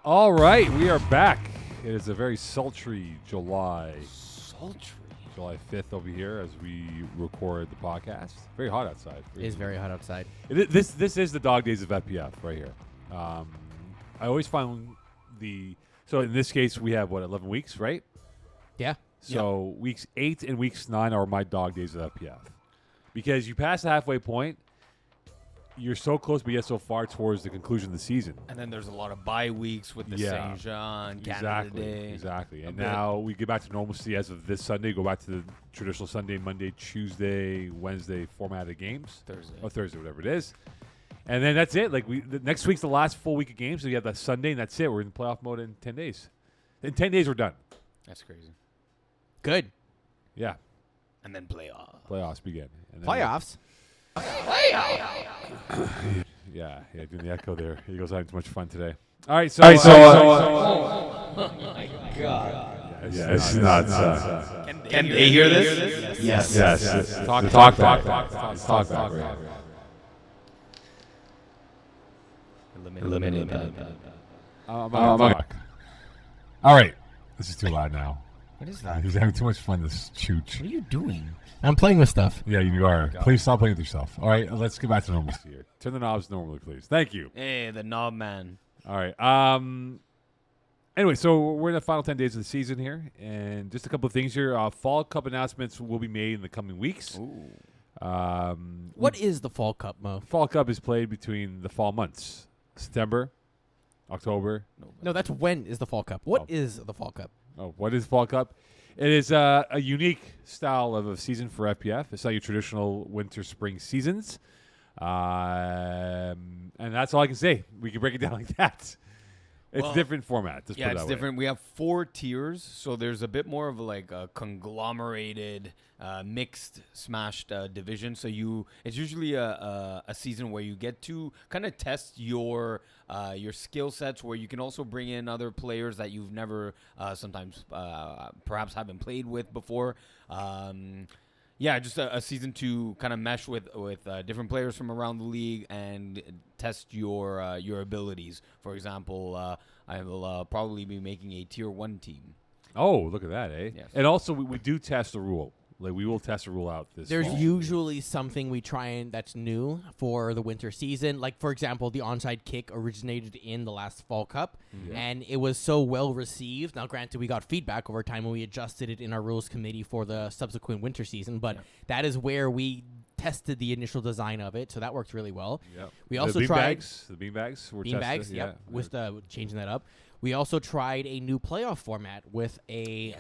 All right, we are back. It is a very sultry July 5th over here as we record the podcast. Very hot outside. It is very hot outside. This is the dog days of FPF right here. I always find so in this case we have 11 weeks, right? Yeah. So weeks 8 and weeks 9 are my dog days of FPF because you pass the halfway point. You're so close, but yet so far towards the conclusion of the season. And then there's a lot of bye weeks with the Saint Jean, Canada Day. Exactly. And now we get back to normalcy as of this Sunday. Go back to the traditional Sunday, Monday, Tuesday, Wednesday format of games. Thursday, whatever it is. And then that's it. Next week's the last full week of games. So you have that Sunday, and that's it. We're in playoff mode in 10 days. In 10 days, we're done. That's crazy. Good. Yeah. And then playoffs. Playoffs begin. And then Playoffs? Yeah, doing the echo there. Eagles having too much fun today. All right, so. Oh my God. Yeah, it's nuts. Can they hear this? Yes. Talk back. Eliminate that. All right. This is too loud now. What is that? He's having too much fun, this chooch. What are you doing? I'm playing with stuff. Yeah, you are. Please stop playing with yourself. All right, let's get back to normalcy here. Turn the knobs normally, please. Thank you. Hey, the knob man. All right. Anyway, so we're in the final 10 days of the season here, and just a couple of things here. Fall Cup announcements will be made in the coming weeks. Ooh. What is the Fall Cup, Mo? Fall Cup is played between the fall months, September, October. No, that's when is the Fall Cup. What is the Fall Cup? Oh, what is Fall Cup? It is a unique style of a season for FPF. It's not your traditional winter-spring seasons. And that's all I can say. We can break it down like that. It's a different format. It's different. We have 4 tiers, so there's a bit more of a conglomerated, mixed, smashed division. So it's usually a season where you get to kind of test your skill sets, where you can also bring in other players that you've never sometimes perhaps haven't played with before. Just a season to kind of mesh with different players from around the league and test your abilities. For example, I will probably be making a tier 1 team. Oh, look at that, eh? Yes. And also, we do test the rule. We will test the rule out this There's fall. usually something we try and that's new for the winter season. Like, for example, the onside kick originated in the last Fall Cup, and it was so well received. Now, granted, we got feedback over time when we adjusted it in our rules committee for the subsequent winter season, but that is where we tested the initial design of it, so that worked really well. Yep. We also tried the beanbags were beanbags. tested. Yep, with changing that up. We also tried a new playoff format with a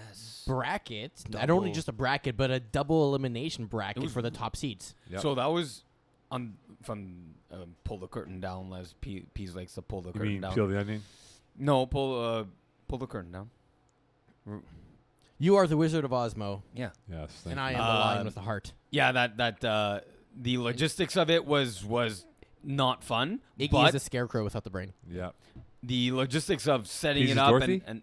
bracket. Not only just a bracket, but a double elimination bracket for the top seeds. Yep. So that was from pull the curtain down, as Pease likes to pull the curtain down. Peel the onion? No, pull the curtain down. You are the Wizard of Osmo. Yeah. Yes. And I am the Lion with the Heart. Yeah, that the logistics of it was not fun. Iggy but is a scarecrow without the brain. Yeah. the logistics of setting Pease it is up Dorothy? and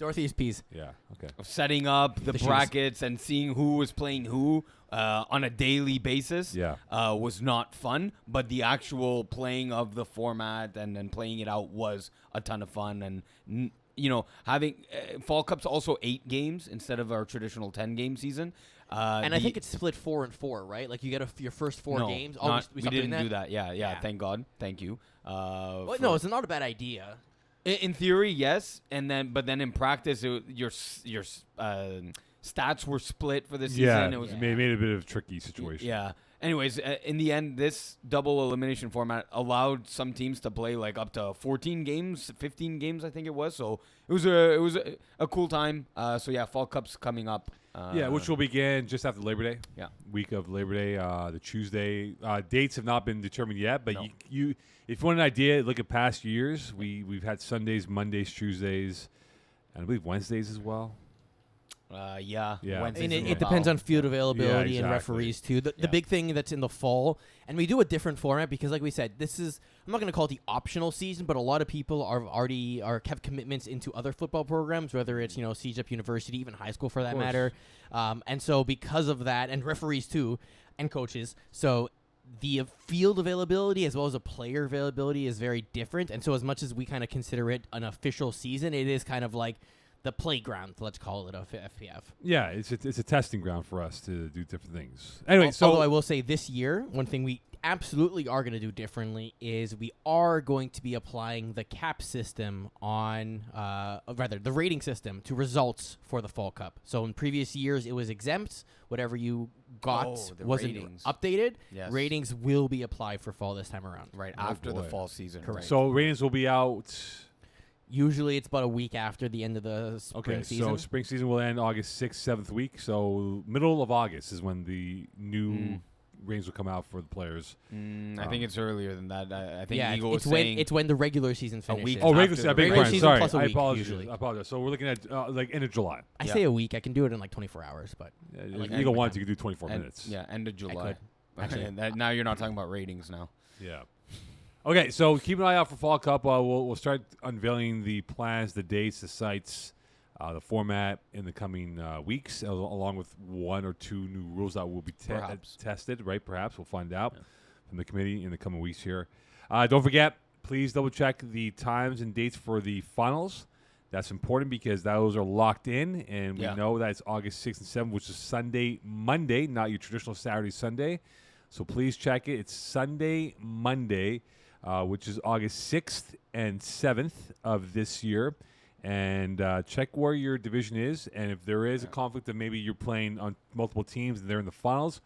Dorothy is Peas. Yeah. Okay. of setting up the shoes. brackets and seeing who was playing who on a daily basis Yeah. was not fun, but the actual playing of the format and then playing it out was a ton of fun. And having Fall Cup's also 8 games instead of our traditional 10-game season. And I think it's split 4 and 4, right? Like you get your first 4 games. Oh, we stopped didn't doing do that. Yeah. Thank God. Thank you. Well, no, it's not a bad idea. In theory, yes, but then in practice, your stats were split for the season. Yeah. It was It made it a bit of a tricky situation. Yeah. Anyways, in the end, this double elimination format allowed some teams to play like up to 14 games, 15 games, I think it was. So it was a cool time. So yeah, Fall Cup's coming up. Which will begin just after Labor Day. Yeah. Week of Labor Day, the Tuesday. Dates have not been determined yet, but No. you if you want an idea, look at past years. We've had Sundays, Mondays, Tuesdays, and I believe Wednesdays as well. Yeah. And it depends on field availability and referees too. The big thing that's in the fall, and we do a different format because, like we said, I'm not going to call it the optional season, but a lot of people have commitments into other football programs, whether it's CEGEP University, even high school for that matter. And so because of that, and referees too, and coaches, so the field availability as well as the player availability is very different. And so as much as we kind of consider it an official season, it is kind of like the playground, let's call it, of FPF. Yeah, it's a testing ground for us to do different things. Anyway, so although I will say this year, one thing we absolutely are going to do differently is we are going to be applying the cap system on, rather the rating system to results for the Fall Cup. So in previous years, it was exempt. Whatever you got wasn't ratings. updated. Yes. Ratings will be applied for fall this time around. Right Oh, after the boy. fall season. Correct. so ratings will be out. Usually it's about a week after the end of the spring season. So spring season will end August 6th, 7th week. So middle of August is when the new ratings will come out for the players. I think it's earlier than that. I think yeah, Eagle was it's when saying it's when the regular season finishes. week Oh, after regular the season. I beg your regular pardon. season Sorry, plus a I week, apologize. usually. I apologize. So we're looking at like end of July. I Yeah. say a week. I can do it in like 24 hours, but If like Eagle end wants, time. you can do 24 minutes. Yeah, end of July. could. Actually. Now you're not talking about ratings now. Yeah. Okay, so keep an eye out for Fall Cup. We'll start unveiling the plans, the dates, the sites, the format in the coming weeks, along with one or two new rules that will be tested. Right? Perhaps we'll find out from the committee in the coming weeks here. Don't forget, please double check the times and dates for the finals. That's important because those are locked in, and we know that it's August 6th and 7th, which is Sunday, Monday, not your traditional Saturday, Sunday. So please check it. It's Sunday, Monday, which is August 6th and 7th of this year. And check where your division is. And if there is a conflict that maybe you're playing on multiple teams and they're in the finals,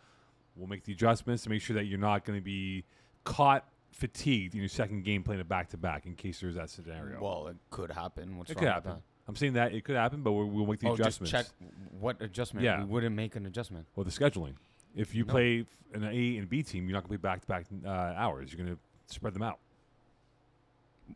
we'll make the adjustments to make sure that you're not going to be caught fatigued in your second game playing it back-to-back in case there's that scenario. Well, it could happen. What's It wrong could with happen. that? I'm saying that it could happen, but we'll make the adjustments. Just check what adjustment. Yeah. We wouldn't make an adjustment. Well, the scheduling. If you play an A and B team, you're not going to play back-to-back hours. You're going to spread them out.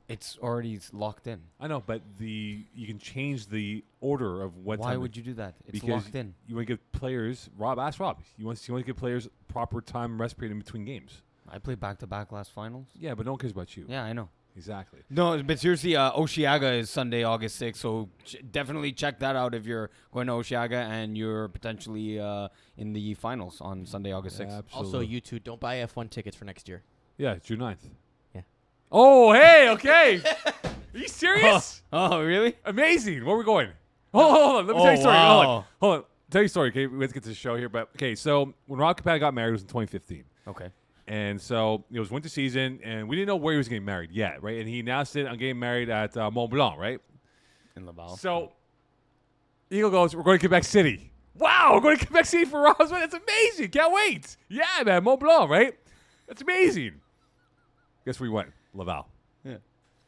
It's already locked in. I know, but you can change the order of what. Why would you do that? It's because locked in. You want to give players. Ask Rob. You want to give players proper time rest period in between games. I played back-to-back last finals. Yeah, but no one cares about you. Yeah, I know. Exactly. No, but seriously, Oshiaga is Sunday, August 6th, so definitely check that out if you're going to Oshiaga and you're potentially in the finals on Sunday, August 6th. Absolutely. also you two don't buy F1 tickets for next year. Yeah, June 9th. Yeah. Oh, hey, okay. Are you serious? Oh, really? Amazing. Where are we going? Hold on. Let me tell you a story. Wow. Hold on. Tell you a story. Okay, let's get to the show here. But okay, so when Rob Capetta got married, it was in 2015. Okay. And so it was winter season, and we didn't know where he was getting married yet, right? And he announced it on getting married at Mont Blanc, right? In Laval. So Eagle goes, we're going to Quebec City. Wow, we're going to Quebec City for Rob's wedding. That's amazing. Can't wait. Yeah, man, Mont Blanc, right? That's amazing. Guess where we went? Laval. Yeah.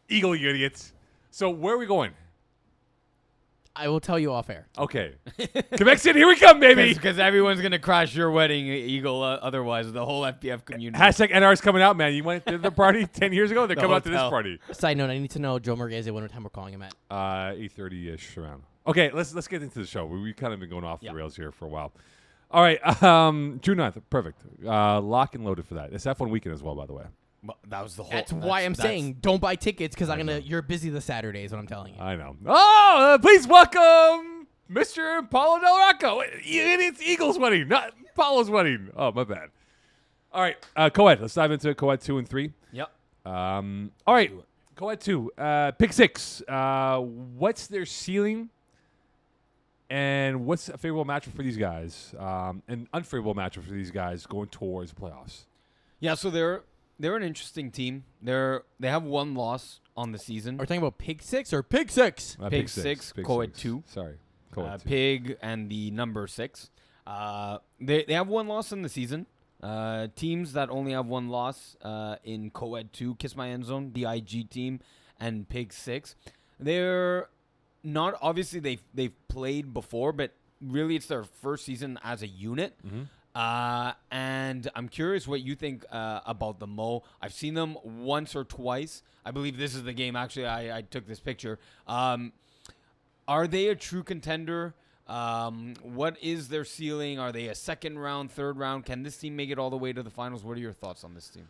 Eagle, you idiots. So where are we going? I will tell you off air. Okay. Quebec City, here we come, baby. Because everyone's going to crash your wedding, Eagle, otherwise, the whole FPF community. Hashtag NR's coming out, man. You went to the party 10 years ago. They're coming out to this hotel. party. Side note: I need to know Joe Morgese what time we're calling him at. 8:30ish around. Okay, let's get into the show. We kind of been going off Yeah. the rails here for a while. All right, June 9th. Perfect. Lock and loaded for that. It's F1 weekend as well, by the way. Well, that was the whole. That's why I'm saying don't buy tickets because you're busy the Saturday is what I'm telling you. I know. Oh, please welcome Mr. Paulo Del Rocco. It's Eagles wedding, not Paulo's wedding. Oh, my bad. All right, co-ed. Let's dive into co-ed 2 and 3. Yep. All right, co-ed 2. Pick 6. What's their ceiling? And what's a favorable matchup for these guys? An unfavorable matchup for these guys going towards playoffs. Yeah, so they're an interesting team. They have one loss on the season. Are we talking about Pig 6 or Pig 6? Pig 6, co-ed 2. Sorry, co-ed 2. Pig and the number 6. They have one loss in the season. Teams that only have one loss in co-ed 2, Kiss My End Zone, the IG team, and Pig 6. They're not, obviously they've played before, but really it's their first season as a unit. Mm-hmm. And I'm curious what you think about the Mo. I've seen them once or twice. I believe this is the game. Actually, I took this picture. Are they a true contender? What is their ceiling? Are they a second round, third round? Can this team make it all the way to the finals? What are your thoughts on this team?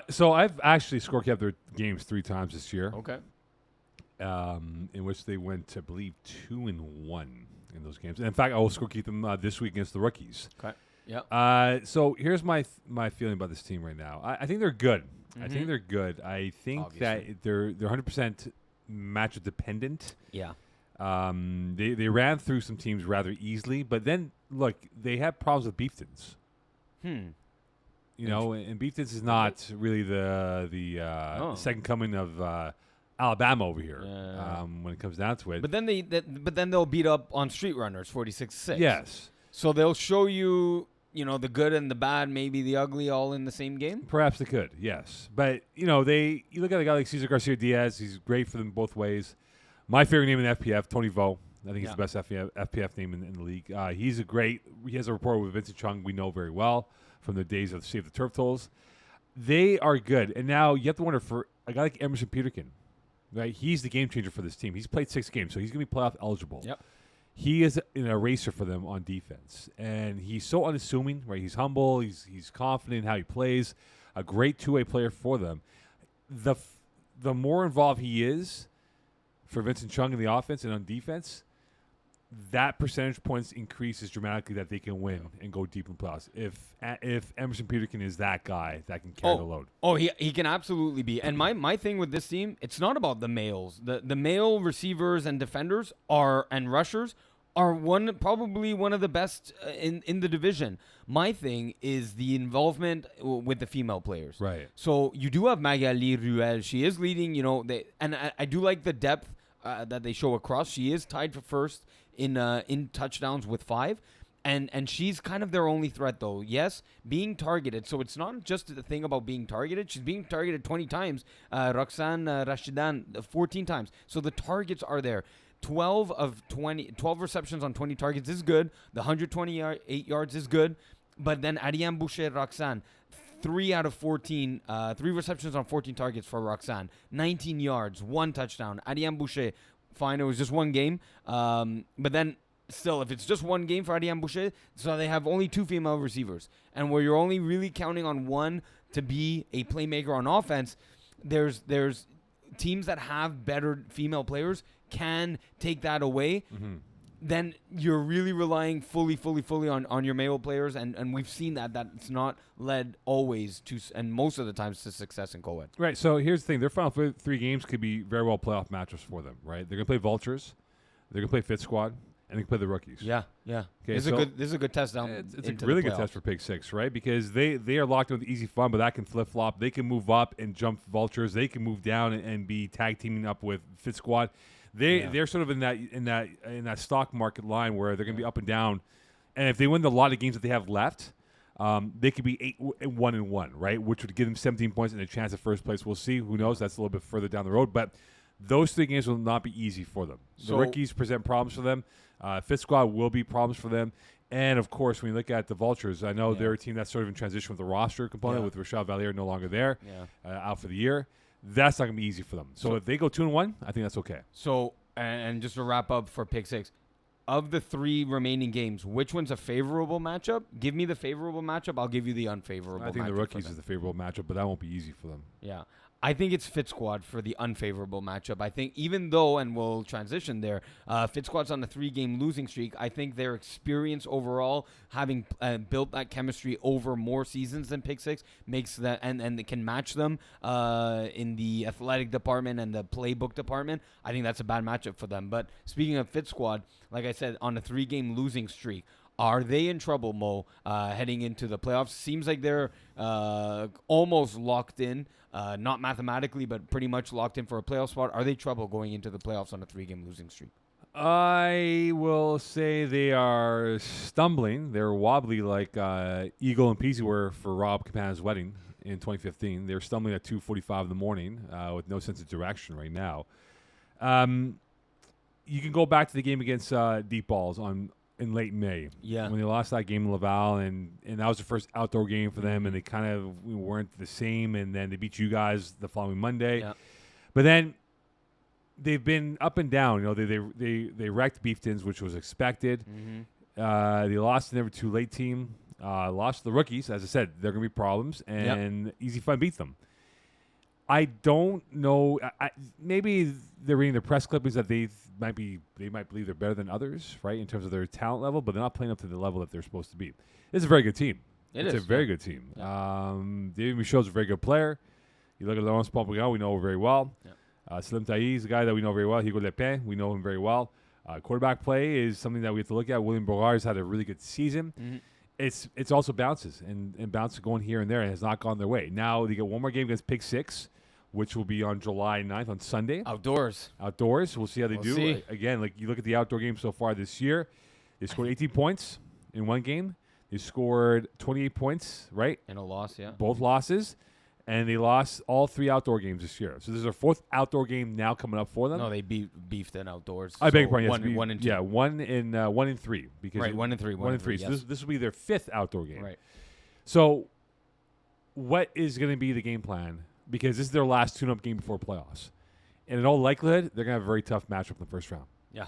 So I've actually scorekept their games 3 times this year. Okay. In which they went, I believe, 2-1 in those games. And in fact, I will scorekeep them this week against the rookies. Okay. Yeah. So here's my feeling about this team right now. I think they're good. I think Mhm. they're good. I think Obviously. that they're 100% matchup dependent. Yeah. They ran through some teams rather easily, but then look, they had problems with Beeftons. You know, and Beeftons is not really the second coming of Alabama over here when it comes down to it. But then they'll beat up on Street Runners 46-6. Yes. So they'll show you, the good and the bad, maybe the ugly, all in the same game. Perhaps they could, yes. But, you look at a guy like Cesar Garcia-Diaz. He's great for them both ways. My favorite name in the FPF, Tony Vo. I think he's the best FPF name in the league. He has a rapport with Vincent Chung we know very well from the days of Save the Turf Tolls. They are good. And now you have to wonder for a guy like Emerson Peterkin, right? He's the game changer for this team. He's played 6 games, so he's going to be playoff eligible. Yep. He is an eraser for them on defense, and he's so unassuming, right? He's humble, he's confident in how he plays, a great two-way player for them. The more involved he is for Vincent Chung in the offense and on defense, that percentage points increases dramatically that they can win and go deep in the playoffs. If Emerson Peterkin is that guy that can carry the load. Oh, he can absolutely be. And my thing with this team, it's not about the males. The male receivers and defenders and rushers are probably one of the best in the division. My thing is the involvement with the female players. Right. So you do have Magali Ruel. She is leading, and I do like the depth that they show across. She is tied for first in touchdowns with 5. And she's kind of their only threat, though. Yes, being targeted. So it's not just the thing about being targeted. She's being targeted 20 times. Roxanne Rashidan, 14 times. So the targets are there. 12 receptions on 20 targets is good. The 128 yards is good. But then Ariane Boucher, Roxanne, 3 out of 14, 3 receptions on 14 targets for Roxanne. 19 yards, 1 touchdown. Ariane Boucher, fine, it was just 1 game. But then still, if it's just 1 game for Ariane Boucher, so they have only 2 female receivers. And where you're only really counting on 1 to be a playmaker on offense, there's teams that have better female players can take that away. Mm-hmm. Then you're really relying fully on your male players, and we've seen that's not led always to, and most of the times, to success in co-ed. Right, so here's the thing. Their final 3 games could be very well playoff matchups for them, right? They're going to play Vultures, they're going to play Fit Squad, and they can play the Rookies. Yeah. Okay, this is a good test down. It's a really good test for Pick 6, right? Because they are locked in with easy fun, but that can flip-flop. They can move up and jump Vultures. They can move down and be tag teaming up with Fit Squad. They're sort of in that stock market line where they're going to be up and down, and if they win the lot of games that they have left, they could be 8-1-1, right? Which would give them 17 points and a chance at first place. We'll see. Who knows? That's a little bit further down the road, but those 3 games will not be easy for them. The Rookies present problems for them. Fit Squad will be problems for them. And, of course, when you look at the Vultures, I know they're a team that's sort of in transition with the roster component with Rachel Valliere no longer there, out for the year. That's not going to be easy for them. So if they go 2-1, I think that's okay. So, and just to wrap up for Pick 6, of the 3 remaining games, which one's a favorable matchup? Give me the favorable matchup. I'll give you the unfavorable matchup. I think the Rookies is the favorable matchup, but that won't be easy for them. Yeah. I think it's Fit Squad for the unfavorable matchup. I think even though, and we'll transition there, Fit Squad's on a 3-game losing streak, I think their experience overall, having built that chemistry over more seasons than Pick 6, makes that, and they can match them in the athletic department and the playbook department. I think that's a bad matchup for them. But speaking of Fit Squad, like I said, on a 3-game losing streak, are they in trouble, Mo, heading into the playoffs? Seems like they're almost locked in, not mathematically, but pretty much locked in for a playoff spot. Are they trouble going into the playoffs on a 3-game losing streak? I will say they are stumbling. They're wobbly like Eagle and Peasy were for Rob Campana's wedding in 2015. They're stumbling at 2:45 in the morning with no sense of direction right now. You can go back to the game against Deep Balls in late May. Yeah. When they lost that game in Laval, and that was the first outdoor game for them, and they kind of weren't the same, and then they beat you guys the following Monday. Yeah. But then they've been up and down. They wrecked Beeftons, which was expected. Mm-hmm. They lost to the number 2 late team. Lost to the Rookies. As I said, they're going to be problems, and Easy Fun beat them. I don't know. Maybe they're reading the press clippings that they might believe they're better than others, right, in terms of their talent level, but they're not playing up to the level that they're supposed to be. It's a very good team. It's a very good team. Yeah. David Michel's a very good player. You look at Laurence Pompignan, we know very well. Yeah. Slim Taï is a guy that we know very well. Hugo Lepin, we know him very well. Quarterback play is something that we have to look at. William Bourard has had a really good season. Mm-hmm. It's also bounces and bounces going here and there, and has not gone their way. Now they get one more game against Pick 6, which will be on July 9th on Sunday. Outdoors. We'll see how they do. See. Again, like you look at the outdoor games so far this year, they scored 18 points in one game. They scored 28 points, right? In a loss, yeah. Both losses. And they lost all 3 outdoor games this year. So this is their 4th outdoor game now coming up for them. No, they beefed in outdoors. I beg your pardon. Yes, 1 and 2. Yeah, 1 and 3. Because Right, 1 and 3. 1 and 3. Yes. So this will be their 5th outdoor game. Right. So what is going to be the game plan? Because this is their last tune-up game before playoffs. And in all likelihood, they're going to have a very tough matchup in the first round. Yeah.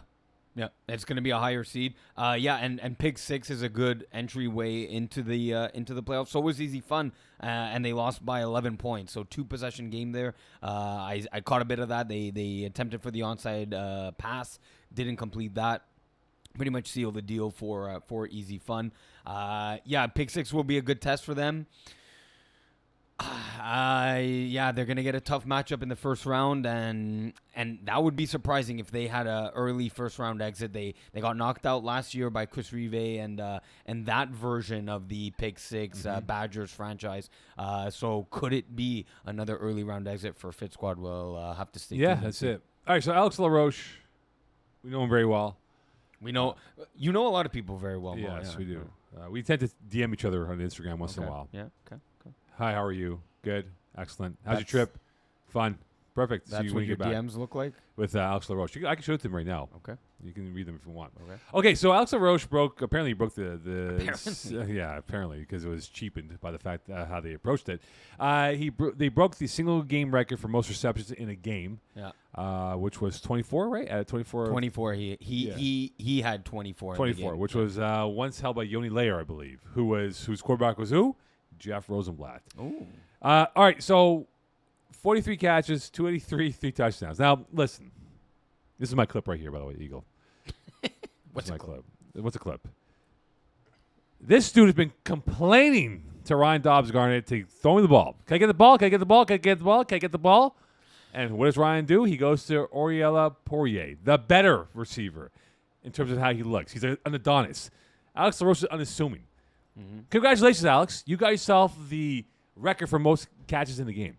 Yeah, it's going to be a higher seed. And Pick 6 is a good entryway into the playoffs. So was Easy Fun, and they lost by 11 points. So 2-possession game there. I caught a bit of that. They attempted for the onside pass, didn't complete that. Pretty much sealed the deal for Easy Fun. Pick 6 will be a good test for them. They're gonna get a tough matchup in the first round, and that would be surprising if they had a early first round exit. They got knocked out last year by Chris Rive and that version of the Pick 6 Badgers franchise. So could it be another early round exit for Fit Squad? We'll have to stay tuned. Yeah, that's it. All right, so Alex LaRoche, we know him very well. We know you know a lot of people very well. Yes, Mo, we do. We tend to DM each other on Instagram once in a while. Yeah. Okay. Hi, how are you? Good. Excellent. How's your trip? Fun. Perfect. That's what your DMs look like? With Alex LaRoche. I can show it to him right now. Okay. You can read them if you want. Okay. So Alex LaRoche apparently broke the Apparently. apparently, because it was cheapened by the fact how they approached it. They broke the single game record for most receptions in a game. Yeah. Which was 24, right? 24. 24. He had 24. 24, which was once held by Yoni Layer, I believe, whose quarterback was who? Jeff Rosenblatt. Ooh. All right, so 43 catches, 283, 3 touchdowns. Now, listen. This is my clip right here, by the way, Eagle. What's my clip? What's a clip? This dude has been complaining to Ryan Dobbs-Garnett to throw me the ball. Can I get the ball? Can I get the ball? Can I get the ball? Can I get the ball? And what does Ryan do? He goes to Oriella Poirier, the better receiver in terms of how he looks. He's an Adonis. Alex LaRoche is unassuming. Mm-hmm. Congratulations, Alex. You got yourself the record for most catches in the game.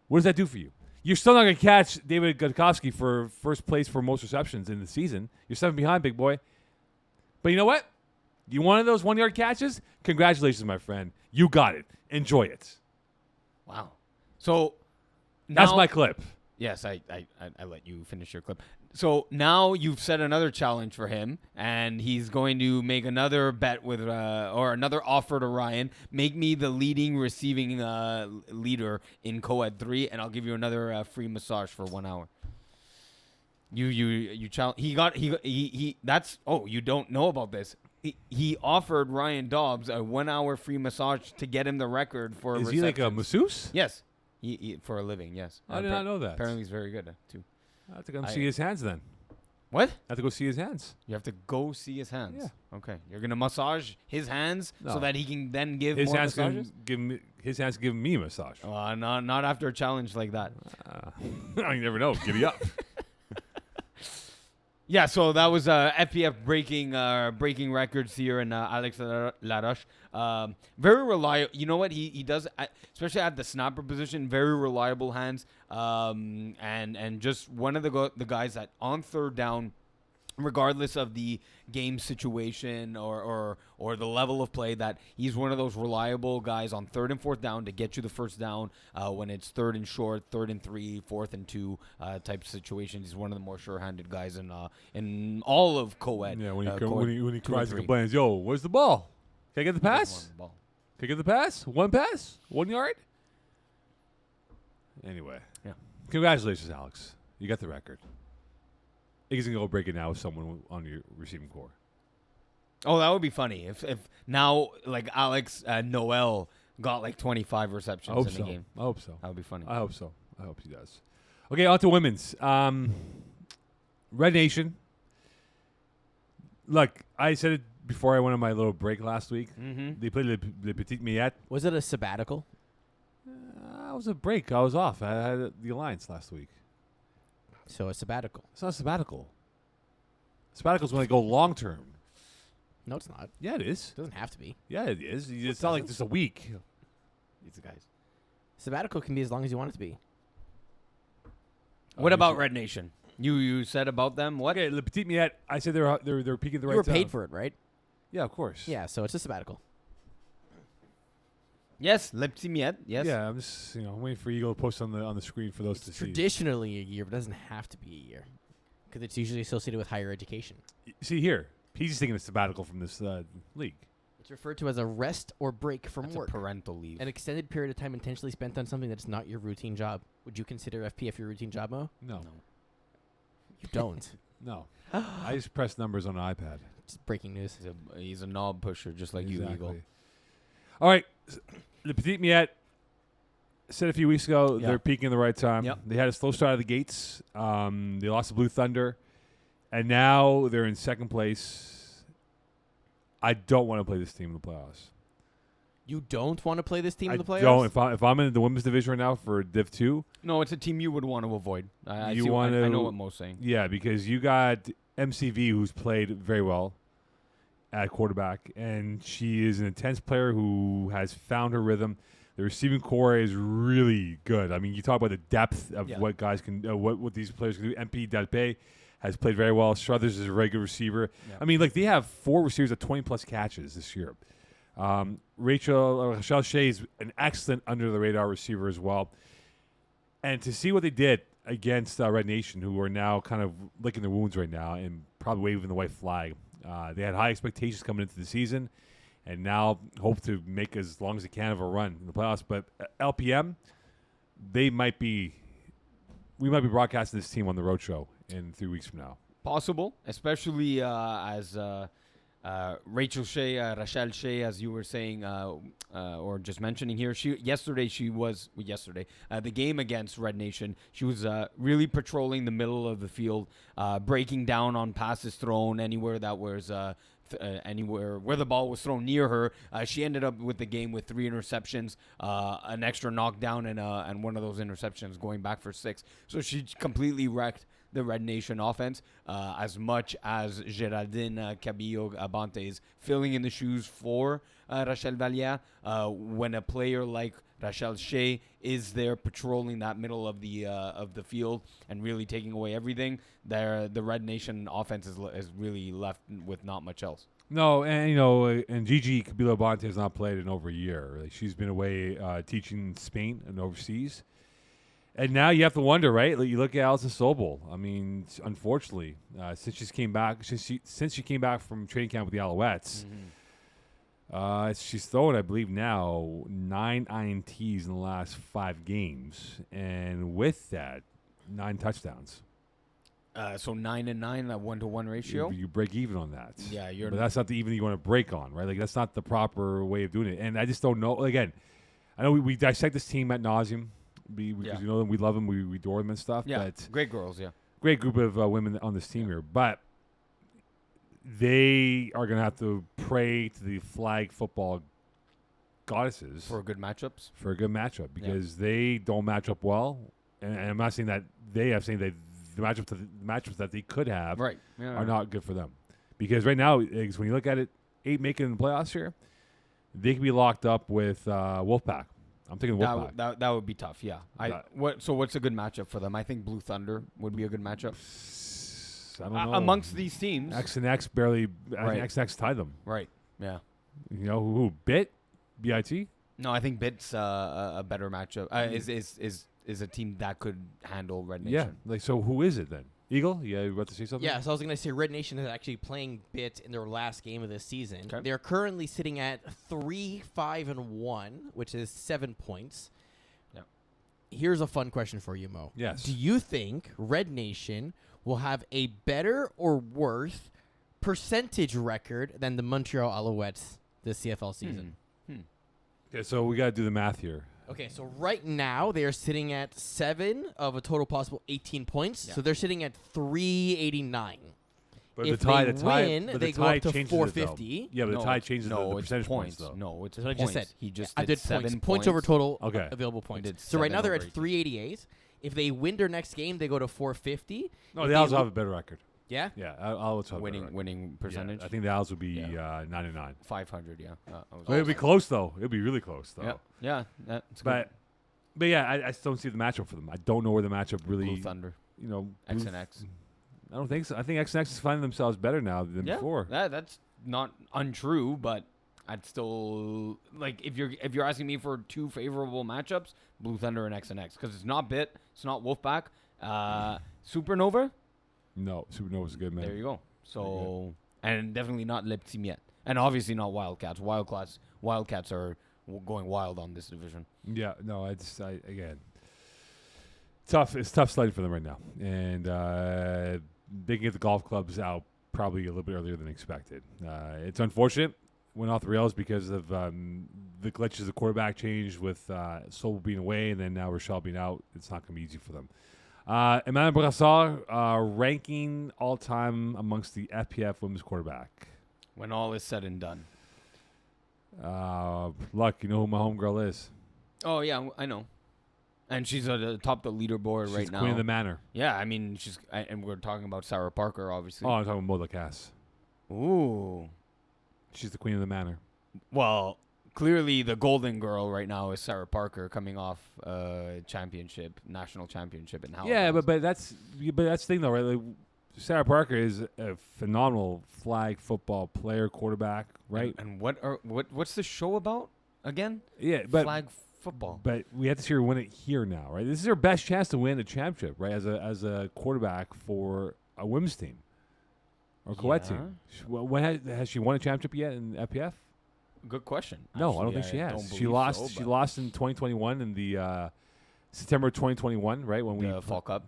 What does that do for you? You're still not going to catch David Gutkovsky for first place for most receptions in the season. You're 7 behind, big boy. But you know what? You wanted those 1-yard catches? Congratulations, my friend. You got it. Enjoy it. Wow. So that's my clip. Yes, I let you finish your clip. So now you've set another challenge for him, and he's going to make another bet with or another offer to Ryan. Make me the leading receiving leader in Co-Ed 3, and I'll give you another free massage for 1 hour. You challenge. He that's you don't know about this. He offered Ryan Dobbs a 1 hour free massage to get him the record for. Is he like a masseuse? Yes, he for a living. Yes, I did not know that. Apparently, he's very good too. I have to go see his hands then. What? I have to go see his hands. You have to go see his hands. Yeah. Okay. You're gonna massage his hands so that he can then give his more hands massages. His hands give me a massage. Not after a challenge like that. You never know. Giddy up. Yeah, so that was FPF breaking records here, and Alex Laroche. Very reliable. You know what he does, especially at the snapper position. Very reliable hands, and just one of the guys that on third down, regardless of the game situation or the level of play, that he's one of those reliable guys on third and fourth down to get you the first down when it's third and short, third and 3, fourth and 2 type situations. He's one of the more sure-handed guys in all of Co-Ed. Yeah, when he cries and complains, yo, where's the ball? Can I get the pass? Can I get the pass? 1 pass? 1 yard? Anyway. Yeah. Congratulations, Alex. You got the record. He's going to go break it now with someone on your receiving core. Oh, that would be funny. If now, like, Alex Noel got, like, 25 receptions in the game. I hope so. That would be funny. I hope so. I hope he does. Okay, on to women's. Red Nation. Look, I said it before I went on my little break last week. Mm-hmm. They played Le Petit Miette. Was it a sabbatical? It was a break. I was off. I had the Alliance last week. So a sabbatical. It's not a sabbatical. Sabbaticals when they go long term. No, it's not. Yeah, it is. It doesn't have to be. Yeah, it is. It's not like just a week. These guys. Sabbatical can be as long as you want it to be. What about Red Nation? You said about them what? Okay, Le Petit Miette. I said they're peaking at the right You were time. paid for it, right? Yeah, of course. Yeah, so it's a sabbatical. Yes, Le Petit Miette. Yes. Yeah, I'm just waiting for Eagle to post on the screen for those It's to see. traditionally a year, but it doesn't have to be a year. Because it's usually associated with higher education. See here, he's just taking a sabbatical from this league. It's referred to as a rest or break from That's work. a parental leave. An extended period of time intentionally spent on something that's not your routine job. Would you consider FPF your routine job, Mo? No, You don't. no. I just press numbers on an iPad. Just breaking news. He's a knob pusher, just like you, Eagle. All right, Le Petit Miette. Said a few weeks ago they're peaking at the right time. Yep. They had a slow start out of the gates. They lost to Blue Thunder, and now they're in second place. I don't want to play this team in the playoffs. You don't want to play this team in the playoffs? Don't. If I'm in the women's division right now for Div 2, No, it's a team you would want to avoid. I You see want I to- know what Mo's saying. yeah, because you got MCV who's played very well at quarterback, and she is an intense player who has found her rhythm. The receiving core is really good. I mean, you talk about the depth of what guys can, what these players can do. MP Dalpe has played very well. Struthers is a very good receiver. Yeah. I mean, like they have 4 receivers at 20-plus catches this year. Rachel Shea is an excellent under-the-radar receiver as well. And to see what they did against Red Nation, who are now kind of licking their wounds right now and probably waving the white flag. They had high expectations coming into the season, and now hope to make as long as they can of a run in the playoffs. But LPM, we might be broadcasting this team on the road show in 3 weeks from now. Possible, especially as Rachel Shea, Rachel Shea, as you were saying, or just mentioning here. The game against Red Nation, she was really patrolling the middle of the field, breaking down on passes thrown anywhere that was anywhere where the ball was thrown near her. She ended up with the game with 3 interceptions, an extra knockdown, and one of those interceptions going back for 6. So she completely wrecked the Red Nation offense, as much as Geraldine Cabillo Abante is filling in the shoes for Rachel Valliere. When a player like Rachel Shea is there patrolling that middle of the field and really taking away everything, the Red Nation offense is really left with not much else. No, and and Gigi Cabillo Abante has not played in over a year. Like, she's been away teaching Spain and overseas. And now you have to wonder, right? Like, you look at Alison Sobel. I mean, unfortunately, since she came back from training camp with the Alouettes, she's thrown, I believe, now 9 INTs in the last 5 games, and with that, 9 touchdowns. So 9 and 9, that 1-to-1 ratio. You break even on that. Yeah, but that's not the even you want to break on, right? Like, that's not the proper way of doing it. And I just don't know. Again, I know we dissect this team ad nauseum. Because you know them, we love them, we adore them and stuff. Yeah, but great girls, yeah. Great group of women on this team here. But they are going to have to pray to the flag football goddesses For good matchups. for a good matchup because they don't match up well. And I'm not saying that they have, saying that the matchups that they could have are not good for them. Because right now, when you look at it, 8 making it in the playoffs here, they could be locked up with Wolfpack. I'm thinking Wolfpack. That would be tough, yeah. What's a good matchup for them? I think Blue Thunder would be a good matchup. I don't know. Amongst these teams. X and X barely. I Right. think X and X tied them. Right, yeah. You know who? BIT. No, I think Bit's a better matchup. Is a team that could handle Red Nation. Yeah. Like, so who is it then? Eagle? Yeah, you about to say something? Yeah, so I was going to say Red Nation is actually playing Bit in their last game of this season. Okay. They're currently sitting at 3-5-1, which is 7 points. Yep. Here's a fun question for you, Mo. Yes. Do you think Red Nation will have a better or worse percentage record than the Montreal Alouettes this CFL season? Okay, so we got to do the math here. Okay, so right now they are sitting at 7 of a total possible 18 points. Yeah. So they're sitting at 389. But If the tie, they the tie, win, but they the go tie up to changes 450. It, though. Yeah, but the tie changes the it's percentage points, though. No, it's That's what I points. just said. He just I did seven points. Points over total available points. did So right 7 now they're over at 18. 388. If they win their next game, they go to 450. No, If the they Owls win- have a better record. Yeah? Yeah, Owls have a better record. winning percentage. Yeah, I think the Owls would be Yeah. 99. 500. Yeah. But it'd be close, though. It'd be really close, though. Yeah. That's But yeah, I just don't see the matchup for them. I don't know where the matchup really. Blue Thunder. You know, X and X. I don't think so. I think X and X is finding themselves better now than before. Yeah, that's not untrue, but I'd still like if you're asking me for 2 favorable matchups, Blue Thunder and X, because it's not Bit, it's not Wolfpack, Supernova. No, Supernova's good, man. There you go. So and definitely not Leptim yet, and obviously not Wildcats. Wildcats are going wild on this division. Yeah, no, again, tough. It's tough sledding for them right now, and they can get the golf clubs out probably a little bit earlier than expected. It's unfortunate. Went off the rails because of the glitches. The quarterback changed with Sobel being away, and then now Rochelle being out. It's not going to be easy for them. Emmanuel Brassard ranking all time amongst the FPF women's quarterback. When all is said and done. Luck, you know who my homegirl is. Oh yeah, I know. And she's at the top of the leaderboard She's right now. Queen of the Manor. Yeah, I mean and we're talking about Sarah Parker, obviously. Oh, I'm talking about Mola Cass. Ooh. She's the Queen of the Manor. Well, clearly the golden girl right now is Sarah Parker coming off national championship in Halifax. Yeah, but that's the thing though, right? Like, Sarah Parker is a phenomenal flag football player, quarterback, right? And what's the show about again? Yeah, but flag football. But we have to see her win it here now, right? This is her best chance to win a championship, right? As a quarterback for a women's team or co-ed team. When has she won a championship yet in FPF? Good question. No, I don't think she has. She lost. She lost in 2021 in the September 2021, right? When we Fall Cup,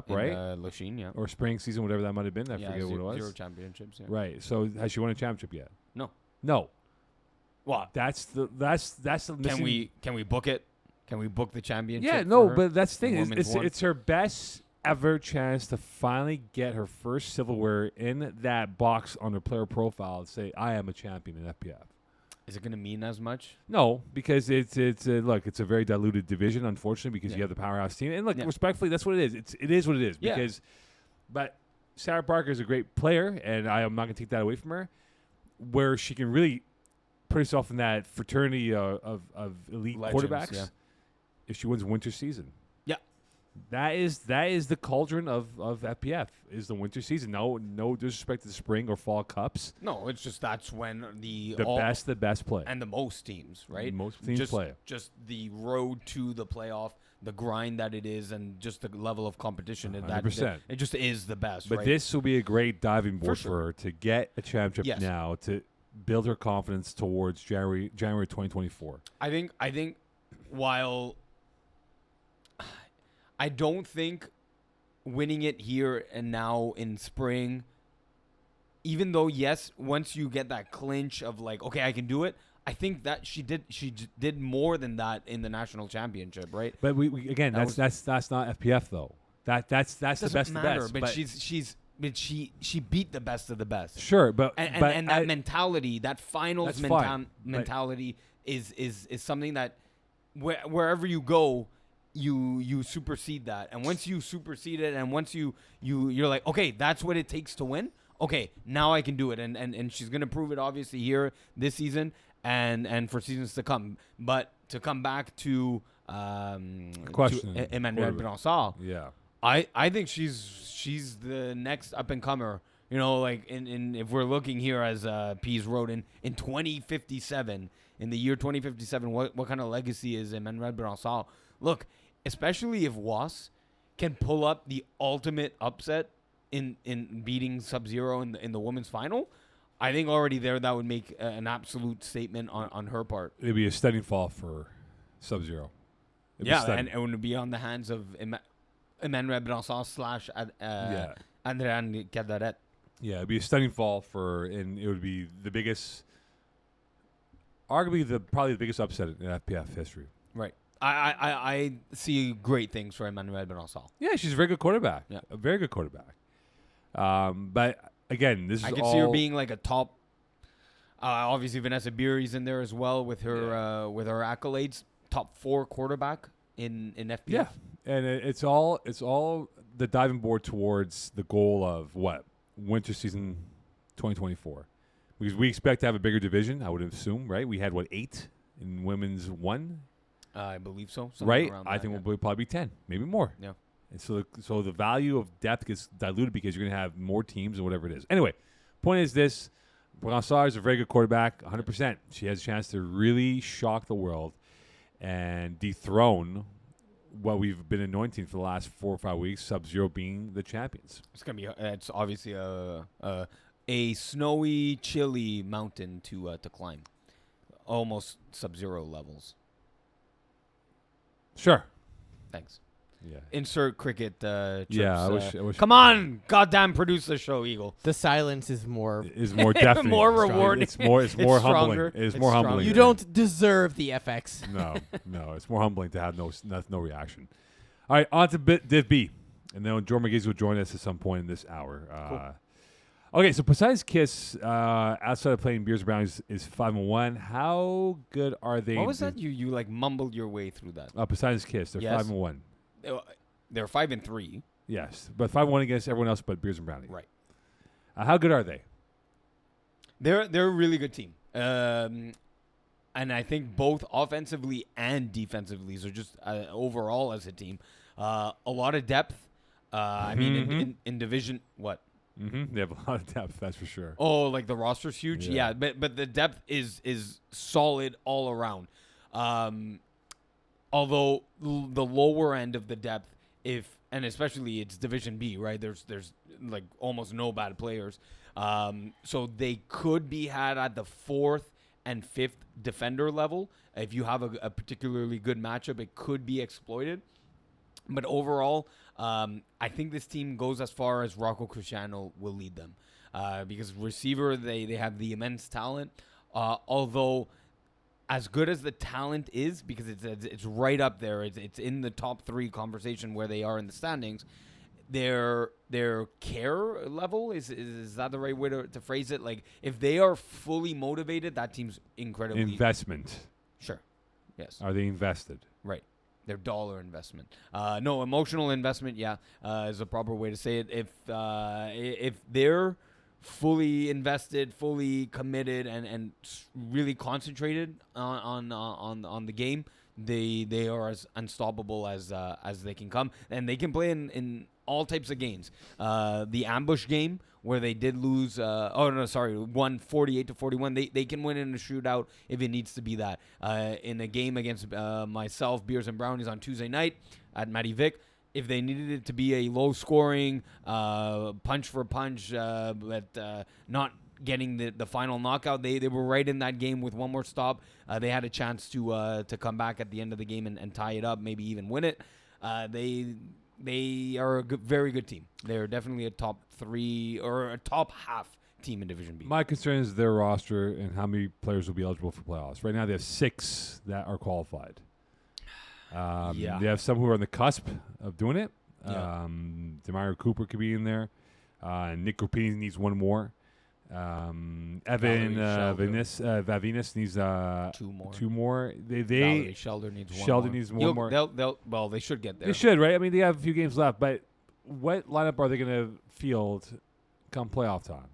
right? Lachine, yeah. Or spring season, whatever that might have been. I forget what it was. 0 championships. Yeah. Right. So has she won a championship yet? No. What? That's the missing. Can we book it? Can we book the championship? Yeah, no, for her? but that's the thing. Women's one? It's her best ever chance to finally get her first silverware in that box on her player profile and say, I am a champion in FPF. Is it going to mean as much? No, because it's a very diluted division, unfortunately, because you have the powerhouse team. And look, respectfully, that's what it is. It is what it is. Yeah. But Sarah Parker is a great player, and I am not going to take that away from her, where she can really put herself in that fraternity of elite Legends, quarterbacks if she wins winter season. Yeah. That is the cauldron of FPF, is the winter season. No disrespect to the spring or fall cups. No, it's just that's when the best play. And the most teams, right? Most teams play. Just the road to the playoff, the grind that it is, and just the level of competition. 100%. It just is the best, But right? this will be a great diving board sure. for her to get a championship now, to build her confidence towards January 2024. I think while I don't think winning it here and now in spring, even though yes, once you get that clinch of like, okay, I can do it, I think that she did more than that in the national championship, right? But we again, that's not FPF though. That's the best of the best. But she beat the best of the best. Sure, but that mentality, that finals mentality is something that wherever you go, you supersede that. And once you supersede it, and once you're like, okay, that's what it takes to win. Okay, now I can do it. And she's gonna prove it obviously here this season and for seasons to come. But to come back to Emmanuel Brassard, I think she's the next up and comer. You know, like in if we're looking here as Pease wrote in 2057, in the year 2057, what kind of legacy is Emmanuel Brassard? Look, especially if Was can pull up the ultimate upset in beating Sub-Zero in the women's final, I think already there that would make an absolute statement on her part. It'd be a stunning fall for Sub-Zero. And it would be on the hands of Emmanuel Brassard / Andréane Cadaret. Yeah, it'd be a stunning fall and it would be the biggest, arguably probably the biggest upset in FPF history. Right. I see great things for Emmanuel Benassal. Yeah, she's a very good quarterback. Yeah. A very good quarterback. But again, this is I can all... see her being like a top. Obviously, Vanessa Beery's in there as well with her with her accolades. Top 4 quarterback in FPF. Yeah, and it's all the diving board towards the goal of what? Winter season 2024. Because we expect to have a bigger division, I would assume, right? We had, 8 in women's 1? I believe so. Right? Around I that, think we'll probably be 10, maybe more. Yeah. And so the value of depth gets diluted because you're going to have more teams and whatever it is. Anyway, point is this. Brassard is a very good quarterback, 100%. She has a chance to really shock the world and dethrone what we've been anointing for the last 4 or 5 weeks, Sub-Zero being the champions. It's gonna be. It's obviously a snowy, chilly mountain to climb, almost Sub-Zero levels. Sure. Thanks. Yeah. Insert cricket. Chips, Yeah, I wish. Come on, goddamn, produce the show, Eagle. The silence is more. Is more definitely More rewarding. It's more humbling. stronger. It's It's more stronger. humbling. You don't deserve the FX. No. It's more humbling to have no reaction. All right, on to Div B, and then Joe Morgese will join us at some point in this hour. Cool. Okay, so Poseidon's Kiss, outside of playing Beers and Brownies, is 5-1. How good are they? What was that? You like mumbled your way through that. Poseidon's Kiss, they're Yes. 5-1. They're 5-3. Yes, but 5-1 against everyone else but Beers and Brownies. Right. How good are they? They're a really good team. And I think both offensively and defensively, so just overall as a team, a lot of depth. I mean, in division, what? Mm-hmm. They have a lot of depth, that's for sure. Oh, like the roster's huge. Yeah. Yeah, but the depth is solid all around. Although the lower end of the depth, and especially it's Division B, right? There's like almost no bad players. So they could be had at the 4th and 5th defender level. If you have a particularly good matchup, it could be exploited. But overall, I think this team goes as far as Rocco Cristiano will lead them. Because receiver, they have the immense talent. Although, as good as the talent is, because it's right up there, it's in the top 3 conversation where they are in the standings. Their care level is that the right way to phrase it? Like, if they are fully motivated, that team's incredibly Investment. Sure. Yes. Are they invested? Right. Their dollar investment. No, emotional investment, yeah, is a proper way to say it. If they're fully invested, fully committed, and really concentrated on the game, they are as unstoppable as they can come, and they can play in all types of games. The ambush game where they did lose, won 48-41. They can win in a shootout if it needs to be that. In a game against myself, Beers and Brownies on Tuesday night at Matty Vic, if they needed it to be a low-scoring, punch for punch, but not getting the final knockout, they were right in that game with one more stop. They had a chance to come back at the end of the game and tie it up, maybe even win it. They are a very good team. They're definitely a top 3 or a top half team in Division B. My concern is their roster and how many players will be eligible for playoffs. Right now, they have 6 that are qualified. Yeah. They have some who are on the cusp of doing it. Yeah. Demario Cooper could be in there. Nick Grappini needs 1 more. Evan Vavinas needs 2 more. Valerie Shelder needs 1 Sheldon more. needs 1 more. Well, they should get there. They should, right? I mean, they have a few games left, but what lineup are they going to field come playoff time?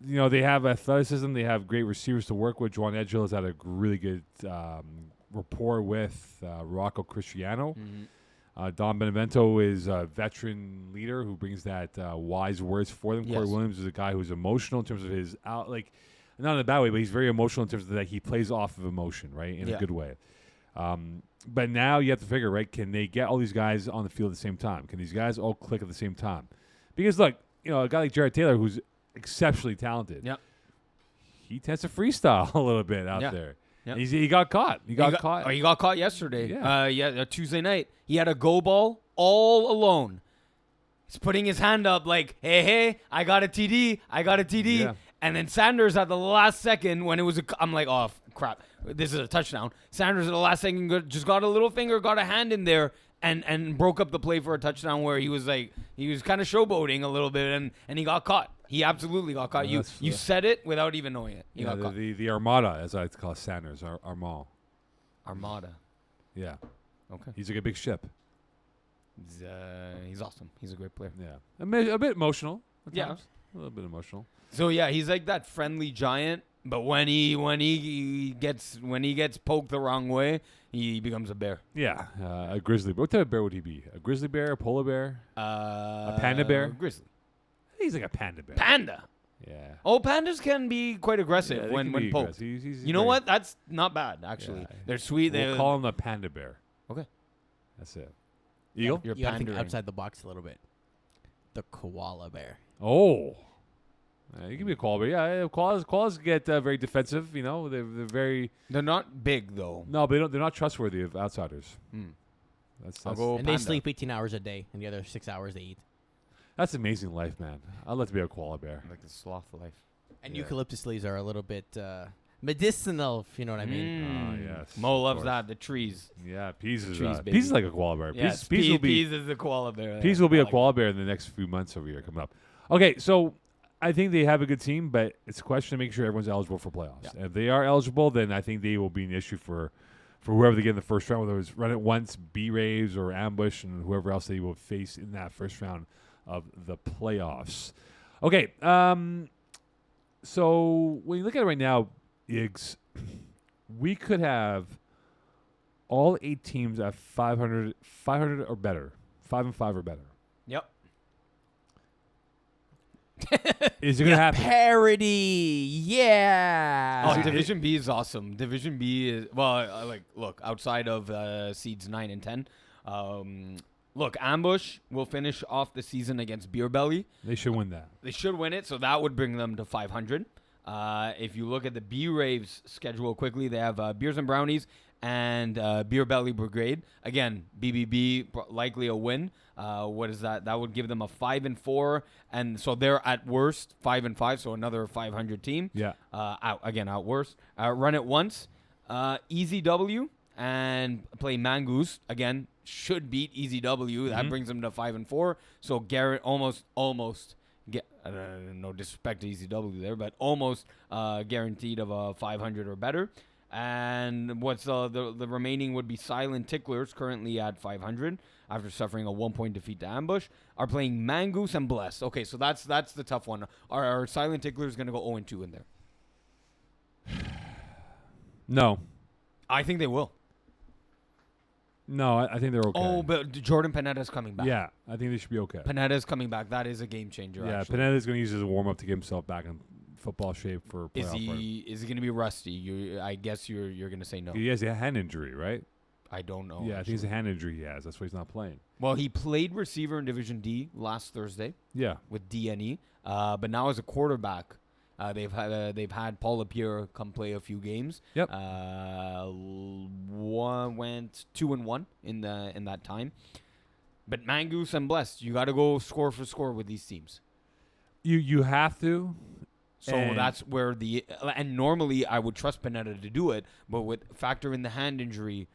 They have athleticism. They have great receivers to work with. Juan Edgel has had a really good rapport with Rocco Cristiano. Mm-hmm. Don Benevento is a veteran leader who brings that wise words for them. Yes. Corey Williams is a guy who's emotional in terms of his not in a bad way, but he's very emotional in terms of that he plays off of emotion, right, in a good way. But now you have to figure, right, can they get all these guys on the field at the same time? Can these guys all click at the same time? Because, look, a guy like Jared Taylor, who's exceptionally talented, he tends to freestyle a little bit out there. Yep. He got caught. He got caught. Oh, he got caught yesterday. Yeah. Tuesday night. He had a go ball all alone. He's putting his hand up like, hey, I got a TD. And then Sanders at the last second when it was I'm like, oh crap, this is a touchdown. Sanders at the last second just got a little finger, got a hand in there, and broke up the play for a touchdown where he was kind of showboating a little bit and he got caught. He absolutely got caught. You said it without even knowing it. He got caught. The Armada, as I like to call Sanders, Armada. Armada. Yeah. Okay. He's like a big ship. He's awesome. He's a great player. Yeah. A bit emotional. At times. A little bit emotional. So yeah, he's like that friendly giant, but when he gets poked the wrong way, he becomes a bear. Yeah, a grizzly bear. What type of bear would he be? A grizzly bear, a polar bear, a panda bear? Grizzly. He's like a panda bear. Panda. Yeah. Oh, pandas can be quite aggressive when poked. He's you know what? That's not bad actually. Yeah. They're sweet. We'll call him a panda bear. Okay. That's it. Eagle? You gotta think outside the box a little bit. The koala bear. Oh. You can be a koala bear. Yeah, koalas get very defensive. You know, they're not big though. No, but they're not trustworthy of outsiders. And they sleep 18 hours a day, and the other 6 hours they eat. That's amazing life, man. I'd love to be a koala bear. Like the sloth life. And eucalyptus leaves are a little bit medicinal, if you know what I mean. Oh yes. Mo loves that. The trees. Yeah, Peas is Peas is like a koala bear. Yes, Peas is a koala bear. Peas will be a koala bear in the next few months over here coming up. Okay, so I think they have a good team, but it's a question of making sure everyone's eligible for playoffs. Yeah. If they are eligible, then I think they will be an issue for whoever they get in the first round, whether it's Run It Once, B-Raves, or Ambush, and whoever else they will face in that first round of the playoffs. Okay, so when you look at it right now, Iggs, we could have all 8 teams at 500 or better, 5-5 or better. Yep. Is it going to happen? Parity, yeah. Oh, Division B is awesome. Division B is look outside of seeds 9 and 10. Look, Ambush will finish off the season against Beer Belly. They should win that. They should win it, so that would bring them to 500. If you look at the B-Raves schedule quickly, they have Beers and Brownies and Beer Belly Brigade. Again, BBB likely a win. What is that? That would give them a 5-4, and so they're at worst 5-5, so another 500 team. Yeah. Out worst. Run It Once. Easy W and play Mangoose again. Should beat Easy W. That brings them to 5-4. So Garrett almost get no disrespect to Easy W there, but almost guaranteed of a 500 or better. And what's the remaining would be Silent Ticklers, currently at 500 after suffering a 1-point defeat to Ambush, are playing Mangoose and Blessed. Okay, so that's the tough one. Are Silent Ticklers going to go 0-2 in there? No. I think they will. No, I think they're okay. Oh, but Jordan Panetta's coming back. Yeah, I think they should be okay. Panetta's coming back. That is a game changer. Yeah, actually. Panetta's going to use it as a warm-up to get himself back in football shape for playoff. Is he going to be rusty? I guess you're going to say no. He has a hand injury, right? I don't know. Yeah, I think it's a hand injury he has. That's why he's not playing. Well, he played receiver in Division D last Thursday. Yeah. With DNE. But now as a quarterback, they've had Paul Lapierre come play a few games. Yep. One went 2-1 in that time. But Mangoose and Blessed, you got to go score for score with these teams. You have to. So that's where and normally I would trust Panetta to do it, but with factor in the hand injury,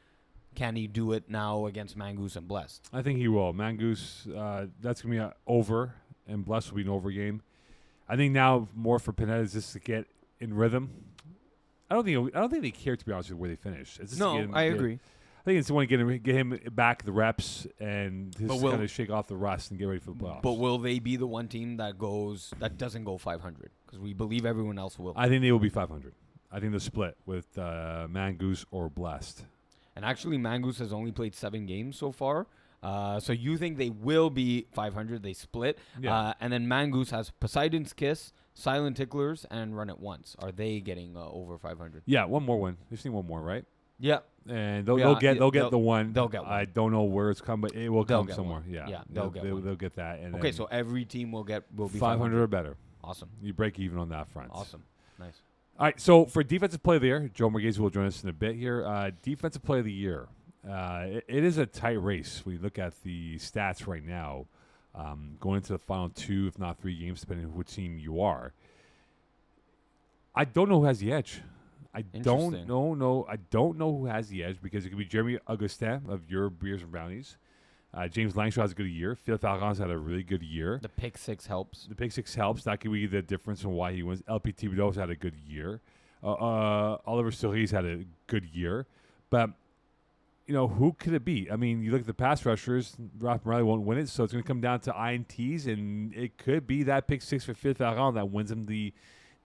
can he do it now against Mangoose and Blessed? I think he will. Mangoose, that's gonna be over, and Blessed will be an over game. I think now more for Panetta is just to get in rhythm. I don't think they care, to be honest with where they finish. It's just I agree. I think it's the one to get him back the reps and just kind of shake off the rust and get ready for the playoffs. But will they be the one team that doesn't go 500? Because we believe everyone else will. I think they will be 500. I think they'll split with Mangoose or Blessed. And actually, Mangoose has only played 7 games so far. So you think they will be 500? They split. Yeah. And then Mangoose has Poseidon's Kiss, Silent Ticklers, and Run It Once. Are they getting over 500? Yeah, one more win. They've seen one more, right? Yeah. And they'll get the one. They'll get one. I don't know where it's come, but it will come somewhere. One. Yeah. They'll get that. And okay, so every team will be 500 or better. Awesome. You break even on that front. Awesome. Nice. All right, so for Defensive Player of the Year, Joe Morgese will join us in a bit here. Defensive Player of the Year. It is a tight race. We look at the stats right now, going into the final 2, if not 3 games, depending on which team you are. I don't know who has the edge. I don't Interesting. know. I don't know who has the edge because it could be Jeremy Augustin of your Beers and Brownies. James Langshaw has a good year. Phil Farran's had a really good year. The pick six helps. The pick six helps. That could be the difference in why he wins. LP Thibodeau's had a good year. Oliver Cerise had a good year. But, who could it be? I mean, you look at the pass rushers, Ralph Morelli won't win it, so it's going to come down to INTs, and it could be that pick six for Phil Farran that wins him the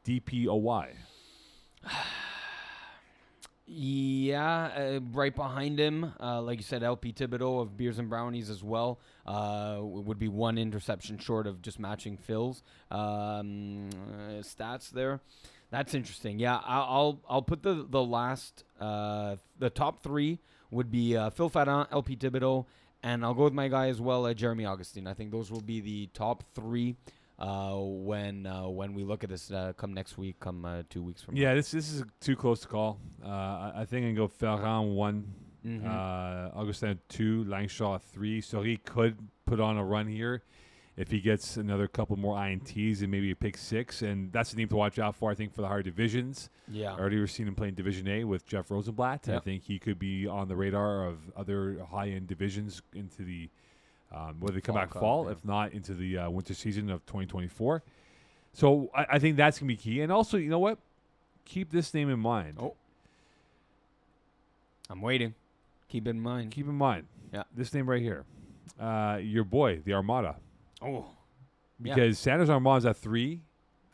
DPOY. Yeah, right behind him, like you said, LP Thibodeau of Beers and Brownies as well. Would be one interception short of just matching Phil's stats there. That's interesting. Yeah, I'll put the last the top three would be Phil Farran, LP Thibodeau, and I'll go with my guy as well, Jeremy Augustin. I think those will be the top three. When we look at this come next week, come 2 weeks from now. Yeah, this is too close to call. I think I can go Ferrand 1, Augustin 2, Langshaw 3. So he could put on a run here if he gets another couple more INTs and maybe a pick 6. And that's the name to watch out for, I think, for the higher divisions. Yeah. Already we've seen him play in Division A with Jeff Rosenblatt. Yep. I think he could be on the radar of other high-end divisions into the whether they come back fall, if not into the winter season of 2024. So I think that's going to be key. And also, you know what? Keep this name in mind. Oh. I'm waiting. Keep it in mind. Keep in mind. Yeah. This name right here. Your boy, the Armada. Oh. Because Sanders Armada's at 3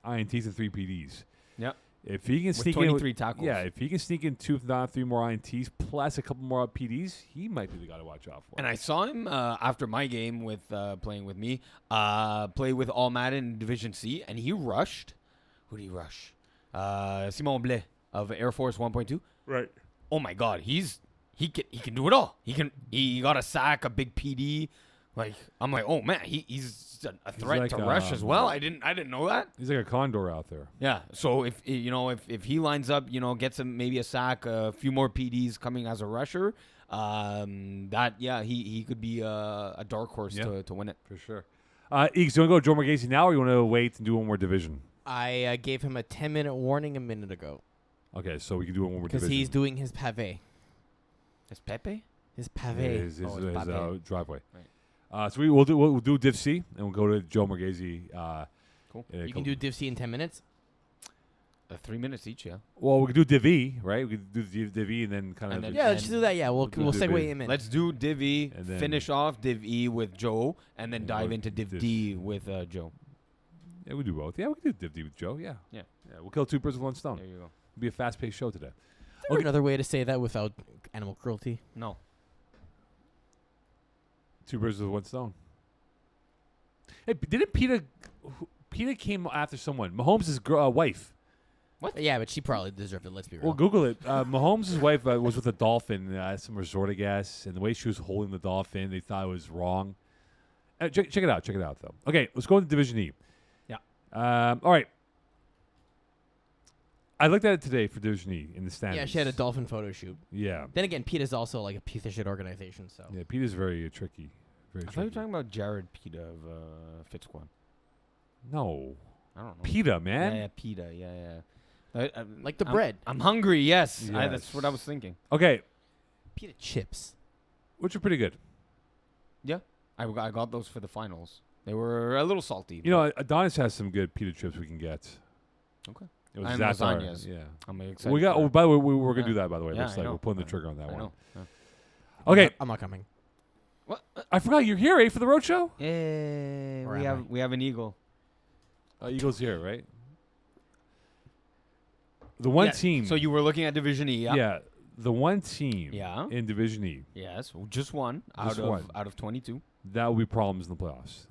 INTs and 3 PDs. Yep. If he can With sneak 23 in, tackles. Yeah, if he can sneak in 2, if not 3 more INTs plus a couple more PDs, he might be the guy to watch out for. And I saw him after my game with playing with me, play with All Madden in Division C, and he rushed. Who did he rush? Simon Blais of Air Force 1.2. Right. Oh my God, he can do it all. He got a sack, a big PD. I'm like, oh man, he's a threat like, to rush as well. I didn't know that. He's like a condor out there. Yeah. So if he lines up, gets him maybe a sack, a few more PDs coming as a rusher, he could be a dark horse to win it for sure. Eeks, do you want to go Joe Morgese now, or you want to wait and do one more division? I gave him a 10-minute warning a minute ago. Okay, so we can do one more division because he's doing his pavé. His Pepe? His pavé. His pavé. driveway. Right. So we'll do Div C and we'll go to Joe Morgese. Cool. You can do Div C in 10 minutes? 3 minutes each, yeah. Well, we can do Div E, right? We can do Div E and then kind of. Yeah, let's do that. Yeah, we'll segue him in. Let's do Div E, finish off Div E with Joe, and then dive into Div D with Joe. Yeah, we do both. Yeah, we can do Div D with Joe. Yeah. Yeah. We'll kill 2 birds with 1 stone. There you go. It'll be a fast-paced show today. Okay. Another way to say that without animal cruelty? No. 2 birds with 1 stone. Hey, didn't Peter came after someone? Mahomes' wife. What? Yeah, but she probably deserved it. Let's be real. Well, Google it. Mahomes' wife was with a dolphin at some resort, I guess, and the way she was holding the dolphin, they thought it was wrong. Check it out. Check it out, though. Okay, let's go into Division E. Yeah. All right. I looked at it today for Division E in the standings. Yeah, she had a dolphin photo shoot. Yeah. Then again, PETA's also like a piece of shit organization, so. Yeah, PETA's very tricky. Very I thought you tricky. were talking about Jared Pita of Fit Squad. No. I don't know. PETA, man. Yeah, Pita. Yeah. Like the bread. I'm hungry, yes. Yes. That's what I was thinking. Okay, PETA chips. which are pretty good. Yeah. I got those for the finals. They were a little salty. You know, Adonis has some good PETA chips we can get. Okay. It was And Zatar. lasagnas. Yeah. I'm excited. We got. for Oh, it. by the way, we're gonna Yeah. do that. By the way, Yeah, looks I like know. we're pulling the I trigger on that I one. know. Yeah. Okay, I'm not coming. What? I forgot you're here, for the road show. Hey, Or am I? we have an eagle. Eagles here, right? The one Yeah, team. So you were looking at Division E, yeah? Yeah, the one team. Yeah. In Division E Yes, just one Just one. out of 22. that will be problems in the playoffs.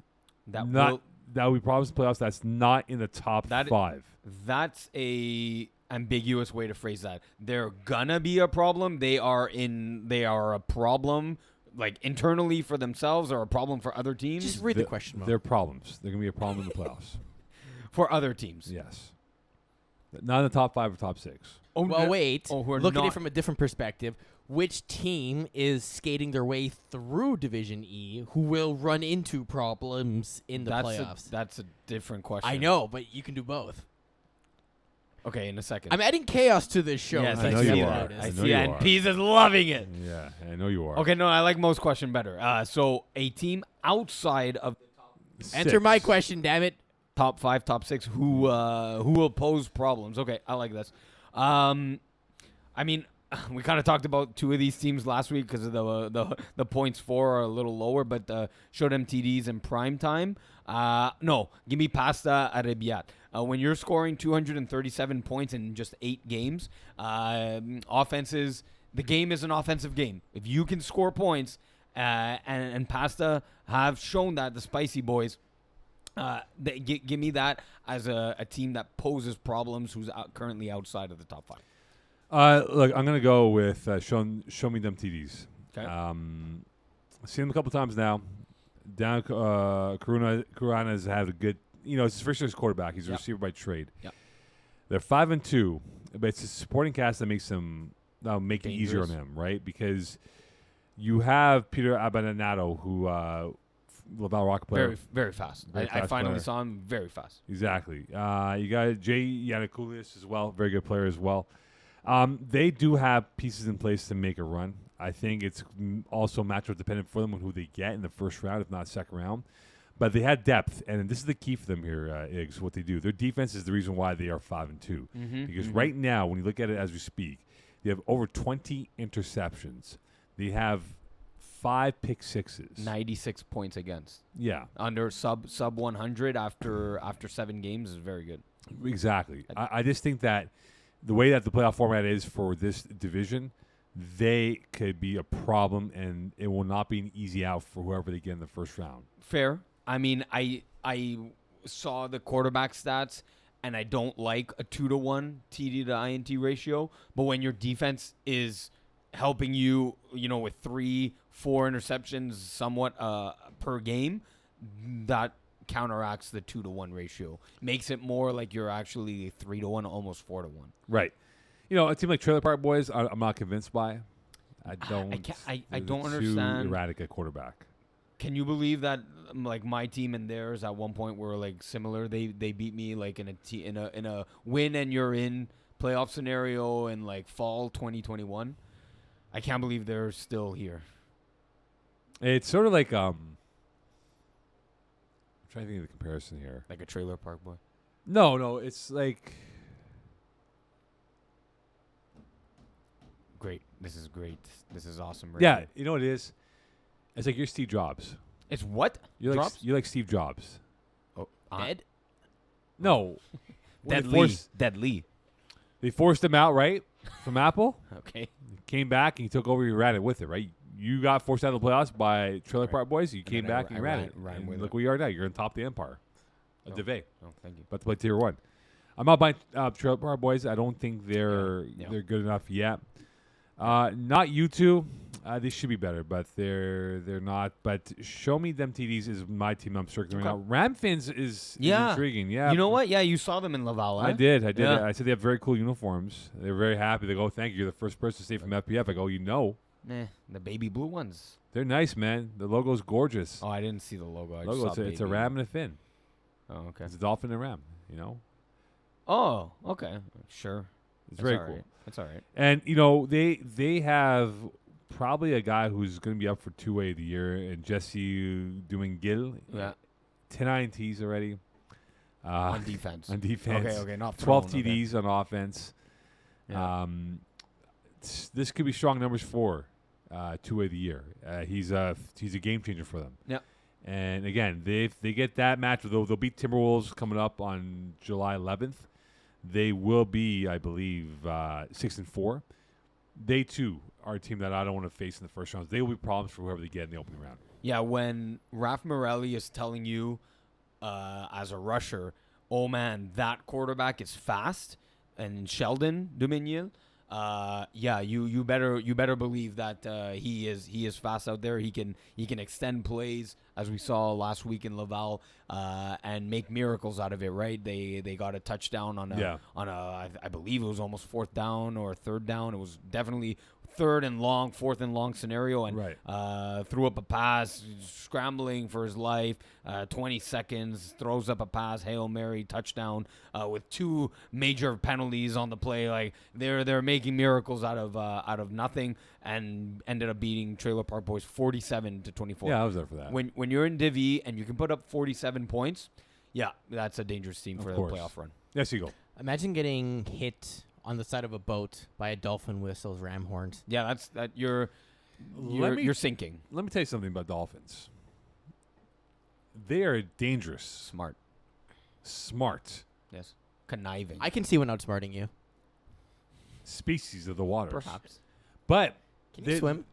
That Not that will be problems in the playoffs. That's not in the top That- 5. That's a ambiguous way to phrase that. They're gonna be a problem. They are a problem like internally for themselves or a problem for other teams. Just read the question mark. They're problems. They're gonna be a problem in the playoffs. For other teams. Yes. Not in the top 5 or top 6. Oh, Well, wait. who are Look at not- it from a different perspective. Which team is skating their way through Division E who will run into problems in the playoffs? That's a different question. I know, but you can do both. Okay, in a second. I'm adding chaos to this show. Yes, I know you are. I I know see you that. are. And Pease is loving it. Yeah, I know you are. Okay, no, I like Mo's question better. So a team outside of Answer my 6. question, damn it. top 5, top 6, who will pose problems. Okay, I like this. I mean, we kind of talked about 2 of these teams last week because of the points for are a little lower, but showed them TDs in prime time. No, give me Pasta Arabiat. When you're scoring 237 points in just 8 games, offenses, the game is an offensive game. If you can score points, and Pasta have shown that, the Spicy Boys, give me that as a team that poses problems who's currently outside of the top 5. Look, I'm gonna go with show me them TDs. Okay. Seen him a couple times now. Down, Corona has had a good. It's his first year's quarterback. He's a receiver by trade. Yep. They're 5-2, but it's a supporting cast that makes them make it easier on him, right? Because you have Peter Abbandonato, who Laval Rock player, Very, very fast. Very I fast finally player. saw him very fast. Exactly. You got Jay Yanakoulis as well, very good player as well. They do have pieces in place to make a run. I think it's also matchup dependent for them on who they get in the first round, if not second round. But they had depth, and this is the key for them here, Iggs, what they do. Their defense is the reason why they are 5-2. Because right now, when you look at it as we speak, they have over 20 interceptions. They have 5 pick sixes. 96 points against. Yeah. Under sub 100 after 7 games is very good. Exactly. I just think that the way that the playoff format is for this division, they could be a problem, and it will not be an easy out for whoever they get in the first round. Fair. I mean, I saw the quarterback stats, and I don't like a 2-to-1 TD to INT ratio. But when your defense is helping you, with 3-4 interceptions somewhat per game, that counteracts the 2-to-1 ratio. Makes it more like you're actually 3-to-1, almost 4-to-1. Right. A team like Trailer Park Boys, I'm not convinced by. I don't. I don't too understand. Erratic at quarterback. Can you believe that like my team and theirs at one point were like similar? They beat me like in a win and you're in playoff scenario in like fall 2021. I can't believe they're still here. It's sort of like I'm trying to think of the comparison here. Like a Trailer Park Boy. No, it's like Great. This is great. This is awesome. yeah, you know what it is? It's like you're Steve Jobs. It's what? You're Drops? like Steve Jobs. Oh, Dead? No. Dead Lee. They forced him out, right, from Apple. Okay. Came back and he took over. You ran it with it, right? You got forced out of the playoffs by Trailer Park Boys. You came then I back and you ran it. ran And with look it. where you are now. You're on top of the empire. Oh. DeVay. Oh, thank you. About to play Tier 1. I'm not buying Trailer Park Boys. I don't think they're Yeah. good enough yet. Not you two. They should be better, but they're not. But show me them TDs is my team. I'm circling right now. Ramfins is intriguing. Yeah, You know what? Yeah, you saw them in Laval. I did. Yeah. I said they have very cool uniforms. They're very happy. They go, "Thank you. You're the first person to stay from FPF." I go, The baby blue ones. they're nice, man. The logo's gorgeous. Oh, I didn't see the logo. I just saw It's a baby. ram and a fin. Oh, okay. It's a dolphin and a ram. Oh, okay. Sure. It's very all cool. right. That's all right. And they have probably a guy who's going to be up for 2A of the year, and Jesse doing Gill. Yeah. 10 INTs already. On defense. On defense. Okay, not 12 thrown, okay. TDs on offense. Yeah. This could be strong numbers for 2A of the year. He's a game changer for them. Yeah. And again, if they get that match, they'll beat Timberwolves coming up on July 11th. They will be, I believe, 6-4. They too are a team that I don't want to face in the first round. They will be problems for whoever they get in the opening round. Yeah, when Raf Morelli is telling you as a rusher, oh man, that quarterback is fast, and Sheldon Dominion, you better believe that he is fast out there. He can extend plays as we saw last week in Laval and make miracles out of it. Right? They got a touchdown on a I believe it was almost 4th down or 3rd down. It was definitely third and long, fourth and long scenario, and Right. threw up a pass, scrambling for his life. 20 seconds, throws up a pass, Hail Mary, touchdown, with 2 major penalties on the play. Like they're making miracles out of nothing, and ended up beating Trailer Park Boys 47-24. Yeah, I was there for that. When you're in Div E and you can put up 47 points, yeah, that's a dangerous team for the course. playoff run. Yes, Eagle. Imagine getting hit on the side of a boat by a dolphin with those ram horns. Yeah, you're sinking. Let me tell you something about dolphins. They are dangerous. Smart. Yes. Conniving. I can see one outsmarting you. Species of the waters. Perhaps. But Can you swim?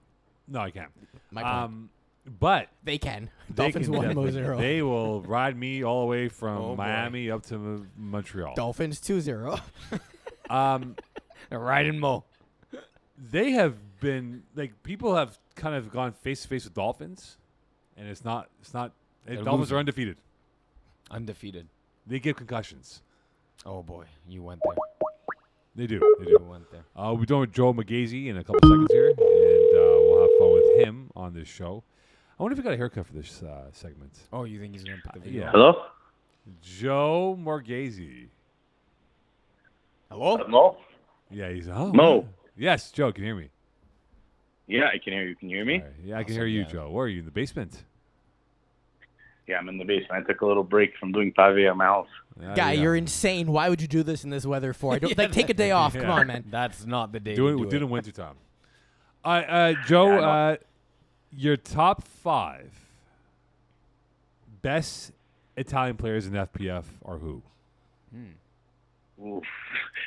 No, I can't. My point. But They can. they Dolphins can 1, definitely- 0. They will ride me all the way from Oh, boy. Miami up to Montreal. Dolphins 2-0. Riding Mo. They have been people have kind of gone face to face with dolphins, and it's not. Dolphins losing. are undefeated. Undefeated. They give concussions. Oh, boy. You went there. They do. You went there. We're doing with Joe Morgese in a couple seconds here, and we'll have fun with him on this show. I wonder if he got a haircut for this segment. Oh, you think he's going to put the video Yeah. on? Hello? Joe Morgese. Hello? Mo? Yeah, he's Mo. Yes, Joe, can you hear me? Yeah, I can hear you. Can you hear me? All right. Yeah, I can Awesome, hear you, yeah. Joe. Where are you, in the basement? Yeah, I'm in the basement. I took a little break from doing pave at my house. Guy, you're insane. Why would you do this in this weather for? I don't, take a day off. Come on, man. That's not the day Do to it do in it. wintertime. Joe, Yeah, your top 5 best Italian players in FPF are who? Oof.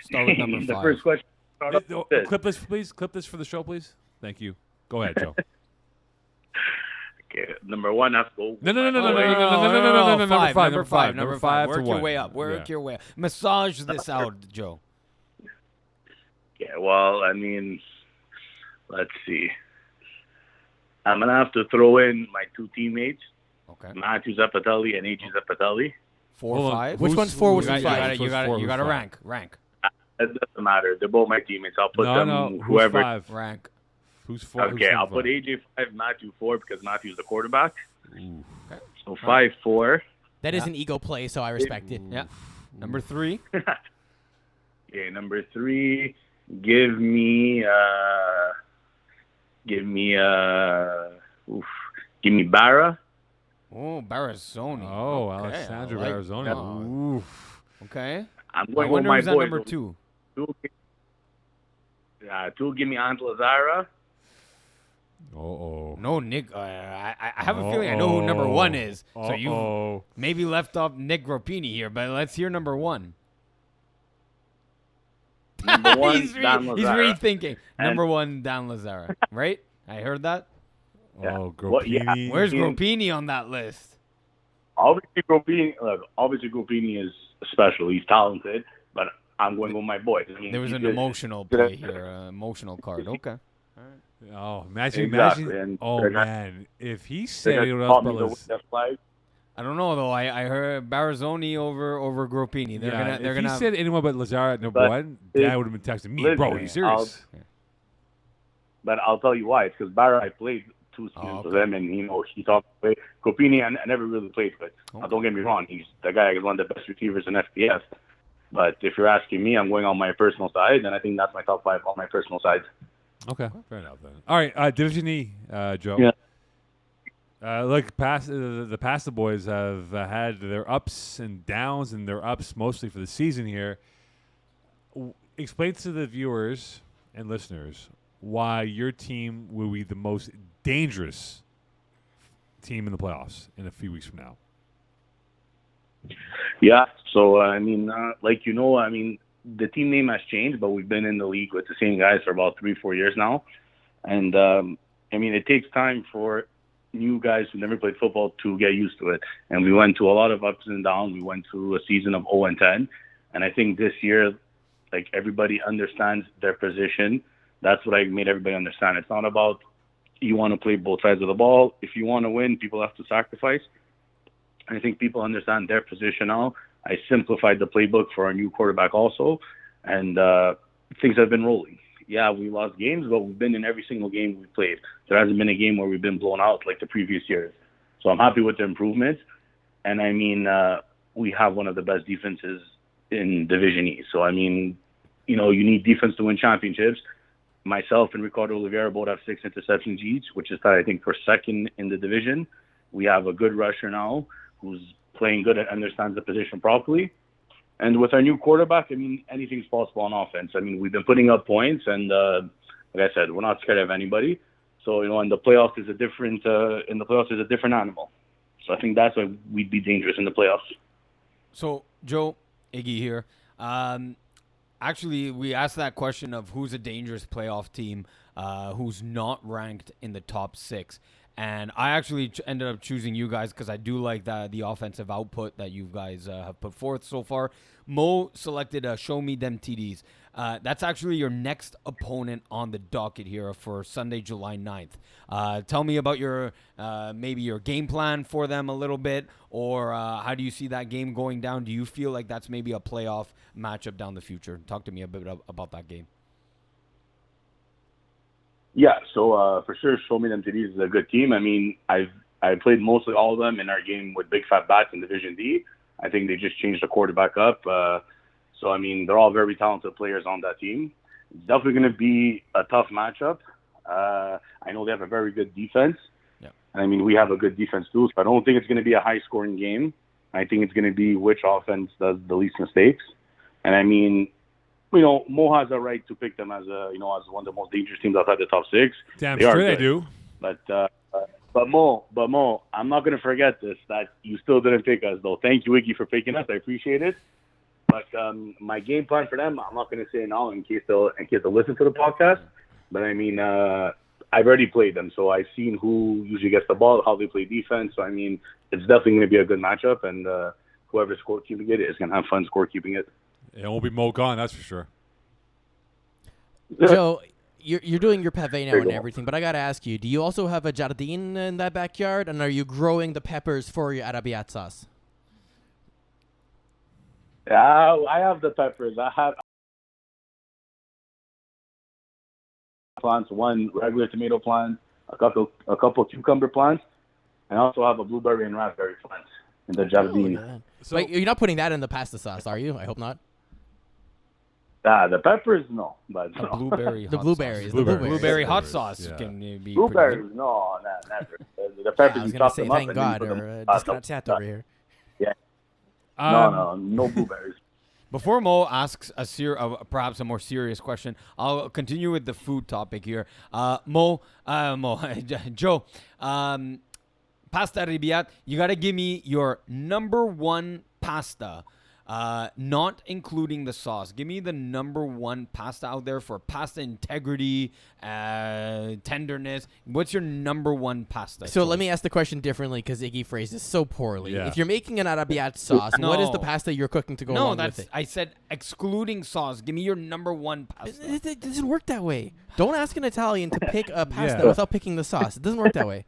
Start with number The 5. first question. Start off with this. Clip this, please. Clip this for the show, please. Thank you. Go ahead, Joe. Okay, number 1 has to go. No. Number five. Number 5. to Work your one. way up. Work Yeah. your way up. Massage this out, Joe. Yeah, well, I mean, let's see. I'm going to have to throw in my 2 teammates, Okay. Matthew Zapatelli and AG Zapatelli. 4 Hold or on. 5? Which one's 4, which You one's got 5? you got Who's you got to five? rank. It doesn't matter. They're both my teammates. I'll put them No. whoever. Who's 5? Rank. Who's 4? Okay, I'll put AJ 5, Matthew 4 because Matthew's the quarterback. Ooh. So 5-4. That is an ego play, so I respect it. Yeah. Number 3. Okay, number 3. Give me Barra. Oh, Barazoni. Oh, Okay, Alessandro I like Arizona. that. Oof. Okay. I'm I going with wonder my who's at boys. number 2. 2 give me Ant Lazara. Uh-oh. No, Nick. I have a feeling I know who number 1 is. So you Uh-oh. maybe left off Nick Gropini here, but let's hear number 1. Number 1, he's Dan Lazara. rethinking. Number 1, Dan Lazara. Right? I heard that. Yeah. Oh, What- yeah. Gropini. Where's Yeah. Gropini on that list? Obviously, Gropini is special. He's talented, but I'm going with my boys. I mean, There was he an did- emotional play here, emotional card. Okay. Oh, imagine. Exactly, and Oh, they're not- man. If he They're said gonna anyone call else me but the Liz- Witness flag. I don't know though. I heard Barazoni over Gropini. They're yeah, gonna if he said anyone but Lazar at number But 1, if- Dad would have been texting me. Bro, are you listen, serious? But I'll tell you why. It's because Barra, I played 2 seasons with him, and he taught me. Gropini, I never really played with. Don't get me wrong. He's the guy is one of the best receivers in FPS. But if you're asking me, I'm going on my personal side, and I think that's my top 5 on my personal side. Okay, fair enough then. All right, Division E, Joe. Yeah. Look, the Pasta boys have had their ups and downs, and their ups mostly for the season here. Explain to the viewers and listeners why your team will be the most dangerous team in the playoffs in a few weeks from now. Yeah. So I mean, the team name has changed, but we've been in the league with the same guys for about 3-4 years now, and it takes time for new guys who never played football to get used to it. And we went through a lot of ups and downs. We went through a season of 0-10, and I think this year, like, everybody understands their position. That's what I made everybody understand. It's not about you want to play both sides of the ball. If you want to win, people have to sacrifice. I think people understand their position now. I simplified the playbook for our new quarterback also, and things have been rolling. yeah, we lost games, but we've been in every single game we played. There hasn't been a game where we've been blown out like the previous years. So I'm happy with the improvements. And I mean, we have one of the best defenses in Division E. So I mean, you know, you need defense to win championships. Myself and Ricardo Oliveira both have 6 interceptions each, which is tied, I think, for second in the division. We have a good rusher now who's playing good and understands the position properly. And with our new quarterback, I mean, anything's possible on offense. I mean, we've been putting up points, and like I said, we're not scared of anybody. So, you know, in the playoffs is a different animal. So I think that's why we'd be dangerous in the playoffs. So, Joe, Iggy here. Actually, we asked that question of who's a dangerous playoff team, who's not ranked in the top 6. And I actually ended up choosing you guys because I do like the offensive output that you guys have put forth so far. Mo selected Show Me Them TDs. That's actually your next opponent on the docket here for Sunday, July 9th. Tell me about your maybe your game plan for them a little bit, or how do you see that game going down? Do you feel like that's maybe a playoff matchup down the future? Talk to me a bit about that game. Yeah, so for sure, Show Me Them TDs is a good team. I mean, I played mostly all of them in our game with Big Fat Bats in Division D. I think they just changed the quarterback up. So, I mean, they're all very talented players on that team. It's definitely going to be a tough matchup. I know they have a very good defense. Yeah. And, I mean, we have a good defense too. So I don't think it's going to be a high-scoring game. I think it's going to be which offense does the least mistakes. And, I mean, you know, Mo has a right to pick them as one of the most dangerous teams outside the top 6. Damn straight I do. But Mo, I'm not going to forget this, that you still didn't pick us, though. Thank you, Iggy, for picking us. I appreciate it. But my game plan for them, I'm not going to say it now in case they'll listen to the podcast. But, I mean, I've already played them, so I've seen who usually gets the ball, how they play defense. So, I mean, it's definitely going to be a good matchup, and whoever's scorekeeping it is going to have fun scorekeeping it. It won't be Mo gone, that's for sure. Joe, you're doing your pave now and everything, but I got to ask you, do you also have a jardin in that backyard, and are you growing the peppers for your arabiat sauce? Yeah, I have the peppers. I have plants, one regular tomato plant, a couple cucumber plants, and I also have a blueberry and raspberry plant in the jardin. Oh, so you're not putting that in the pasta sauce, are you? I hope not. The peppers, no. But no. Blueberry the blueberries. The blueberry hot sauce can be blueberries, no, never. The peppers, I was you going chop to say, them up thank and God, you put or them disgraziato over here. Yeah. No blueberries. Before Mo asks perhaps a more serious question, I'll continue with the food topic here. Joe, pasta ribiat, you got to give me your number one pasta, not including the sauce. Give me the number one pasta out there for pasta integrity, tenderness. What's your number one pasta? So let me ask the question differently because Iggy phrased this so poorly. Yeah. If you're making an arabiat sauce, what is the pasta you're cooking to go along with it? I said excluding sauce. Give me your number one pasta. It doesn't work that way. Don't ask an Italian to pick a pasta without picking the sauce. It doesn't work that way.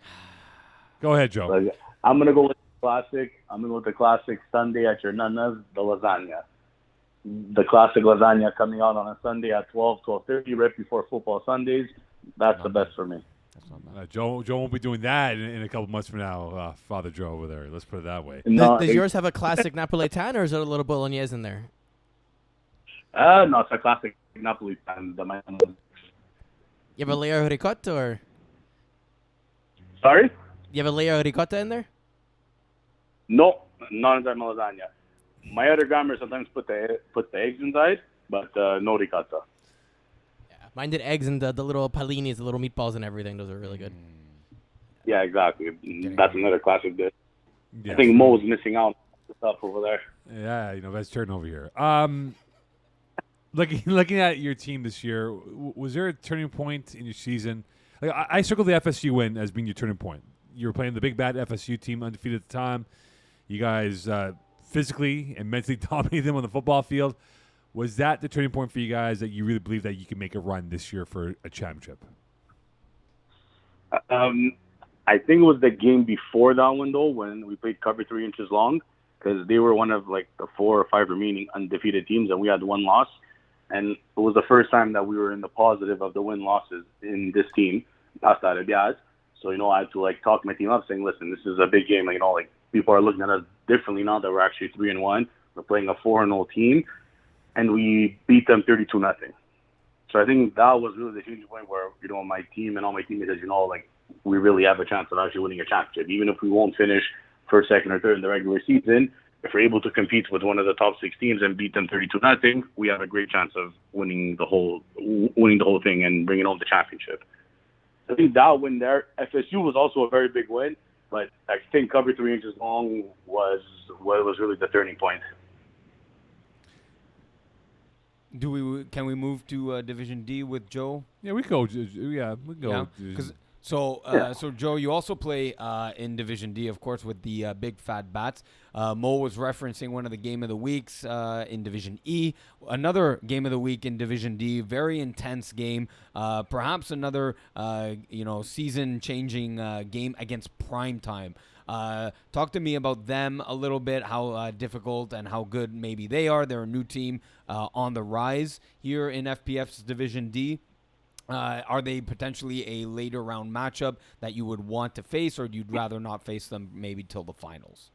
Go ahead, Joe. I'm going to go with classic. I'm going to go with the classic Sunday at your nana's, the lasagna. The classic lasagna coming out on a Sunday at 12:30, right before football Sundays. That's the best for me. Joe won't be doing that in a couple months from now, Father Joe over there. Let's put it that way. No, does yours have a classic Napolitan, or is it a little bolognese in there? No, it's a classic Napolitan. You have a layer of ricotta, or? Sorry? You have a layer of ricotta in there? No, not inside my lasagna. My other grandmother sometimes put the eggs inside, but no ricotta. Yeah, mine did eggs and the little palinis, the little meatballs and everything. Those are really good. Yeah, exactly. That's another classic dish. Yes. I think Mo's missing out on stuff over there. Yeah, that's turn over here. Looking at your team this year, was there a turning point in your season? Like, I circled the FSU win as being your turning point. You were playing the big bad FSU team, undefeated at the time. You guys physically and mentally dominated them on the football field. Was that the turning point for you guys that you really believe that you can make a run this year for a championship? I think it was the game before that one, though, when we played cover 3 inches long, because they were one of like the 4 or 5 remaining undefeated teams, and we had one loss. and it was the first time that we were in the positive of the win-losses in this team, past Arabias. So, I had to, talk my team up saying, listen, this is a big game. People are looking at us differently now that we're actually 3-1. We're playing a 4-0 team, and we beat them 32-0. So I think that was really the huge point where, my team and all my teammates, we really have a chance of actually winning a championship. Even if we won't finish first, second, or third in the regular season, if we're able to compete with one of the top 6 teams and beat them 32-0, we have a great chance of winning the whole thing and bringing home the championship. I think that win there, FSU was also a very big win, but I think cover 3 inches long was really the turning point. Can we move to Division D with Joe? Yeah, we go. Yeah, we go. Yeah. So Joe, you also play in Division D, of course, with the Big Fat Bats. Mo was referencing one of the game of the weeks in Division E. Another game of the week in Division D, very intense game. Perhaps another season-changing game against Primetime. Talk to me about them a little bit, how difficult and how good maybe they are. They're a new team on the rise here in FPF's Division D. Are they potentially a later round matchup that you would want to face, or you'd rather not face them maybe till the finals?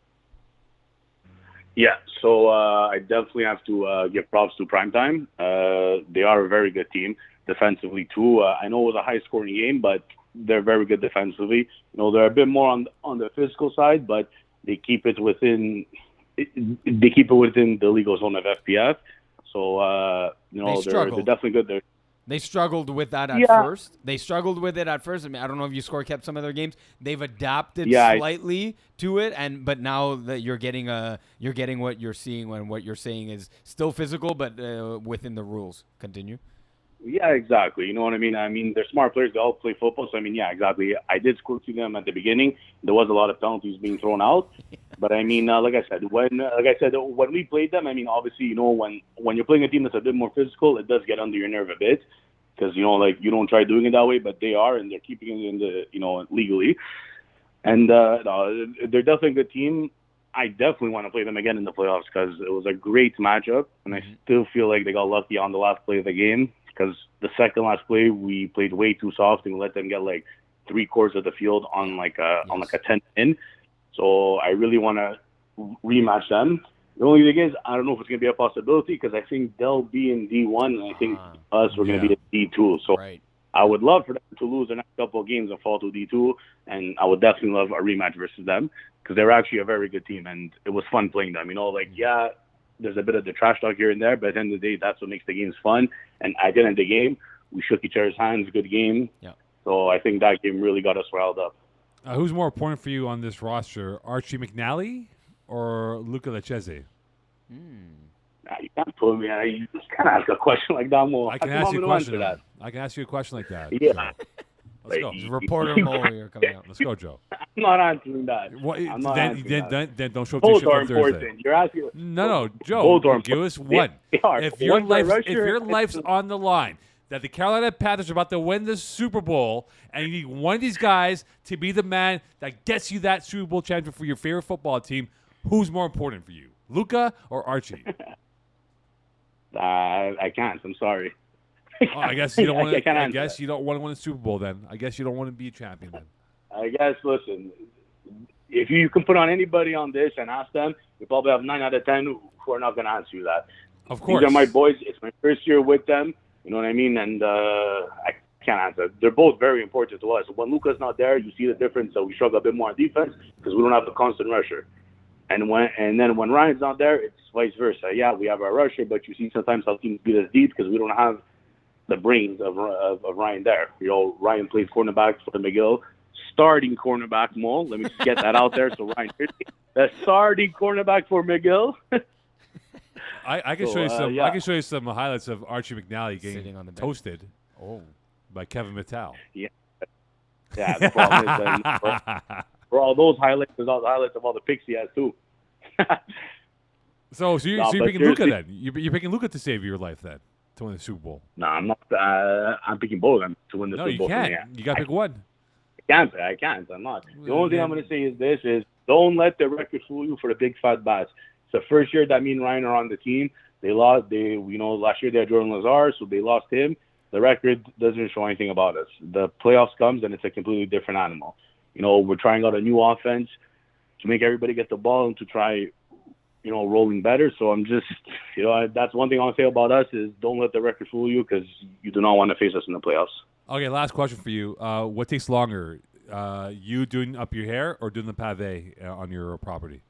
Yeah, so I definitely have to give props to Primetime. They are a very good team defensively too. I know it was a high-scoring game, but they're very good defensively. They're a bit more on the physical side, but they keep it within the legal zone of FPF. So they're definitely good. They struggled with that at first. They struggled with it at first. I mean, I don't know if you score kept some of their games. They've adapted slightly to it, but now that you're getting what you're seeing, and what you're saying is still physical, but within the rules. Continue. Yeah, exactly. You know what I mean? I mean, they're smart players. They all play football. So, I mean, yeah, exactly. I did score to them at the beginning. There was a lot of penalties being thrown out. But, I mean, like I said, when we played them, I mean, obviously, when you're playing a team that's a bit more physical, it does get under your nerve a bit. Because, you don't try doing it that way, but they are, and they're keeping it in the, legally. And they're definitely a good team. I definitely want to play them again in the playoffs because it was a great matchup. And I still feel like they got lucky on the last play of the game. Because the second last play, we played way too soft and let them get 3/4 of the field on a 10-in. So I really want to rematch them. The only thing is, I don't know if it's going to be a possibility because I think they'll be in D1 and I think we're going to be in D2. So I would love for them to lose the next couple of games and fall to D2, and I would definitely love a rematch versus them because they're actually a very good team and it was fun playing them. There's a bit of the trash talk here and there, but at the end of the day, that's what makes the games fun. And at the end of the game, we shook each other's hands. Good game. Yeah. So I think that game really got us riled up. Who's more important for you on this roster, Archie McNally or Luca Lecchese? You can't put me. You just can't ask a question like that, Mo. I can ask you a question. I can ask you a question like that. Yeah. Let's go. Reporter Mo here coming out. Let's go, Joe. I'm not answering that. Then don't show up to shit on Thursday. You're asking. No, Joe. Give us one. If your life's on the line, that the Carolina Panthers are about to win the Super Bowl, and you need one of these guys to be the man that gets you that Super Bowl championship for your favorite football team, who's more important for you, Luca or Archie? I can't. I'm sorry. I guess you don't want to. I guess you don't want to win the Super Bowl. Then I guess you don't want to be a champion. Then I guess. Listen, if you can put on anybody on this and ask them, you probably have 9 out of 10 who are not going to answer you that. Of course, these are my boys. It's my first year with them. You know what I mean? And I can't answer. They're both very important to us. When Luca's not there, you see the difference. So we struggle a bit more on defense because we don't have the constant rusher. And then when Ryan's not there, it's vice versa. Yeah, we have our rusher, but you see sometimes how teams beat us deep because we don't have the brains of Ryan there. Ryan plays cornerback for McGill, starting cornerback, Mo. Let me just get that out there. So Ryan, the starting cornerback for McGill. I can show you some. I can show you some highlights of Archie McNally getting on the toasted. By Kevin Mattel. Yeah. The problem is for all those highlights, there's all the highlights of all the picks he has too. So you're picking Luca then? You're picking Luca to save your life then to win the Super Bowl? No, I'm not. I'm picking both of them to win the Super Bowl. No, you can't. You got to pick one. I can't. I'm not. The only thing I'm going to say is this: don't let the record fool you for the Big Fat Bats. It's the first year that me and Ryan are on the team. They lost. Last year they had Jordan Lazar, so they lost him. The record doesn't show anything about us. The playoffs comes and it's a completely different animal. We're trying out a new offense to make everybody get the ball and to try, rolling better. So I'm just, that's one thing I'll say about us is don't let the record fool you because you do not want to face us in the playoffs. Okay, last question for you. What takes longer, you doing up your hair or doing the pave on your property?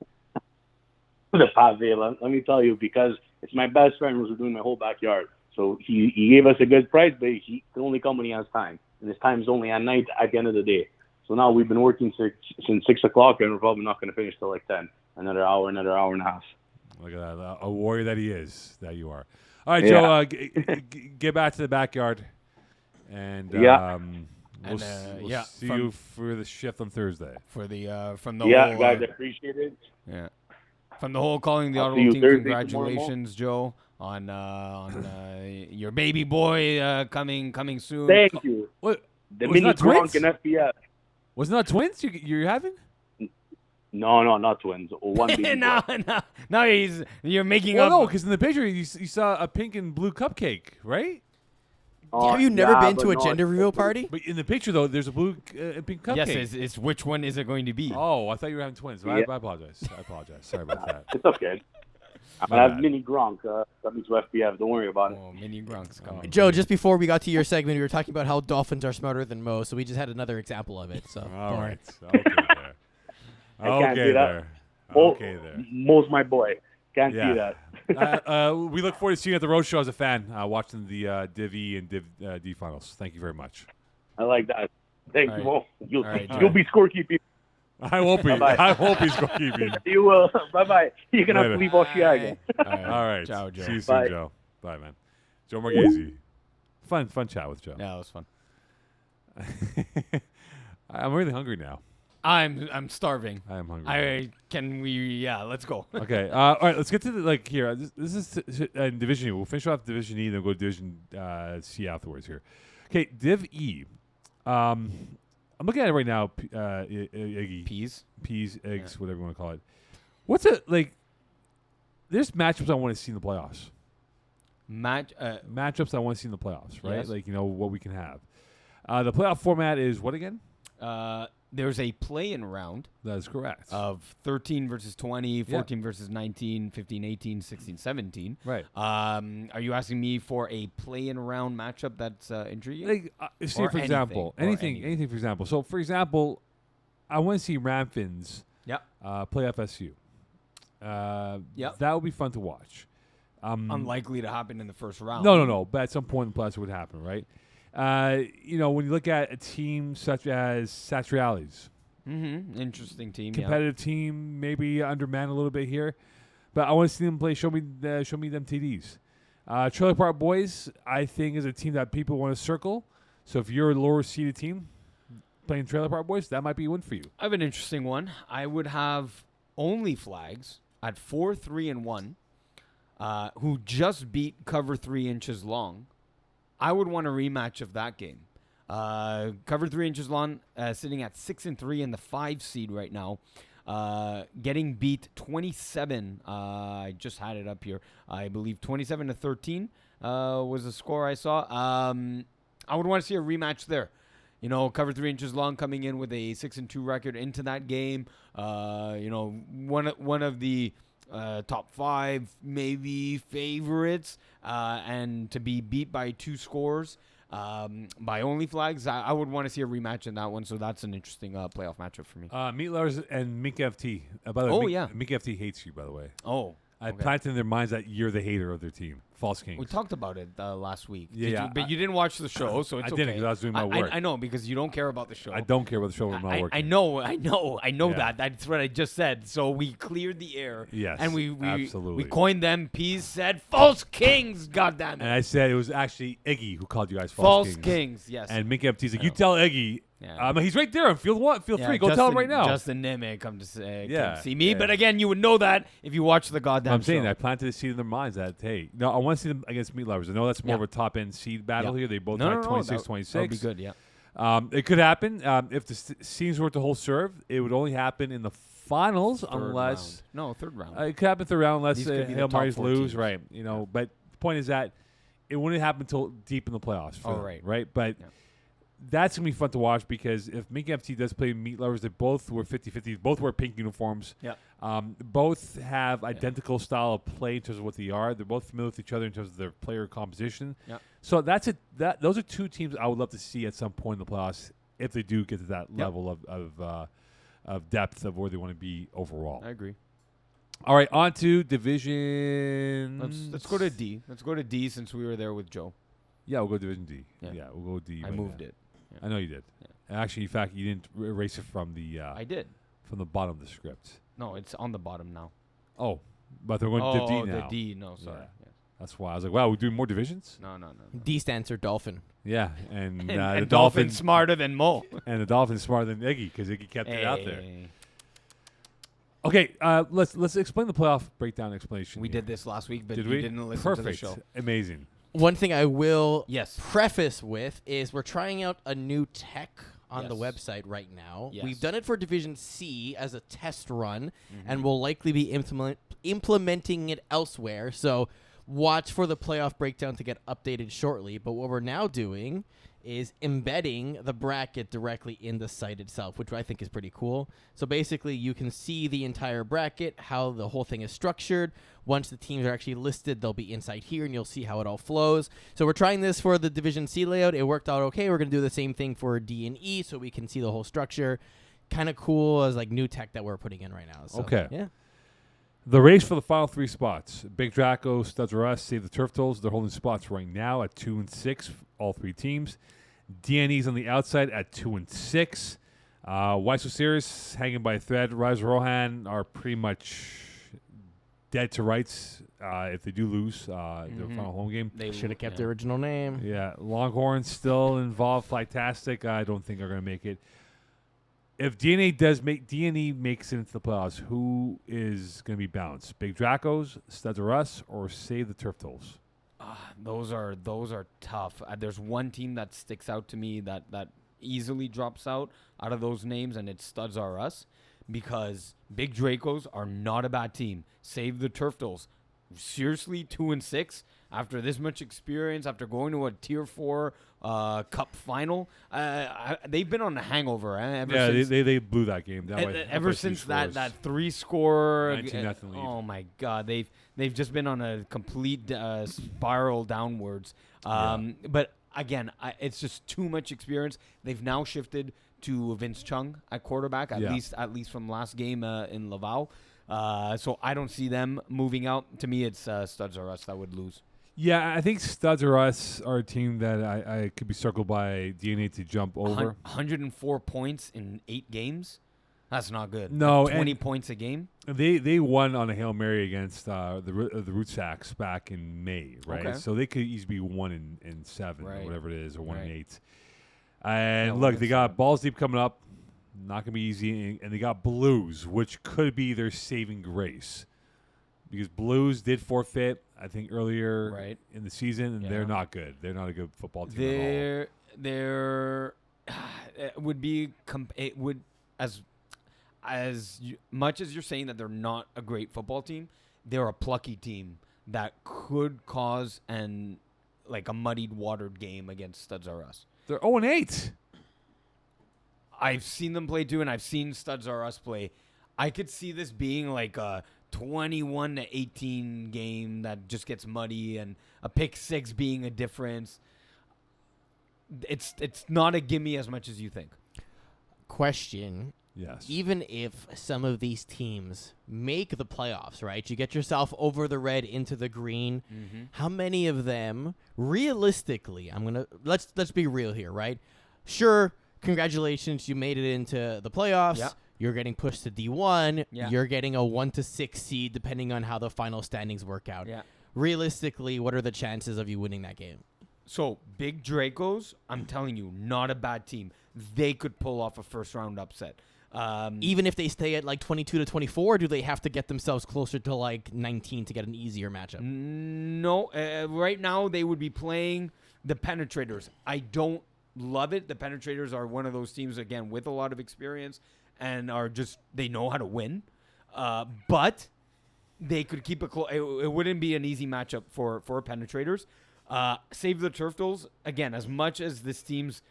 The pave, let me tell you, because it's my best friend who's doing my whole backyard. So he gave us a good price, but he can only come when he has time. And his time is only at night at the end of the day. So now we've been working since 6 o'clock, and we're probably not going to finish till like 10. Another hour and a half. Look at that. A warrior that he is, that you are. All right, Joe, get back to the backyard. And we'll see you for the shift on Thursday. For the from the whole, whole, guys, I appreciate it. Yeah, from the whole calling the I'll Audible team. Thursday, Congratulations, Joe, on your baby boy coming soon. Thank you. What? The mini Gronk and FPF. Wasn't that twins you're having? No, not twins. One baby. No, you're making up. No, because in the picture you saw a pink and blue cupcake, right? Have you never been to a gender reveal party? But in the picture, though, there's a blue and pink cupcake. Yes, it's which one is it going to be? Oh, I thought you were having twins. I apologize. Sorry about that. It's okay. I have mini Gronk coming to FPF. Don't worry about it. Oh, mini Gronk's coming. Joe, just before we got to your segment, we were talking about how dolphins are smarter than Mo, so we just had another example of it. So all right. Okay there. I can't do that. Okay there. Mo's my boy. Can't see that. We look forward to seeing you at the Road Show as a fan, watching the Div E and Div D finals. Thank you very much. I like that. Thank you, Mo. You'll be scorekeeping. I won't be. I won't be scorekeeping. You will. Bye-bye. You're going to have to leave Chicago. All right. Ciao, Joe. See you soon, Joe. Bye, man. Joe Morgese. Fun chat with Joe. Yeah, it was fun. I'm really hungry now. I'm starving. I am hungry. Let's go. Okay. All right. Let's get to here. This is in Division E. We'll finish off Division E, then go to Division C afterwards here. Okay. Div E. I'm looking at it right now. Peas, eggs, whatever you want to call it. What's it like? There's matchups I want to see in the playoffs. Matchups I want to see in the playoffs, right? Yes. Like what we can have. The playoff format is what again? There's a play-in round. That is correct. Of 13 versus 20, 14 versus 19, 15, 18, 16, 17. Right. Are you asking me for a play-in round matchup that's intriguing? Like, say, for example, anything, for example. So, for example, I want to see Ramfins play FSU. That would be fun to watch. Unlikely to happen in the first round. No. But at some point in the playoffs, it would happen, right? When you look at a team such as Satriales, interesting team, competitive team, maybe undermanned a little bit here, but I want to see them play. Show me them TDs. Trailer Park Boys, I think, is a team that people want to circle. So if you're a lower seeded team playing Trailer Park Boys, that might be a win for you. I have an interesting one. I would have Only Flags at 4-3-1, who just beat Cover 3 Inches Long. I would want a rematch of that game. Cover 3 Inches Long, sitting at 6-3 in the 5 seed right now. Getting beat 27. I just had it up here. I believe 27-13 was the score I saw. I would want to see a rematch there. Cover 3 Inches Long coming in with a 6-2 record into that game. One of the top 5 maybe favorites, and to be beat by 2 scores by Only Flags, I would want to see a rematch in that one. So that's an interesting playoff matchup for me. Meat Lovers and Mink FT. By the way, Mink FT hates you, by the way. Oh, I planted in their minds that you're the hater of their team. False Kings. We talked about it last week. But you didn't watch the show, so it's okay. I didn't because I was doing my work. I know, because you don't care about the show. I don't care about the show when I'm not working. I know that. That's what I just said. So we cleared the air. Yes, and we absolutely. We coined them. Pease said, False Kings, goddammit. And I said it was actually Iggy who called you guys False Kings. Yes. And Mickey FT's like, you tell Iggy. Yeah. He's right there on field 1. Feel free. Go tell him right now. Justin Neme come see me. Yeah. But again, you would know that if you watch the goddamn I'm show. saying I planted a seed in their minds that, hey, no, I want to see them against Meat Lovers. I know that's more of a top-end seed battle here. They both had 26-26. That would be good, yeah. It could happen. If the scenes were to hold serve, it would only happen in the finals Third unless round. No, third round. it could happen third round unless These could be the Hail top Marys 4 lose, teams. right? You know, but the point is that it wouldn't happen until deep in the playoffs. For them, right. right. But that's gonna be fun to watch because if Minka FT does play Meat Lovers, they both were 50-50. Both wear pink uniforms. Yeah. Both have identical style of play in terms of what they are. They're both familiar with each other in terms of their player composition. Yeah. So those are two teams I would love to see at some point in the playoffs if they do get to that level of depth of where they want to be overall. I agree. All right, on to division. Let's go to D. Let's go to D since we were there with Joe. Yeah, we'll go Division D. Yeah. Yeah, we'll go D. I right moved now. it. Yeah. I know you did. Yeah. And actually, in fact, you didn't erase it from the I did. from the bottom of the script. No, it's on the bottom now. Oh, but they're going to Div D now. the D. No, sorry. Yeah. Yeah. That's why I was like, wow, we're doing more divisions. No. D stands for dolphin. Yeah, and, And, the and Dolphin's Dolphins smarter than Mo. and the Dolphins smarter than Iggy because Iggy kept it out there. Hey. Okay, let's explain the playoff breakdown explanation. We here. did this last week, but Did you we? didn't listen Perfect. to the show. Amazing. One thing I will Yes. preface with is we're trying out a new tech on the Yes. website right now. Yes. We've done it for Division C as a test run, Mm-hmm. and we'll likely be implementing it elsewhere. So watch for the playoff breakdown to get updated shortly. But what we're now doing is embedding the bracket directly in the site itself, which I think is pretty cool. So basically, you can see the entire bracket, how the whole thing is structured. Once the teams are actually listed, they'll be inside here, and you'll see how it all flows. So we're trying this for the Division C layout. It worked out okay. We're going to do the same thing for D and E, so we can see the whole structure. Kind of cool as like new tech that we're putting in right now. So, Okay. Yeah. The race for the final 3 spots. Big Draco, Studs R Us, Save the Turf Tolls. They're holding spots right now at 2 and 6, all 3 teams. DNE's on the outside at 2 and 6. Why So Serious hanging by a thread. Rise Rohan are pretty much dead to rights if they do lose their final home game. They should have kept the original name. Yeah, Longhorns still involved. Flytastic, I don't think are going to make it. If DNE makes it into the playoffs, who is going to be bounced? Big Dracos, Studs R Us, or Save the Turf Tolls? Those are tough. There's one team that sticks out to me that easily drops out of those names, and it's Studs R Us, because Big Dracos are not a bad team. Save the Turf Tolls, seriously, 2 and 6 after this much experience, after going to a Tier 4 Cup final. They've been on a hangover. Since they blew that game. ever since that 3-score 19-0 lead. Oh my God, they've just been on a complete spiral downwards. But again, it's just too much experience. They've now shifted to Vince Chung at quarterback, at least from last game in Laval. So I don't see them moving out. To me, it's Studs R Us that would lose. Yeah, I think Studs R Us are a team that I could be circled by DNA to jump over. 104 points in 8 games. That's not good. No, like 20 points a game. They won on a Hail Mary against the Root Sacks back in May, right? Okay. So they could easily be 1 and 7 or Right. whatever it is, or 1 and Right. 8. And Yeah, look, 1 they and got 7. Balls Deep coming up. Not gonna be easy, and they got Blues, which could be their saving grace, because Blues did forfeit, I think, earlier in the season, and they're not good. They're not a good football team at all. They're it would be it would as much as you're saying that they're not a great football team, they're a plucky team that could cause a muddied watered game against Studs R Us. They're 0 and 8. I've seen them play too, and I've seen Studs R Us play. I could see this being like a 21-18 game that just gets muddy, and a pick 6 being a difference. It's not a gimme as much as you think. Question. Yes. Even if some of these teams make the playoffs, right? You get yourself over the red into the green. Mm-hmm. How many of them, realistically, let's be real here, right? Sure, congratulations, you made it into the playoffs. Yeah. You're getting pushed to D1. Yeah. You're getting a 1 to 6 seed, depending on how the final standings work out. Yeah. Realistically, what are the chances of you winning that game? So, Big Dracos, I'm telling you, not a bad team. They could pull off a first-round upset. Even if they stay at like 22 to 24, do they have to get themselves closer to like 19 to get an easier matchup? No. Right now, they would be playing the Penetrators. I don't love it. The Penetrators are one of those teams, again, with a lot of experience. and they know how to win. But they could keep it close. It wouldn't be an easy matchup for penetrators. Save the Turf Dolls, again, as much as this team's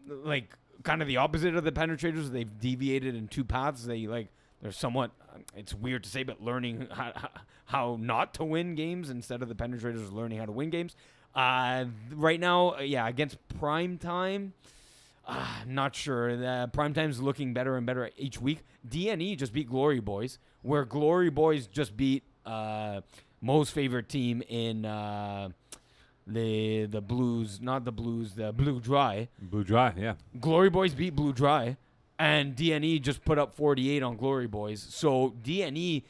like kind of the opposite of the penetrators, they've deviated in two paths. They're somewhat, it's weird to say, but learning how not to win games instead of the penetrators learning how to win games. Right now, against Primetime, not sure. Primetime's looking better and better each week. DNE just beat Glory Boys, where Glory Boys just beat Mo's favorite team in the Blues, not the Blues, the Blue Dry. Blue Dry, yeah. Glory Boys beat Blue Dry, and DNE just put up 48 on Glory Boys. So DNE,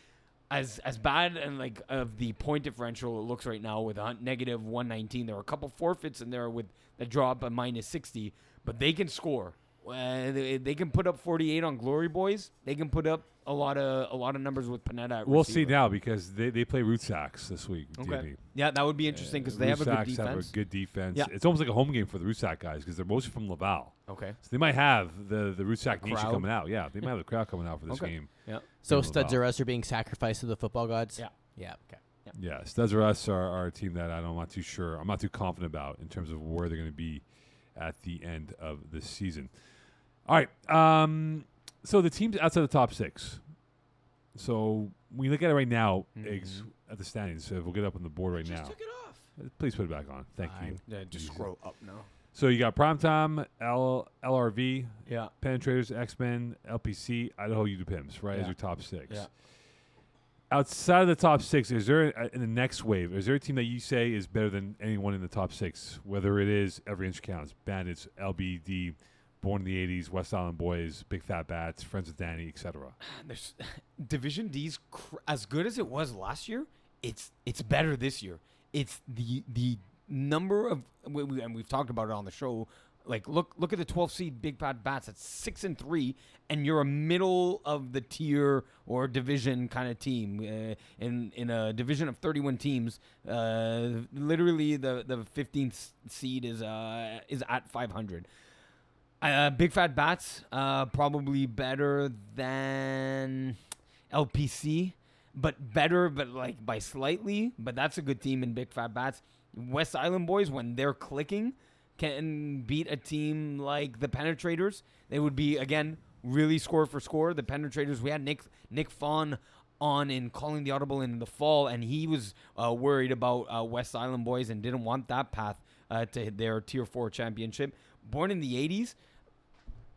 as bad and like of the point differential it looks right now with a negative 119. There are a couple forfeits in there with the drop a minus 60, but they can score. They can put up 48 on Glory Boys. They can put up a lot of numbers with Panetta. We'll see now because they play Root Sacks this week. Okay. DNE. Yeah, that would be interesting because they have a good defense. Have a good defense. Yeah. It's almost like a home game for the Root Sack guys because they're mostly from Laval. Okay. So they might have the Root Sack Nation crowd. coming out. Yeah, they might have the crowd coming out for this Okay. game. Yeah. So in Studs Laval. R Us are being sacrificed to the football gods? Yeah. Yeah, okay. Yeah, Studs R Us are a team that I'm not too sure. I'm not too confident about in terms of where they're going to be at the end of the season. All right. So the teams outside the top six. So when you look at it right now, Iggs, at the standings, so we'll get up on the board right now. Took it off. Please put it back on. Thank you. Yeah, just scroll up now. So you got Primetime, LRV, Yeah. Penetrators, X-Men, LPC, Idaho U Pimps, right, as your top six. Yeah. Outside of the top six, is there, in the next wave, is there a team that you say is better than anyone in the top six, whether it is Every Inch Counts, Bandits, LBD, Born in the 80s, West Island Boys, Big Fat Bats, Friends with Danny, etc.? There's Division D's as good as it was last year. It's better this year. It's the number of and we've talked about it on the show. Like look at the 12th seed Big Fat Bats. That's 6-3, and you're a middle of the tier or division kind of team in a division of 31 teams. Literally the 15th seed is at 500. Big Fat Bats, probably better than LPC, but like by slightly. But that's a good team in Big Fat Bats. West Island Boys, when they're clicking, can beat a team like the Penetrators. They would be, again, really score for score. The Penetrators, we had Nick Fawn on in Calling the Audible in the fall, and he was worried about West Island Boys and didn't want that path to their Tier 4 championship. Born in the 80s,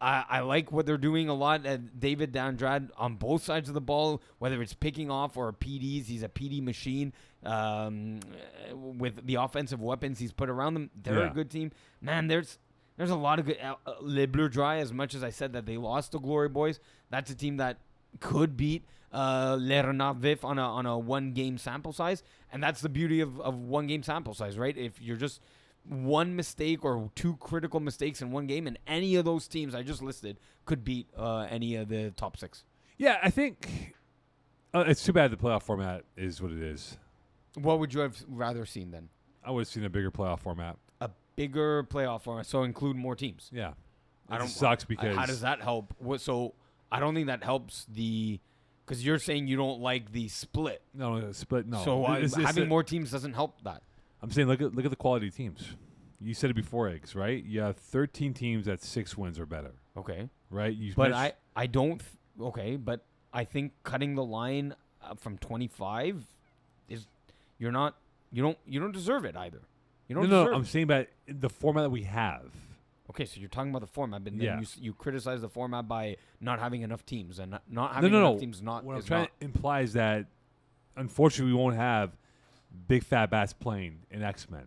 I like what they're doing a lot. David Dandrad on both sides of the ball, whether it's picking off or PDs. He's a PD machine with the offensive weapons he's put around them. They're a good team. Man, there's a lot of good. Le Bleu Dry, as much as I said that they lost to Glory Boys, that's a team that could beat Le Renard Vif on a one-game sample size. And that's the beauty of one-game sample size, right? If you're just one mistake or two critical mistakes in one game, and any of those teams I just listed could beat any of the top six. Yeah, I think it's too bad the playoff format is what it is. What would you have rather seen then? I would have seen a bigger playoff format. A bigger playoff format, so include more teams. Yeah. I don't sucks because how does that help? So I don't think that helps because you're saying you don't like the split. No, split. No. So It's having more teams doesn't help that. I'm saying look at the quality of teams. You said it before, Eggs, right? You have 13 teams at 6 wins or better, Okay. right? You But mentioned- I don't. Okay, but I think cutting the line from 25 is you don't deserve it either. You don't deserve. No. I'm saying about the format that we have. Okay, so you're talking about the format, but then Yeah. you criticize the format by not having enough teams, and not having enough teams. Not what I'm is trying not. to imply is that unfortunately we won't have Big Fat Bats playing in X-Men.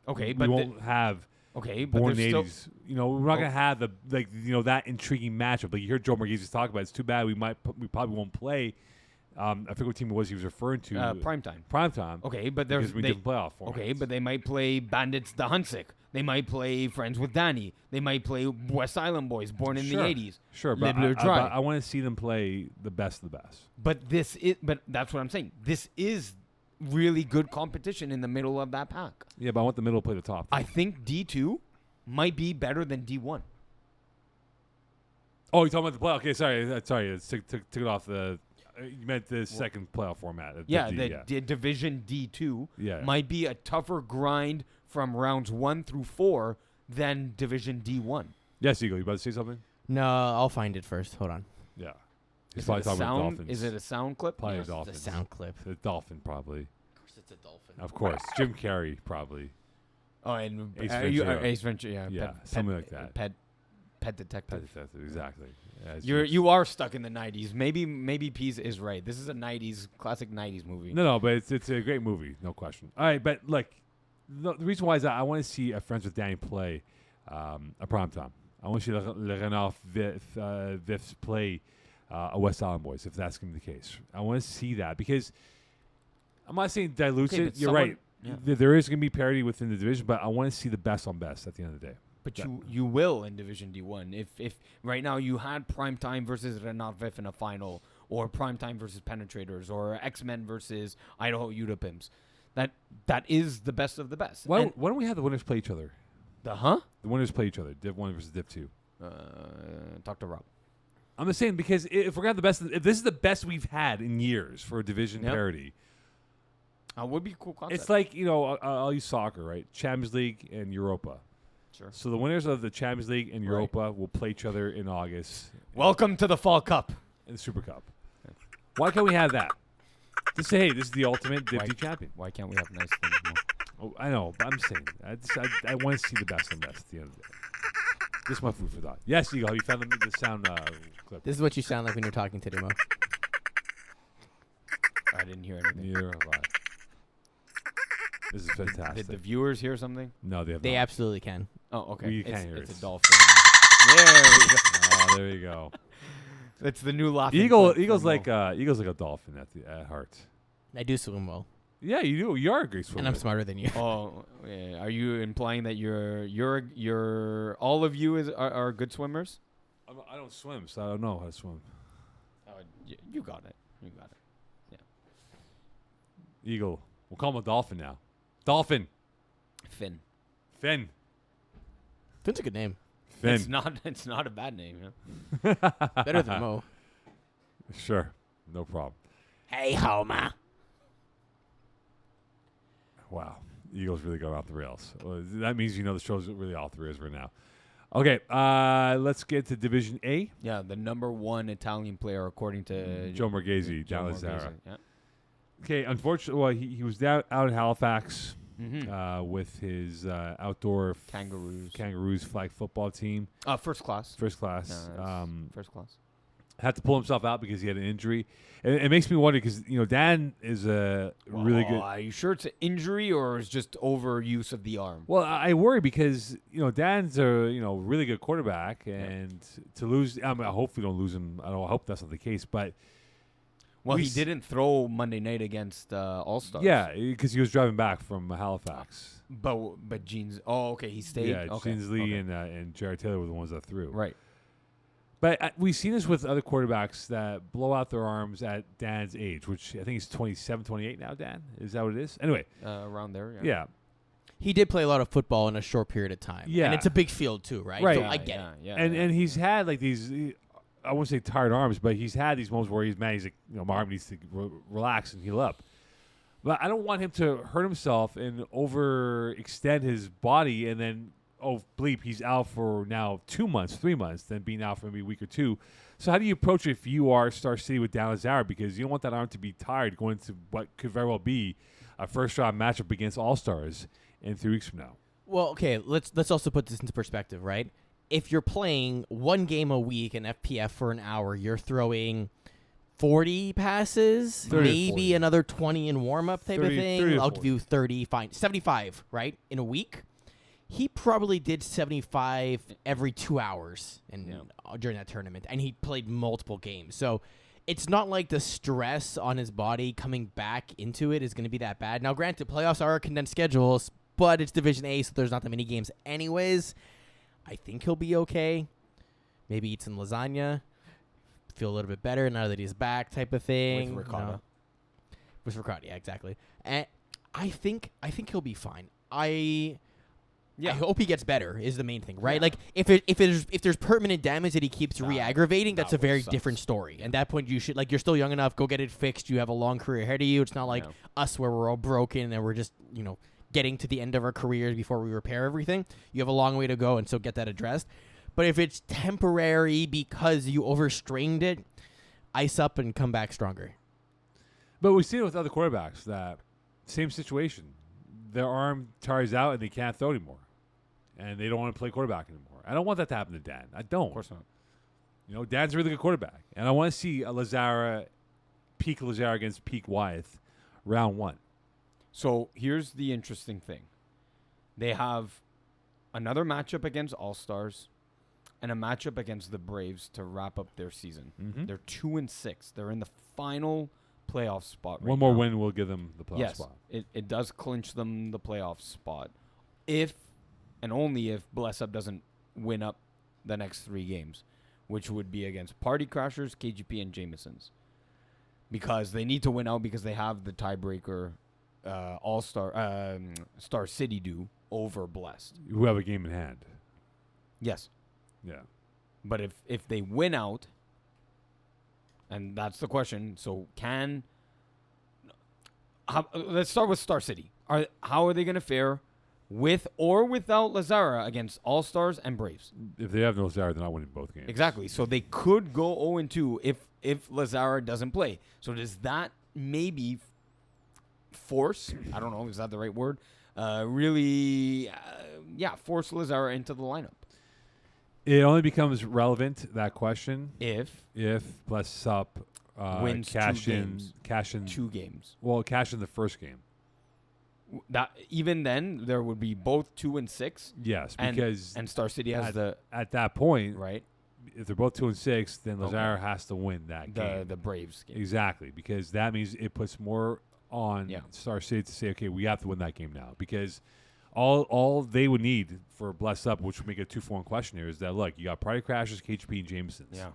Okay, we but won't have. Okay, but Born in there's the still 80s. We're not gonna have that intriguing matchup. Like you heard Joe Morgese talk about. It's too bad we probably won't play. I forget what team it was he was referring to. Primetime. Primetime. Okay, but because we did playoff formats. Okay, but they might play Bandits the Hunsick. They might play Friends with Danny. They might play West Island Boys, born in the 80s. Sure, Le but Bleu Dry. I want to see them play the best of the best. But that's what I'm saying. This is really good competition in the middle of that pack. Yeah, but I want the middle to play the top. I think D2 might be better than D1. Oh, you're talking about the playoff? Okay, sorry. Took it off the. You meant the second playoff format. The Division D2 might be a tougher grind from rounds 1 through 4 than Division D1. Yes, Eagle. You about to say something? No, I'll find it first. Hold on. Yeah. Is probably it, a talking about sound, Dolphins. is it a sound clip? Probably It's Dolphins. a sound clip. A dolphin, probably. Of course, it's a dolphin. Of course. Jim Carrey, probably. Oh, and Ace Ventura. Ace Ventura, Yeah, something like that. Pet detective. Pet detective, exactly. Yeah, You are stuck in the 90s. Maybe Pease is right. This is a classic 90s movie. No, but it's a great movie, no question. All right, but look, the reason why is that I want to see Friends with Danny play a primetime. I want to see Le Renard Vifs play a West Island Boys, if that's going to be the case. I want to see that because I'm not saying dilutes it. You're right. Yeah. There is going to be parity within the division, but I want to see the best on best at the end of the day. But you will in Division D1. If right now you had Primetime versus Renard Vif in a final, or Primetime versus Penetrators, or X-Men versus Idaho Utah Pims, that is the best of the best. Why don't we have the winners play each other? The winners play each other. Div 1 versus Div 2. Talk to Rob. I'm just saying because if we're gonna have the best, if this is the best we've had in years for a division parity, would be a cool concept. it's like I'll use soccer, right? Champions League and Europa. Sure. So the winners of the Champions League and Europa will play each other in August. Welcome to the Fall Cup in the Super Cup. Why can't we have that? Just say, hey, this is the ultimate Div 2 champion. Why can't we have nice things more? Oh, I know, but I'm saying I want to see the best and best at the end of the day. This is my food for thought. Yes, Eagle, have you found the sound clip? This is what you sound like when you're talking to Demo. I didn't hear anything. Neither have I. This is fantastic. Did the viewers hear something? No, they have They not. absolutely can. Oh, okay. We can't hear it's it. a dolphin. There we go. Oh, there you go. It's the new laughing. Eagle's like a dolphin at heart. I do swim well, Yeah, you do. You are a great swimmer. and I'm smarter than you. Oh, yeah. Are you implying that you're all of you are good swimmers? I don't swim, so I don't know how to swim. Oh, you got it. You got it. Yeah. Eagle. We'll call him a dolphin now. Dolphin. Finn. Finn. Finn's a good name. Finn. It's not a bad name. Yeah. Better than Mo. Sure. No problem. Hey, Homer. Wow. Eagles really going off the rails. Well, that means the show's really off the rails right now. Okay, let's get to Division A. Yeah, the number 1 Italian player according to Joe Morgese, Joe down Morgese, Zara. yeah. Okay, unfortunately, he was out in Halifax Mm-hmm. with his outdoor Kangaroos flag football team. First class. First class. No, first class. Had to pull himself out because he had an injury. And it makes me wonder because, Dan is a really good. Are you sure it's an injury or is just overuse of the arm? Well, I worry because, Dan's a, really good quarterback. And to lose, I hope we don't lose him. I hope that's not the case. But. Well, he didn't throw Monday night against All-Stars. Yeah, because he was driving back from Halifax. But Jeans. Oh, okay. He stayed. Yeah, okay. Jeans Lee and Jared Taylor were the ones that threw. Right. But we've seen this with other quarterbacks that blow out their arms at Dan's age, which I think he's 27, 28 now, Dan. Is that what it is? Anyway. Around there, Yeah. He did play a lot of football in a short period of time. Yeah. And it's a big field, too, right? Right. So I get it. Yeah. And he's had like these, I wouldn't say tired arms, but he's had these moments where he's like, my arm needs to relax and heal up. But I don't want him to hurt himself and overextend his body and then, bleep, he's out for now 2 months, 3 months, then being out for maybe a week or two. So how do you approach it if you are Star City with Dallas Zara? Because you don't want that arm to be tired going into what could very well be a first-round matchup against All-Stars in 3 weeks from now. Well, okay, let's also put this into perspective, right? If you're playing one game a week in FPF for an hour, you're throwing 40 passes, 30 maybe 40. another 20 in warm-up type 30 of thing. 30 to I'll 40. give you 30, fine. 75, right, in a week. He probably did 75 every 2 hours during that tournament, and he played multiple games. So it's not like the stress on his body coming back into it is going to be that bad. Now, granted, playoffs are condensed schedules, but it's Division A, so there's not that many games anyways. I think he'll be okay. Maybe eat some lasagna. Feel a little bit better now that he's back type of thing. With ricotta. With ricotta, yeah, exactly. And I think he'll be fine. I Yeah. I hope he gets better is the main thing, right? Like if there's permanent damage that he keeps re-aggravating, that's a very different story. At that point, you should you're still young enough, go get it fixed. You have a long career ahead of you. It's not like us where we're all broken and we're just getting to the end of our careers before we repair everything. You have a long way to go, and so get that addressed. But if it's temporary because you overstrained it, ice up and come back stronger. But we've seen it with other quarterbacks that same situation. Their arm tires out and they can't throw anymore. And they don't want to play quarterback anymore. I don't want that to happen to Dan. I don't. Of course not. Dan's a really good quarterback. And I want to see a peak Lazara against peak Wyeth round 1. So here's the interesting thing. They have another matchup against All-Stars and a matchup against the Braves to wrap up their season. Mm-hmm. They're 2-6. They're in the final playoff spot right One more now. win will give them the playoff spot. Yes, it does clinch them the playoff spot. If and only if Bless Up doesn't win up the next 3 games, which would be against Party Crashers, KGP, and Jamesons. Because they need to win out because they have the tiebreaker All-Star Star City do over Blessed. Who have a game in hand. Yes. Yeah. But if they win out, and that's the question, so let's start with Star City. How are they going to fare with or without Lazara against All-Stars and Braves? If they have no Lazara, they're not winning both games. Exactly. So they could go 0-2 if Lazara doesn't play. So does that maybe force, I don't know, is that the right word? Force Lazara into the lineup. It only becomes relevant, that question, If Bless Up wins cash 2 in games. 2 games. Well, cash in the first game. That even then there would be both 2-6. Yes, because and Star City has at that point, right. if they're both 2-6, then Lazara has to win that game. The Braves game. Exactly, because that means it puts more on Star City to say, okay, we have to win that game now, because all they would need for Bless Up, which would make it a 2-4-1 question here, is that look, you got Party Crashers, KGP, and Jamesons. Yeah.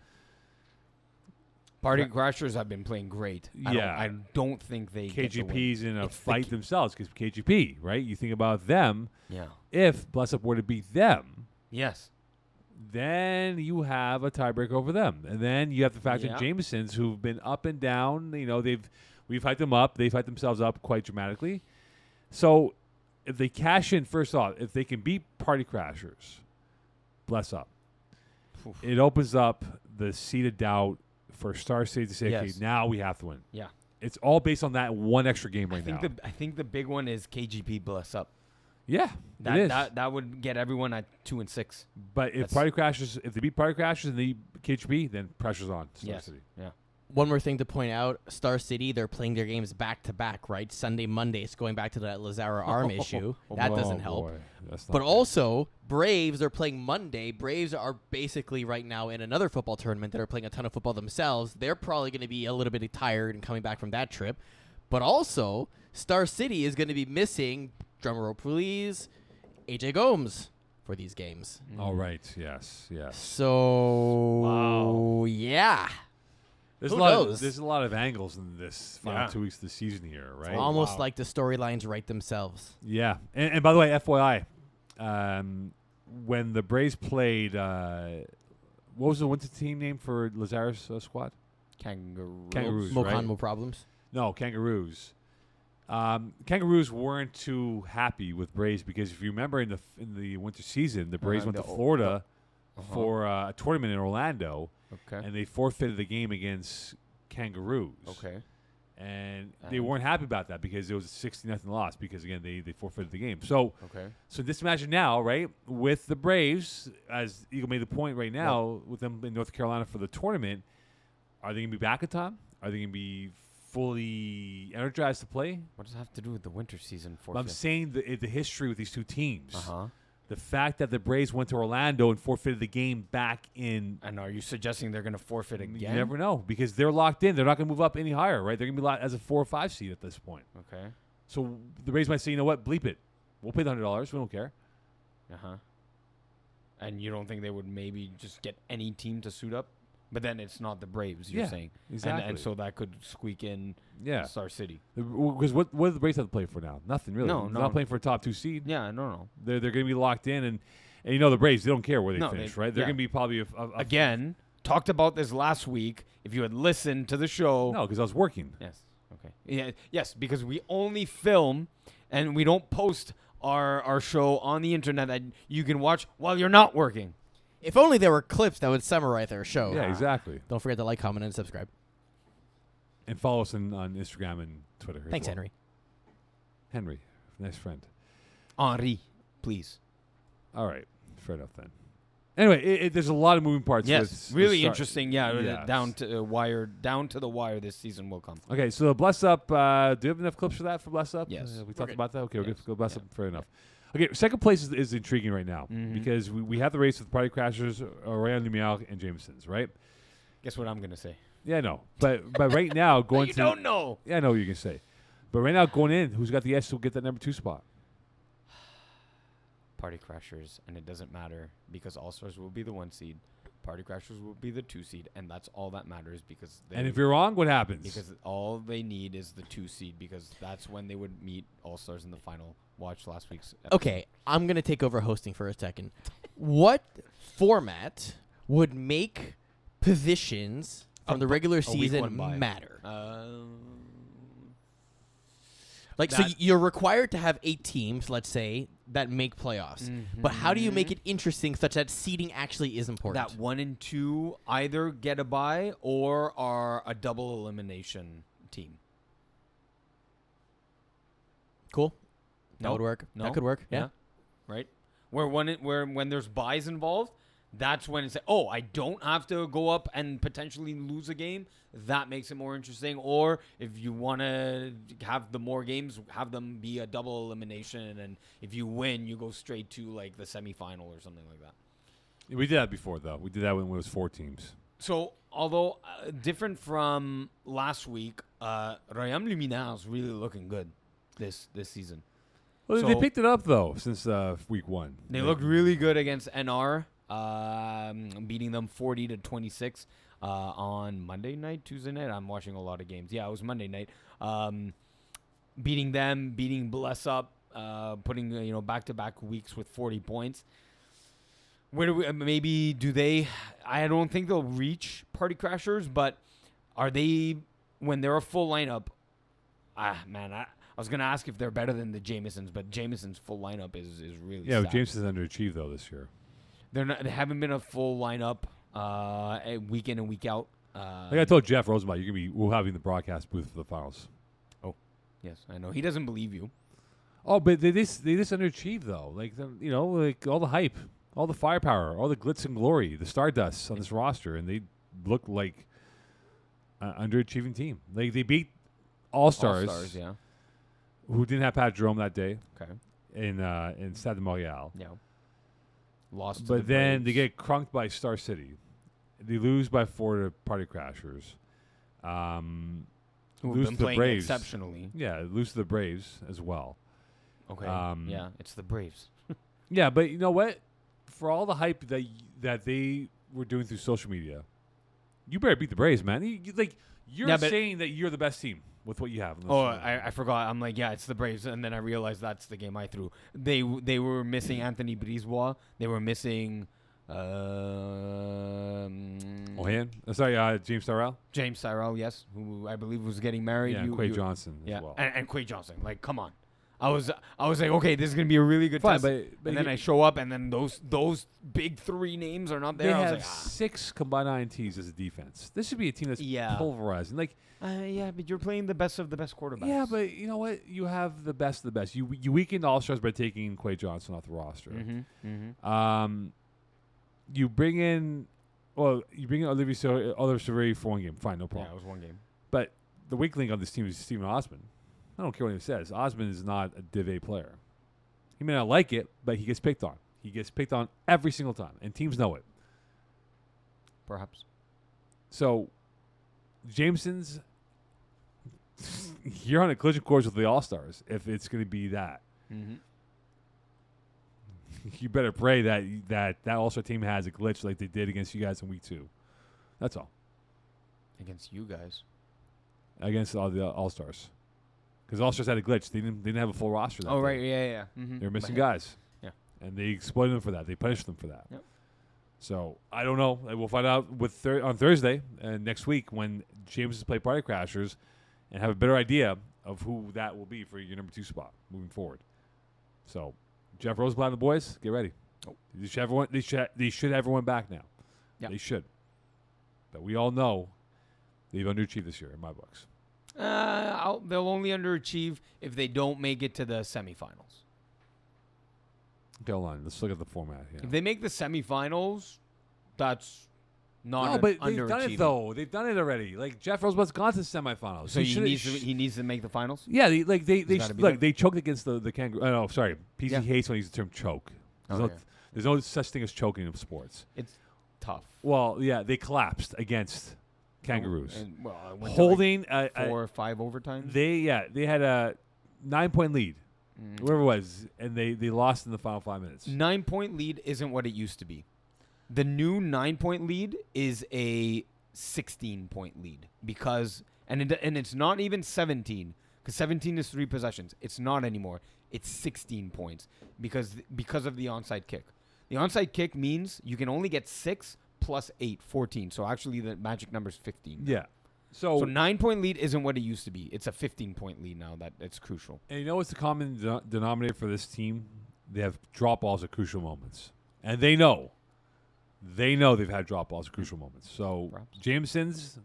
Party Crashers have been playing great. I don't think they KGP's in a fight themselves because KGP, right? You think about them. Yeah. If Bless Up were to beat them, yes, then you have a tiebreaker over them, and then you have the fact that Jamesons, who've been up and down, we've hyped them up, they've hyped themselves up quite dramatically. So if they cash in, first off, if they can beat Party Crashers, Bless Up, it opens up the seed of doubt for Star City to say, okay, now we have to win. Yeah. It's all based on that one extra game now. I think the big one is KGP Bless Up. Yeah, that would get everyone at 2-6. But if Party Crashers, if they beat Party Crashers and they beat KGP, then pressure's on Star City. Yeah. One more thing to point out, Star City, they're playing their games back-to-back, right? Sunday, Monday. It's going back to that Lazara arm issue. That doesn't help. But also, Braves, they're playing Monday. Braves are basically right now in another football tournament that are playing a ton of football themselves. They're probably going to be a little bit tired and coming back from that trip. But also, Star City is going to be missing, drumroll please, AJ Gomes for these games. All right, yes. So, yeah. There's a lot of angles in this final 2 weeks of the season here, right? It's almost like the storylines write themselves. Yeah. And by the way, FYI, when the Braves played, what was the winter team name for Lazara's squad? Kangaroos, right? Mokanmo problems? No, Kangaroos. Kangaroos weren't too happy with Braves because if you remember in the winter season, the Braves went to Florida for a tournament in Orlando. Okay. And they forfeited the game against Kangaroos. Okay. And they weren't happy about that because it was a 60-0 loss because, again, they forfeited the game. So just imagine now, right, with the Braves, as Eagle made the point right now, with them in North Carolina for the tournament, are they going to be back in time? Are they going to be fully energized to play? What does that have to do with the winter season forfeit? I'm saying the history with these two teams. Uh-huh. The fact that the Braves went to Orlando and forfeited the game back in... And are you suggesting they're going to forfeit again? You never know because they're locked in. They're not going to move up any higher, right? They're going to be locked as a 4 or 5 seed at this point. Okay. So the Braves might say, you know what, bleep it. We'll pay the $100. We don't care. Uh-huh. And you don't think they would maybe just get any team to suit up? But then it's not the Braves, you're saying. Exactly. And so that could squeak in Star City. Because what do the Braves have to play for now? Nothing really. No, They're not playing for a top 2 seed. Yeah, no. They're going to be locked in, and you know the Braves, they don't care where they finish, right? They're yeah. going to be probably Again, talked about this last week. If you had listened to the show. No, because I was working. Yes. Okay. Yeah. Yes, because we only film and we don't post our show on the internet that you can watch while you're not working. If only there were clips that would summarize our show. Yeah, exactly. Don't forget to like, comment, and subscribe. And follow us on Instagram and Twitter. Thanks, Henry. Henry, nice friend. Henri, please. All right, fair enough then. Anyway, there's a lot of moving parts. Yes, really interesting. Yes. Down to the wire this season will come. Okay, so Bless Up. Do you have enough clips for that for Bless Up? Yes. We talked good. about that. Okay, Yes. we're good for Bless Yeah. Up. Fair enough. Okay, second place is intriguing right now Mhm. because we have the race with Party Crashers, Ryan Lumiere, and Jameson's, right? Guess what I'm gonna say? Yeah, I know. But right now going You to don't know. Yeah, I know what you're gonna say. But right now going in, who's got the edge to get that number 2 spot? Party Crashers, and it doesn't matter because All Stars will be the 1 seed. Party Crashers will be the 2 seed, and that's all that matters because And if you're wrong, what happens? because all they need is the 2 seed because that's when they would meet All Stars in the final. Watch last week's episode. Okay, I'm going to take over hosting for a second. What format would make positions from the regular a week season one bye. matter? So that- you're required to have 8 teams, let's say, that make playoffs. But how do you make it interesting such that seeding actually is important? that 1 and 2 either get a bye or are a double elimination team? Cool. That No? would work. No? That could work. Yeah. Right. Where when there's buys involved, that's when it's oh, I don't have to go up and potentially lose a game. That makes it more interesting. Or if you want to have the more games, have them be a double elimination, and if you win, you go straight to like the semifinal or something like that. We did that before, though. We did that when it was 4 teams. So, although different from last week, Ryan Lumiere is really looking good this season. Well, they So- picked it up, though, since week 1. They looked really good against NR, beating them 40-26 on Monday night, Tuesday night. I'm watching a lot of games. Yeah, it was Monday night. Beating them, beating Bless Up, putting back-to-back weeks with 40 points. Where do we I don't think they'll reach Party Crashers, but are they when they're a full lineup? I was gonna ask if they're better than the Jamesons, but Jameson's full lineup is really stacked. Jameson's underachieved, though, this year. They haven't been a full lineup week in and week out. Like I told Jeff Rosenbach, we'll have you in the broadcast booth for the finals. Yes, I know. He doesn't believe you. Oh, but they just underachieved, though. Like, like all the hype, all the firepower, all the glitz and glory, the stardust on this roster, and they look like an underachieving team. Like, they beat All-Stars, All-Stars, yeah. who didn't have Pat Jerome that day Okay. in Stade de Montréal. Yeah. Lost to But the then they Braves. get crunked by Star City. They lose by 4 to Party Crashers. Who've lose been to the playing Braves. exceptionally. Yeah, lose to the Braves as well. Okay. Um, yeah, it's the Braves. Yeah, but you know what? For all the hype that they were doing through social media, you better beat the Braves, man. You're Yeah, but- saying that you're the best team with what you have. Oh, I forgot. I'm like, yeah, it's the Braves, and then I realized that's the game I threw. They were missing Anthony Brisebois. They were missing James Tyrrell. James Cyril, yes, who I believe was getting married. Yeah, and Quay Johnson yeah, as well. and Quay Johnson. Like, come on. I was like, okay, this is gonna be a really good Fine, test. but and then I show up, and then those big 3 names are not they there. I was have like, 6 combined INTs as a defense. This should be a team that's Yeah. pulverizing. Like, yeah, but you're playing the best of the best quarterbacks. yeah, but you know what? You have the best of the best. You weakened All-Stars by taking Quay Johnson off the roster. You bring in Olivier Savary for 1 game. Fine, no yeah, problem. it was 1 game. But the weak link on this team is Steven Osmond. I don't care what he says. Osmond is not a Div A player. He may not like it, but he gets picked on. He gets picked on every single time, and teams know it. Perhaps. So, Jameson's, you're on a collision course with the All-Stars if it's going to be that. Mm-hmm. You better pray that All-Star team has a glitch like they did against you guys in week 2. That's all. Against you guys. Against all the All-Stars. Because All-Stars had a glitch. They didn't have a full roster that day. Right. Yeah. Mm-hmm. They were missing guys. Yeah. And they exploited them for that. They punished them for that. Yep. So, I don't know. We'll find out on Thursday and next week when Jameses play Party Crashers and have a better idea of who that will be for your number 2 spot moving forward. So, Jeff Rosenblatt and the boys, get ready. Oh. They should have everyone back now. Yep. They should. But we all know they've underachieved this year in my books. They'll only underachieve if they don't make it to the semifinals. Go on. Let's look at the format here. If they make the semifinals, that's not No, but they've underachieving. done it, though. They've done it already. Like, Jeff Roseblatt's gone to the semifinals. So he needs to make the finals? Yeah, they gotta be there. they choked against the Kangaroo. Oh, no, sorry. PC Yeah. hates when he uses the term choke. There's no such thing as choking in sports. It's tough. Well, yeah, they collapsed against Kangaroos. And, I went Holding to like 4 or 5 overtimes. They had a 9-point lead, whatever it was, and they lost in the final 5 minutes. 9-point lead isn't what it used to be. The new 9-point lead is a 16-point lead because and it's not even 17 because 17 is 3 possessions. It's not anymore. It's 16 points because of the onside kick. The onside kick means you can only get 6 plus 8, 14. So actually the magic number is 15. Yeah. So 9-point lead isn't what it used to be. It's a 15-point lead now. It's crucial. And you know what's the common denominator for this team? They have drop balls at crucial moments. And they know they've had drop balls at crucial moments. So, Perhaps. Jameson's,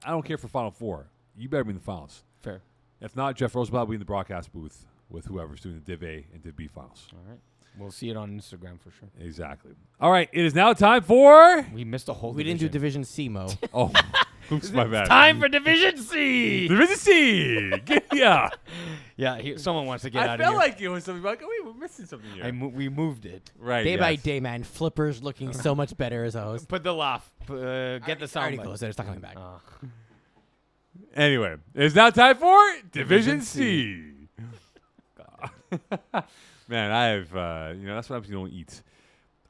I don't care for Final Four. You better be in the finals. Fair. If not, Jeff Rosenblatt will be in the broadcast booth with whoever's doing the Div A and Div B finals. All right. We'll see it on Instagram for sure. Exactly. All right. It is now time for... We missed a whole We didn't do Division C, Mo. Oh, oops, my bad. Time for Division C. Division C. Yeah. Yeah, someone wants to get I out of felt here. like it was something like, oh, wait, we're missing something here. We moved it. Right. Day by yes. day, man. Flippers looking so much better as a host. Put the laugh. Get the sound. Already bite. closed it. It's not coming back. Anyway, it's now time for Division C. Man, I have, that's what happens when you don't eat.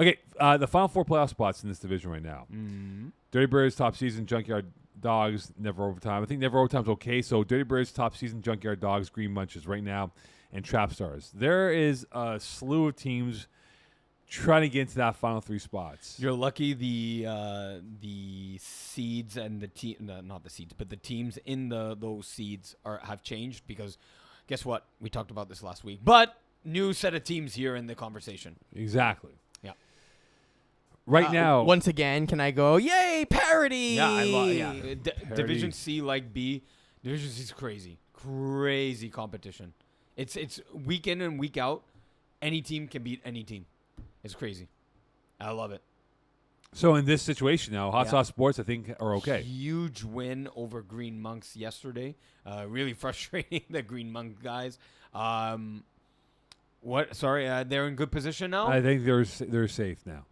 Okay, the final 4 playoff spots in this division right now. Mm-hmm. Dirty Birds, top season, Junkyard Dogs, Never Overtime. I think Never Overtime's okay. So Dirty Birds, top season, Junkyard Dogs, Green Munches right now, and Trap Stars. There is a slew of teams trying to get into that final 3 spots. You're lucky the seeds and the not the seeds, but the teams in those seeds have changed because guess what? We talked about this last week. But new set of teams here in the conversation. Exactly. Yeah. Right now. Once again, can I go, yay, parody? Yeah, I love Division C like B. Division C is crazy. Crazy competition. It's week in and week out. Any team can beat any team. It's crazy. I love it. So in this situation now, Hot Sauce Sports, I think, are okay. Huge win over Green Monks yesterday. Really frustrating, the Green Monk guys. What? Sorry, they're in good position now? I think they're safe now.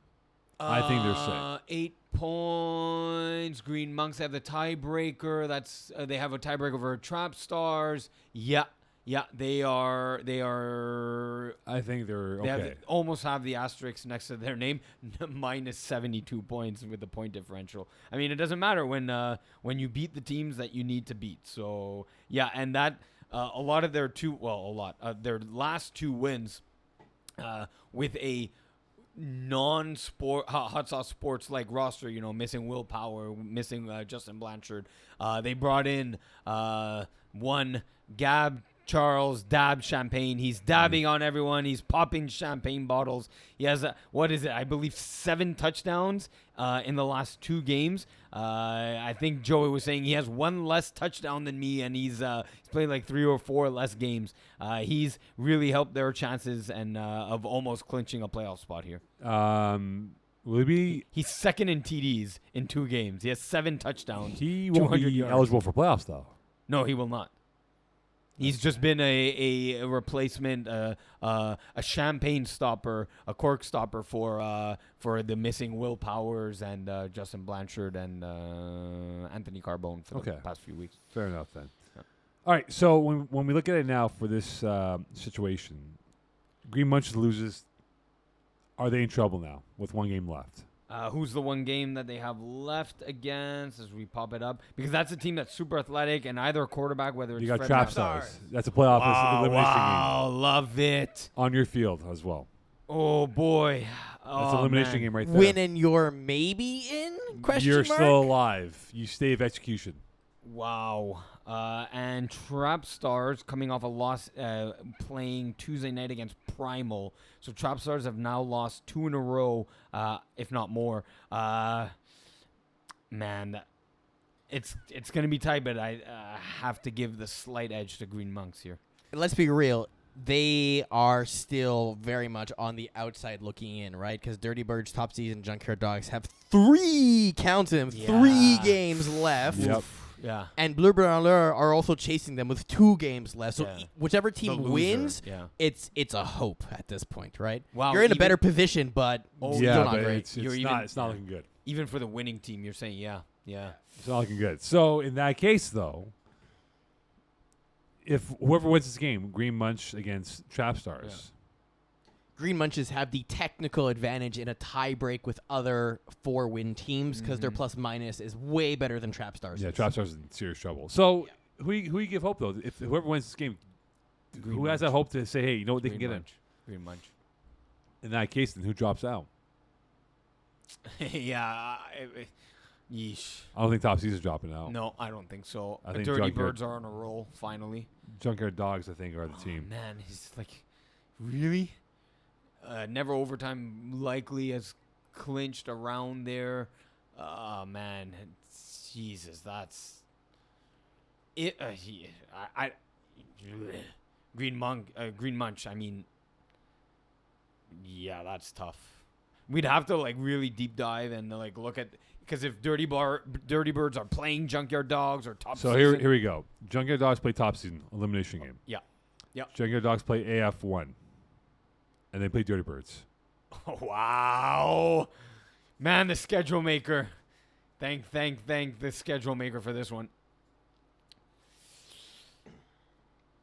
I think they're safe. 8 points. Green Monks have the tiebreaker. They have a tiebreaker over Trap Stars. Yeah, they are. I think they're okay. Almost have the asterisk next to their name, minus 72 points with the point differential. I mean, it doesn't matter when you beat the teams that you need to beat. So yeah, and that a lot of their their last 2 wins with a non-sport Hot Sauce Sports like roster, missing Willpower, missing Justin Blanchard. They brought in one Gab Charles Dab Champagne. He's dabbing on everyone. He's popping champagne bottles. He has I believe 7 touchdowns in the last 2 games. I think Joey was saying he has 1 less touchdown than me, and he's played like 3 or 4 less games. He's really helped their chances and of almost clinching a playoff spot here. Will he be? He's second in TDs in 2 games. He has 7 touchdowns. He won't be yards. eligible for playoffs, though. No, he will not. He's just been a replacement, a champagne stopper, a cork stopper for the missing Will Powers and Justin Blanchard and Anthony Carbone for the past few weeks. Fair enough then. Yeah. All right, so when we look at it now for this situation, Green Munches loses. Are they in trouble now with 1 game left? Who's the one game that they have left against as we pop it up? Because that's a team that's super athletic and either a quarterback, whether it's You got Fred Trap Matt- Stars. That's a playoff elimination wow, love it. game on your field as well. Oh boy, That's an elimination game right there. Winning your maybe in question You're mark? still alive. You stay of execution. Wow. And Trap Stars coming off a loss playing Tuesday night against Primal. So Trap Stars have now lost 2 in a row, if not more. Man, it's going to be tight, but I have to give the slight edge to Green Monks here. Let's be real. They are still very much on the outside looking in, right? Because Dirty Birds, Top Season, Junkyard Dogs have 3 games left. Yep. Yeah. And Bleu Blanc are also chasing them with 2 games left. So Yeah. whichever The team loser, wins, yeah. it's a hope at this point, right? Wow, You're in a even- better position, but Oh, still yeah, not but great. it's You're not even- looking good. Even for the winning team, you're saying, yeah. It's not looking good. So in that case, though, if whoever wins this game, Green Munch against Trap Stars, Green Munches have the technical advantage in a tie break with other 4-win teams because their plus minus is way better than Trap Stars. yeah, Trap Stars is in serious trouble. So who you give hope though? If whoever wins this game, Green who has that Munch. hope to say, hey, you know what, they Green can get Munch. Green Munch. in that case? Then who drops out? Yeah. Yeesh. I don't think Top Season's dropping out. No, I don't think so. I think Dirty Junkyard- Birds are on a roll, finally. Junkyard Dogs, I think, are the team. Man, he's like, really? Never overtime likely has clinched around there. Man, Jesus, that's it. Green Munch. I mean, yeah, that's tough. We'd have to like really deep dive and like look at because if Dirty Birds are playing Junkyard Dogs or Top So Season, here we go. Junkyard Dogs play Top Season elimination game. yeah. Junkyard Dogs play AF1, and they play Dirty Birds. Oh, wow. Man, the schedule maker. Thank the schedule maker for this one.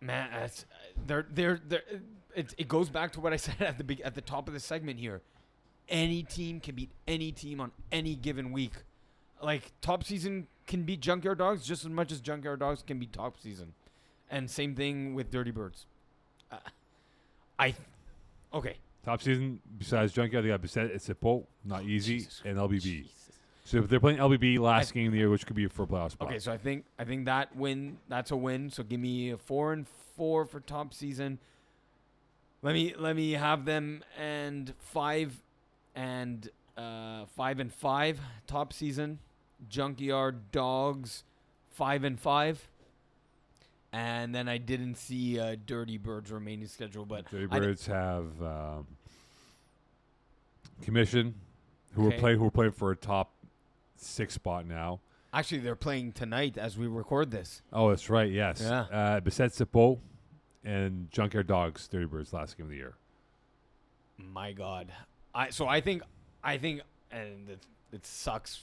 Man, that's it goes back to what I said at the top of the segment here. Any team can beat any team on any given week. Like Top Season can beat Junkyard Dogs just as much as Junkyard Dogs can beat Top Season. And same thing with Dirty Birds. Okay. Top Season, besides Junkyard, they got Bisset, Sipo, not easy, Jesus and LBB. Jesus. So if they're playing LBB last game of the year, which could be for a playoff spot. Okay, so I think that's a win. So give me a 4-4 for Top Season. Let me have them and 5 and 5 Top Season. Junkyard Dogs 5-5. And then I didn't see Dirty Birds remaining schedule, but Dirty Birds have Commission, who Okay. are playing for a top 6 spot now. actually they're playing tonight as we record this. Oh, that's right. Yes. Yeah. Bisset, Sipo, and Junkyard Dogs, Dirty Birds, last game of the year. My God, I think, and it sucks.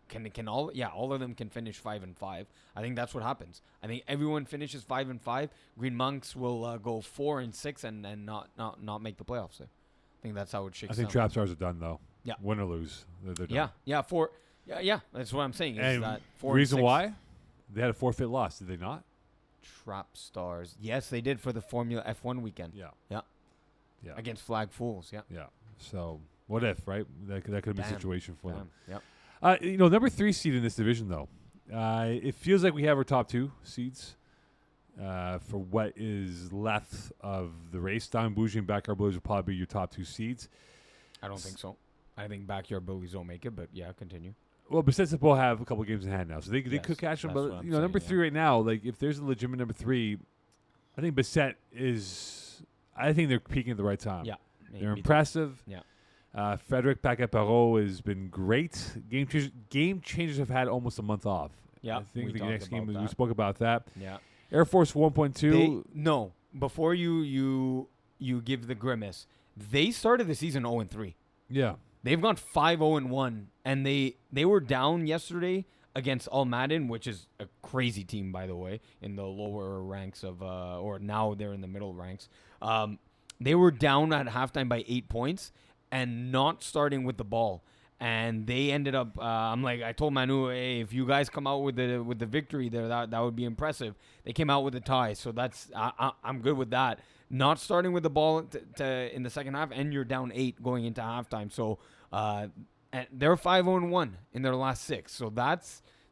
Can all of them can finish 5-5. I think that's what happens. I think everyone finishes 5-5. Green Monks will go 4-6 and not make the playoffs. There. I think that's how it shakes. I think out. Trap Stars are done though. Yeah. Win or lose, they're done. Yeah. That's what I'm saying. Is And that 4 reason 6 why? They had a forfeit loss, did they not? Trap Stars. Yes, they did for the Formula F1 weekend. Yeah. Against Flag Fools. Yeah. Yeah. So what if, right? That could have been a Damn. situation for them. Yep. Number 3 seed in this division, though. It feels like we have our top 2 seeds for what is left of the race. Don Bougie and Backyard Bullies will probably be your top 2 seeds. I don't think so. I think Backyard Bullies will make it, but yeah, continue. Well, besides the ball have a couple games in hand now, so they Yes, could catch them. that's But what I'm number saying, 3 right now, like if there's a legitimate number 3, I think Bissett is. I think they're peaking at the right time. Yeah. They're impressive. Yeah. Frederic Pacaparo has been great. Game changers have had almost a month off. Yeah, I think we the talked next game about we that. spoke about that. Yeah. Air Force 1.2. No, before you give the grimace, they started the season 0-3. Yeah. They've gone 5-0-1, and they were down yesterday against Almaden, which is a crazy team, by the way, in the lower ranks of, or now they're in the middle ranks. They were down at halftime by 8 points and not starting with the ball. and they ended up. I told Manu, hey, if you guys come out with the victory there, that would be impressive. They came out with a tie, so that's I'm good with that. Not starting with the ball in the second half, and you're down 8 going into halftime. So and they're 5-1 in their last 6. So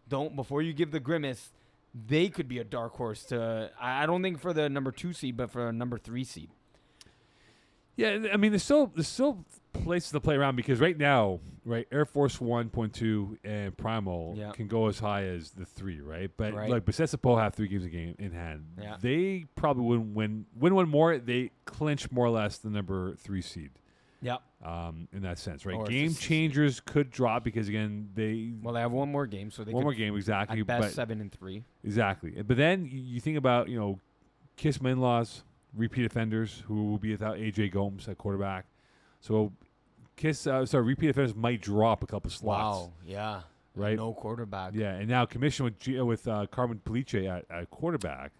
before you give the grimace, they could be a dark horse to. I don't think for the number 2 seed, but for a number 3 seed. Yeah, I mean, there's still places to play around because right now, right, Air Force 1.2 and Primal can go as high as the 3, right? But like Bessessapo have 3 games a game in hand. Yeah. They probably win one more. They clinch more or less the number 3 seed. Yeah. In that sense, right? Or Game changers could drop because again they have one more game, so they one more game exactly. At best 7-3. Exactly, but then you think about Kiss my in-laws, repeat offenders who will be without AJ Gomes at quarterback. So repeat offenders might drop a couple slots. Wow, yeah. Right? No quarterback. Yeah, and now commission with Carmen Palice at quarterback.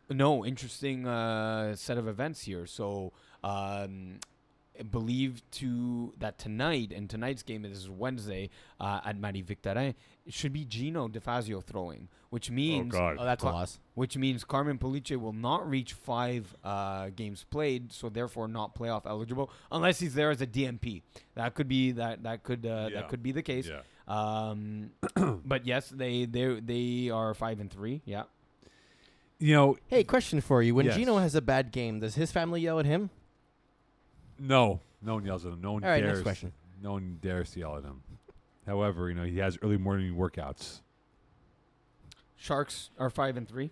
No, interesting set of events here. So believe that tonight, and tonight's game is Wednesday at Marie Victorin, it should be Gino DeFazio throwing, which means that's a loss. Which means Carmen Palice will not reach 5 games played, so therefore not playoff eligible unless he's there as a DMP. That could be that could be the case. Yeah. But yes, they are 5-3. Yeah. Hey, question for you: when Yes. Gino has a bad game, does his family yell at him? No one yells at him. No one All right, dares. next question. No one dares to yell at him. However, he has early morning workouts. Sharks are 5-3.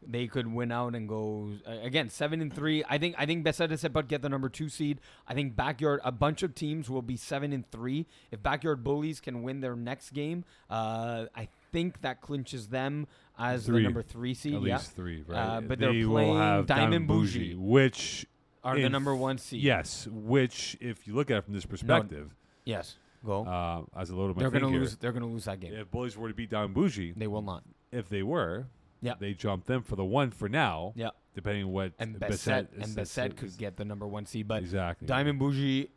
They could win out and go again 7-3. I think Bessessapo get the number 2 seed. I think a bunch of teams will be 7-3. If Backyard Bullies can win their next game, I think that clinches them as the number 3 seed. At least 3, right? But they they're will playing have Diamond Bougie, which are the number 1 seed. Yes, which if you look at it from this perspective, yes, go. as a load of my They're going to lose. They're going to lose that game. If Bullies were to beat Diamond Bougie, They will not. if they were, Yeah. they jump them for the 1 for now. Yeah. Depending on what And Bessette could get the number 1 seed, but exactly. Diamond Bougie,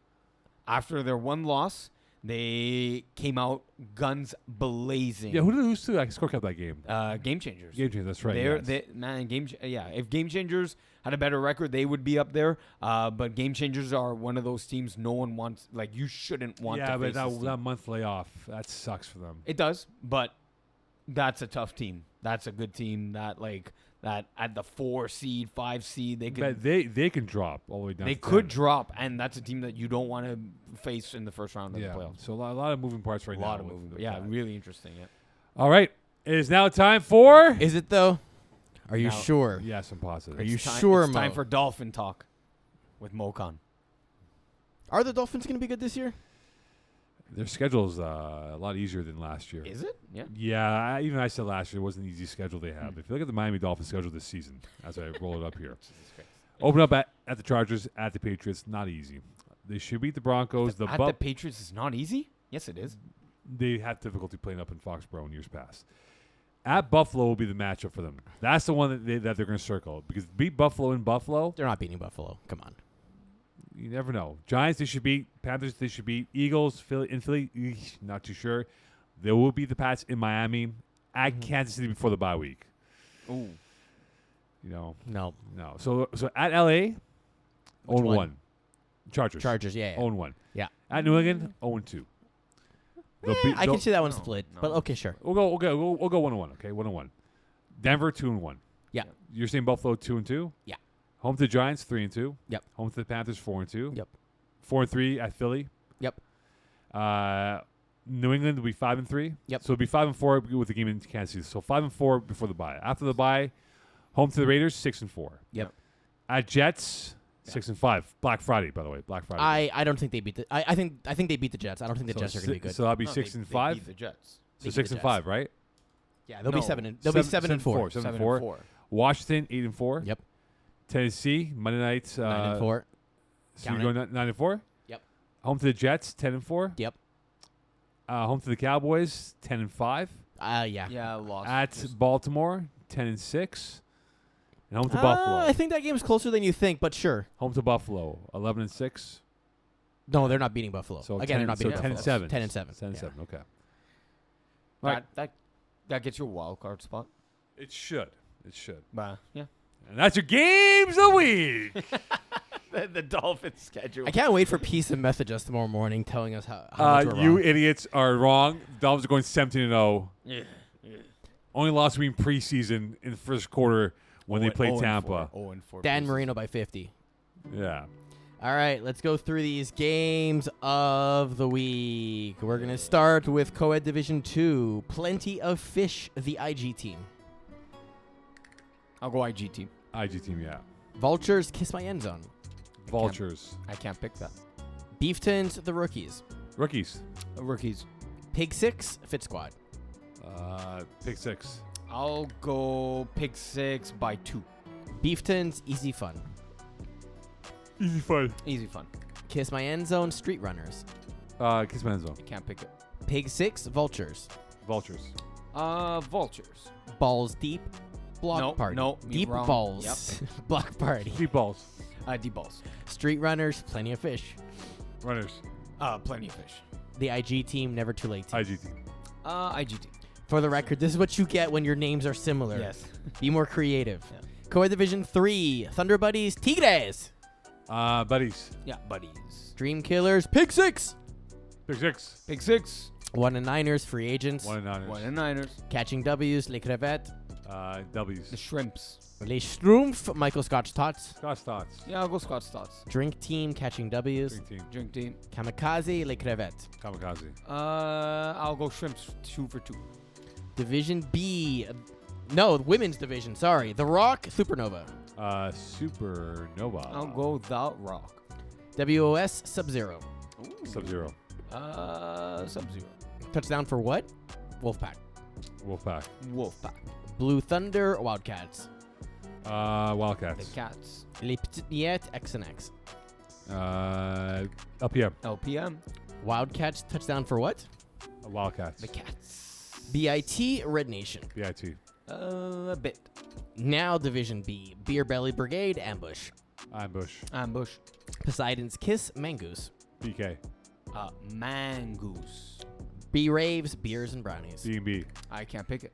after their 1 loss, they came out guns blazing. Yeah, who did they lose to? I score kept that game. Game Changers. Game Changers, that's right. If Game Changers had a better record, they would be up there. But Game Changers are one of those teams no one wants. Like, you shouldn't want. Yeah, to but face this team. that month layoff, that sucks for them. It does, but that's a tough team. That's a good team that at the 4 seed, 5 seed, they could. But they can drop all the way down. They to could 10. drop, and that's a team that you don't want to face in the first round of the playoffs. So a lot of moving parts right A now. lot of moving. Yeah, really interesting. Yeah. All right, it is now time for. Is it though? Are you Now- sure? Yes, I'm positive. Are you It's time- sure, It's time Mo? for Dolphin talk with Mokan. Are the Dolphins going to be good this year? Their schedule's a lot easier than last year. Is it? Yeah. Yeah, even I said last year it wasn't an easy schedule they have. If you look at the Miami Dolphins schedule this season, as I roll it up here, open up at the Chargers, at the Patriots, not easy. They should beat the Broncos. The Patriots is not easy. Yes, it is. They had difficulty playing up in Foxborough in years past. At Buffalo will be the matchup for them. That's the one that they're going to circle because beat Buffalo in Buffalo. They're not beating Buffalo. Come on. You never know. Giants they should beat. Panthers they should beat. Eagles Philly. Not too sure. They will beat the Pats in Miami at Kansas City before the bye week. Ooh. No. So at LA, 0-1. one? Chargers, yeah. 0-1. Yeah. At New England, 0-2. I can see that one No, split, no. but okay, sure. We'll go 1-1. Okay, 1-1. Denver 2-1. Yeah. You're saying Buffalo 2-2. Yeah. Home to the Giants 3-2. Yep. Home to the Panthers 4-2. Yep. 4-3 at Philly. Yep. New England will be 5-3. Yep. So it'll be 5-4 with the game in Kansas City. So 5-4 before the bye. After the bye, home to the Raiders 6-4. Yep. At Jets 6-5. Black Friday, by the way. Black Friday. I don't think they beat the. I think they beat the Jets. I don't think the Jets are going to be good. So that'll be No, 6-5. They beat the Jets. So They beat the 6-5, right? Yeah, they'll No. be 7-4. 7-4. Washington 8-4. Yep. Tennessee Monday night 9-4. So you're going 9-4. Yep. Home to the Jets 10-4. Yep. Home to the Cowboys 10-5. Yeah. Yeah, lost. At Baltimore 10-6. And home to Buffalo. I think that game's closer than you think, but sure. Home to Buffalo 11-6. No, they're not beating Buffalo. So Again, they're not beating 10 Buffalo. and 7. 10 and 7. 10 and Yeah. 7. Okay. That gets you a wild card spot. It should. It should. But yeah. And that's your games of the week. the Dolphins schedule. I can't wait for Peace and message us tomorrow morning telling us how much we're You wrong. idiots are wrong. Dolphins are going 17-0. Yeah. Only lost between preseason in the first quarter when they played Tampa. 0-4 Dan preseason. Marino by 50. Yeah. All right, let's go through these games of the week. We're going to start with Co-Ed Division 2. Plenty of Fish, the IG team. I'll go IG team. IG team, yeah. Vultures, Kiss My End Zone. Vultures. I can't pick that. Beeftons, the Rookies. Rookies. Rookies. Pig 6, Fit Squad. Pick 6. I'll go pick 6 by 2. Beeftons, Easy Fun. Easy fun. Easy fun. Kiss My End Zone, Street Runners. Kiss Man Zone. I can't pick it. Pig 6, Vultures. Vultures. Vultures. Balls Deep, Block No, Party. no, you're Deep wrong. Balls, Block Party. Deep balls. Deep balls. Street Runners, Plenty of Fish. Runners. Plenty of fish. The IG team, Never Too Late team. IG team. IG team. For the record, this is what you get when your names are similar. Yes. Be more creative. Yeah. Co-Ed Division 3, Thunder Buddies, Tigres. Buddies. Yeah, buddies. Dream Killers, Pig 6. Pick 6. Pick 6. 1 and Niners, Free Agents. 1 and 9ers. 1 and Niners. Catching W's, Les Crevettes. W's. The Shrimps. Les Schtroumpfs, Michael Scotch Tots. Scott's thoughts. Yeah, I'll go Scott's Thoughts. Drink Team, Catching W's. Drink team. Drink team. Kamikaze, Les Crevettes. Kamikaze. I'll go Shrimps 2 for 2. Division B. No, Women's Division, sorry. The Rock, Supernova. Supernova. I'll go The Rock. WOS, Sub-Zero. Sub-Zero. Sub-Zero. Touchdown for what? Wolfpack. Wolfpack. Wolfpack. Blue Thunder, Wildcats. The Wildcats. Cats. Les Petites Miettes, X and X. LPM. LPM. Wildcats, touchdown for what? Wildcats. The Cats. BIT, Red Nation. BIT. A bit. Now Division B. Beer Belly Brigade, Ambush. Ambush. Ambush. Poseidon's Kiss, Mangoose. BK. Mangoose. B Raves, Beers and Brownies. B&B. I can't pick it.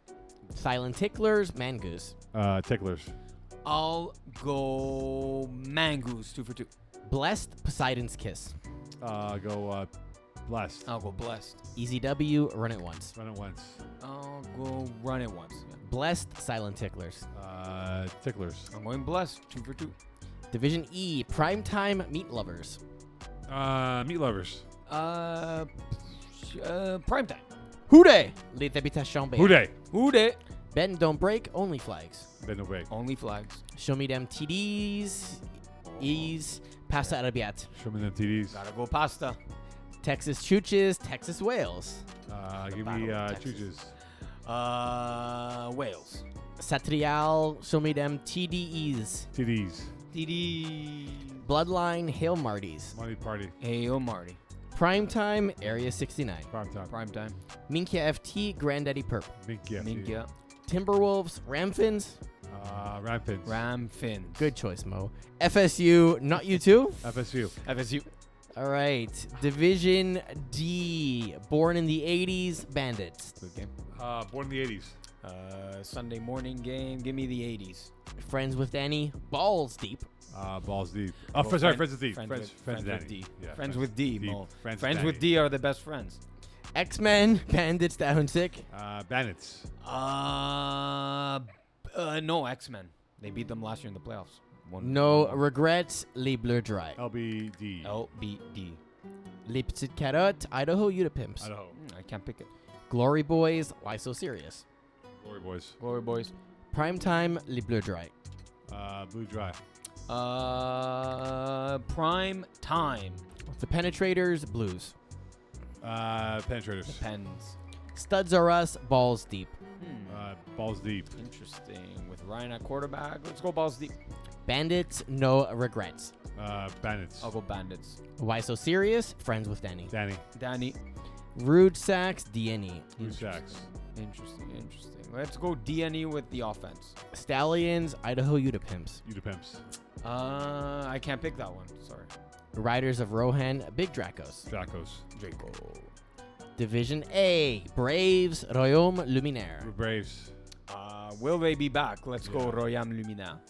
Silent Ticklers, Mangoose. Ticklers. I'll go Mangoose 2 for 2. Blessed, Poseidon's Kiss. Go Blessed. I'll go Blessed. Easy W, Run It Once. Run it once. I'll go Run It Once. Yeah. Blessed, Silent Ticklers. Ticklers. I'm going Blessed 2 for 2. Division E, Primetime Meat Lovers. Meat lovers. Prime time. Houday, Les Habitations Bay. Who day? Who dey? Bend Don't Break, Only Flags. Ben no break. Only flags. Show me them TDs. Ease, Pasta Arabiat. Show me them TDs. Gotta go pasta. Texas Chooches, Texas Whales. Give Battle me of Texas. Chooches. Wales. Satrial, show me them TDEs. TDs. DD. Bloodline, Hail Marty's. Money party. Hey, Marty. Primetime, Area 69. Prime time. Prime time. Minkia FT, Granddaddy Perp. Big gift. Minkia. Timberwolves, Ramfins. Rampins. Ram Fins. Good choice, Mo. FSU, not you too? FSU. FSU. All right. Division D, born in the 80s, Bandits. Good game. Born in the 80s. Sunday morning game. Give me the 80s. Friends with Danny, Balls Deep. Balls deep. Well, Sorry, friends with D. Friends Friends with Danny. D. Yeah, Friends with D. Deep. Mo. Friends Friends with Danny. D are the best friends. X-Men, Bandits Down Sick. Bandits. No, X-Men. They beat them last year in the playoffs. No Regrets, Les Bleus Dry. LBD. LBD. Les Petites Carottes, Idaho Utapimps. Idaho. I can't pick it. Glory Boys, Why So Serious? Glory boys. Glory Boys. Primetime, Les Bleus Dry. Blue dry. Prime time. The Penetrators, Blues. Penetrators. Depends. Studs Are Us, Balls Deep. Balls deep. Interesting. With Ryan at quarterback, let's go balls deep. Bandits, No Regrets. Bandits. I'll go Bandits. Why So Serious? Friends with Danny. Danny. Danny. Rude Sacks, DNE. Blue Sacks. Interesting. Let's go DNE with the offense. Stallions, Idaho Utapimps. Utapimps. I can't pick that one. Sorry. Riders of Rohan, Big Dracos. Dracos. Draco. Division A, Braves, Royaume Luminaire. Braves. Will they be back? Let's go Royam Lumina.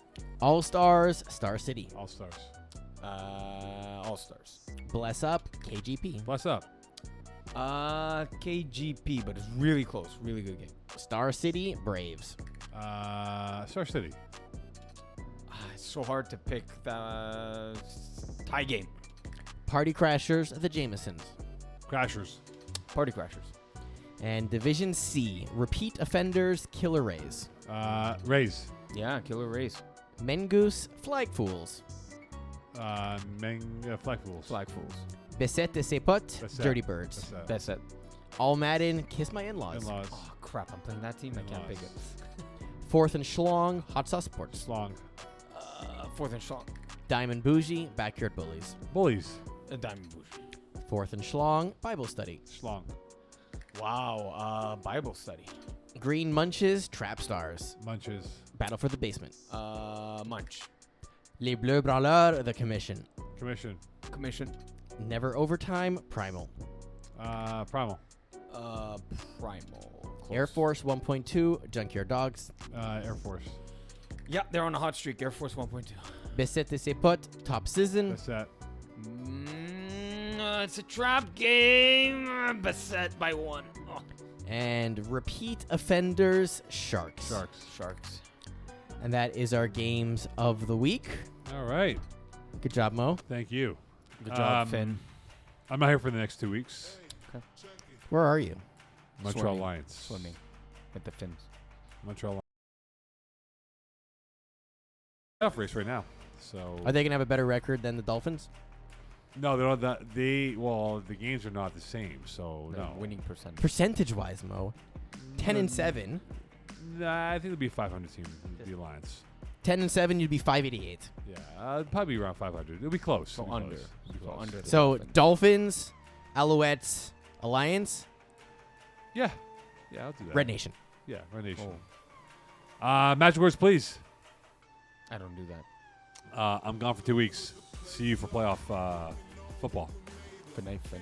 All-Stars, Star City. All Stars. All Stars. Bless Up, KGP. Bless up. KGP, but it's really close. Really good game. Star City, Braves. Star City. It's so hard to pick the tie game. Party Crashers, the Jamesons. Crashers. Party Crashers. And Division C, Repeat Offenders, Killer Rays. Rays. Yeah, Killer Race. Mengoose, Flag Fools. Flag Fools. Flag Fools. Beset de ses potes, Beset. Dirty Birds. That's it. All Madden, Kiss My In-Laws. In-laws. Oh, crap. I'm playing that team. I can't pick it. Fourth and Schlong, Hot Sauce Sports. Slong. Fourth and Schlong. Diamond Bougie, Backyard Bullies. Bullies. Diamond Bush. Fourth and Schlong, Bible Study. Slong. Wow. Bible study. Green Munches, Trap Stars. Munches. Battle for the Basement. Munch. Les Bleus Branleurs, The Commission. Commission. Commission. Never Overtime, Primal. Primal. Primal. Close. Air Force 1.2, Junkyard Dogs. Air Force. Yeah, they're on a hot streak. Air Force 1.2. Beset de ses potes, Top Season. Beset. It's a trap game. Beset by 1. Oh. And Repeat Offenders, Sharks. Sharks. And that is our games of the week. All right. Good job, Mo. Thank you. Good job, Finn. I'm not here for the next 2 weeks. Where are you? Montreal Swimming. Lions. Swimming with the Finns. Montreal Lions. Tough race right now. So Are they going to have a better record than the Dolphins? no, they're not that. The games are not the same. So The no. winning percentage. Percentage-wise, Mo. 10-7. Nah, I think it'll be a 500 team. The Lions. 10-7, you'd be 588. Yeah, probably around 500. It'll be close. So It'll be under. close. It'll be So close. under. the So Dolphins. Dolphins, Alouettes, Alliance, Yeah, I'll do that. Red Nation. Yeah, Red Nation. Oh, Magic words, please. I don't do that. I'm gone for 2 weeks. See you for playoff football. Good night, Finn.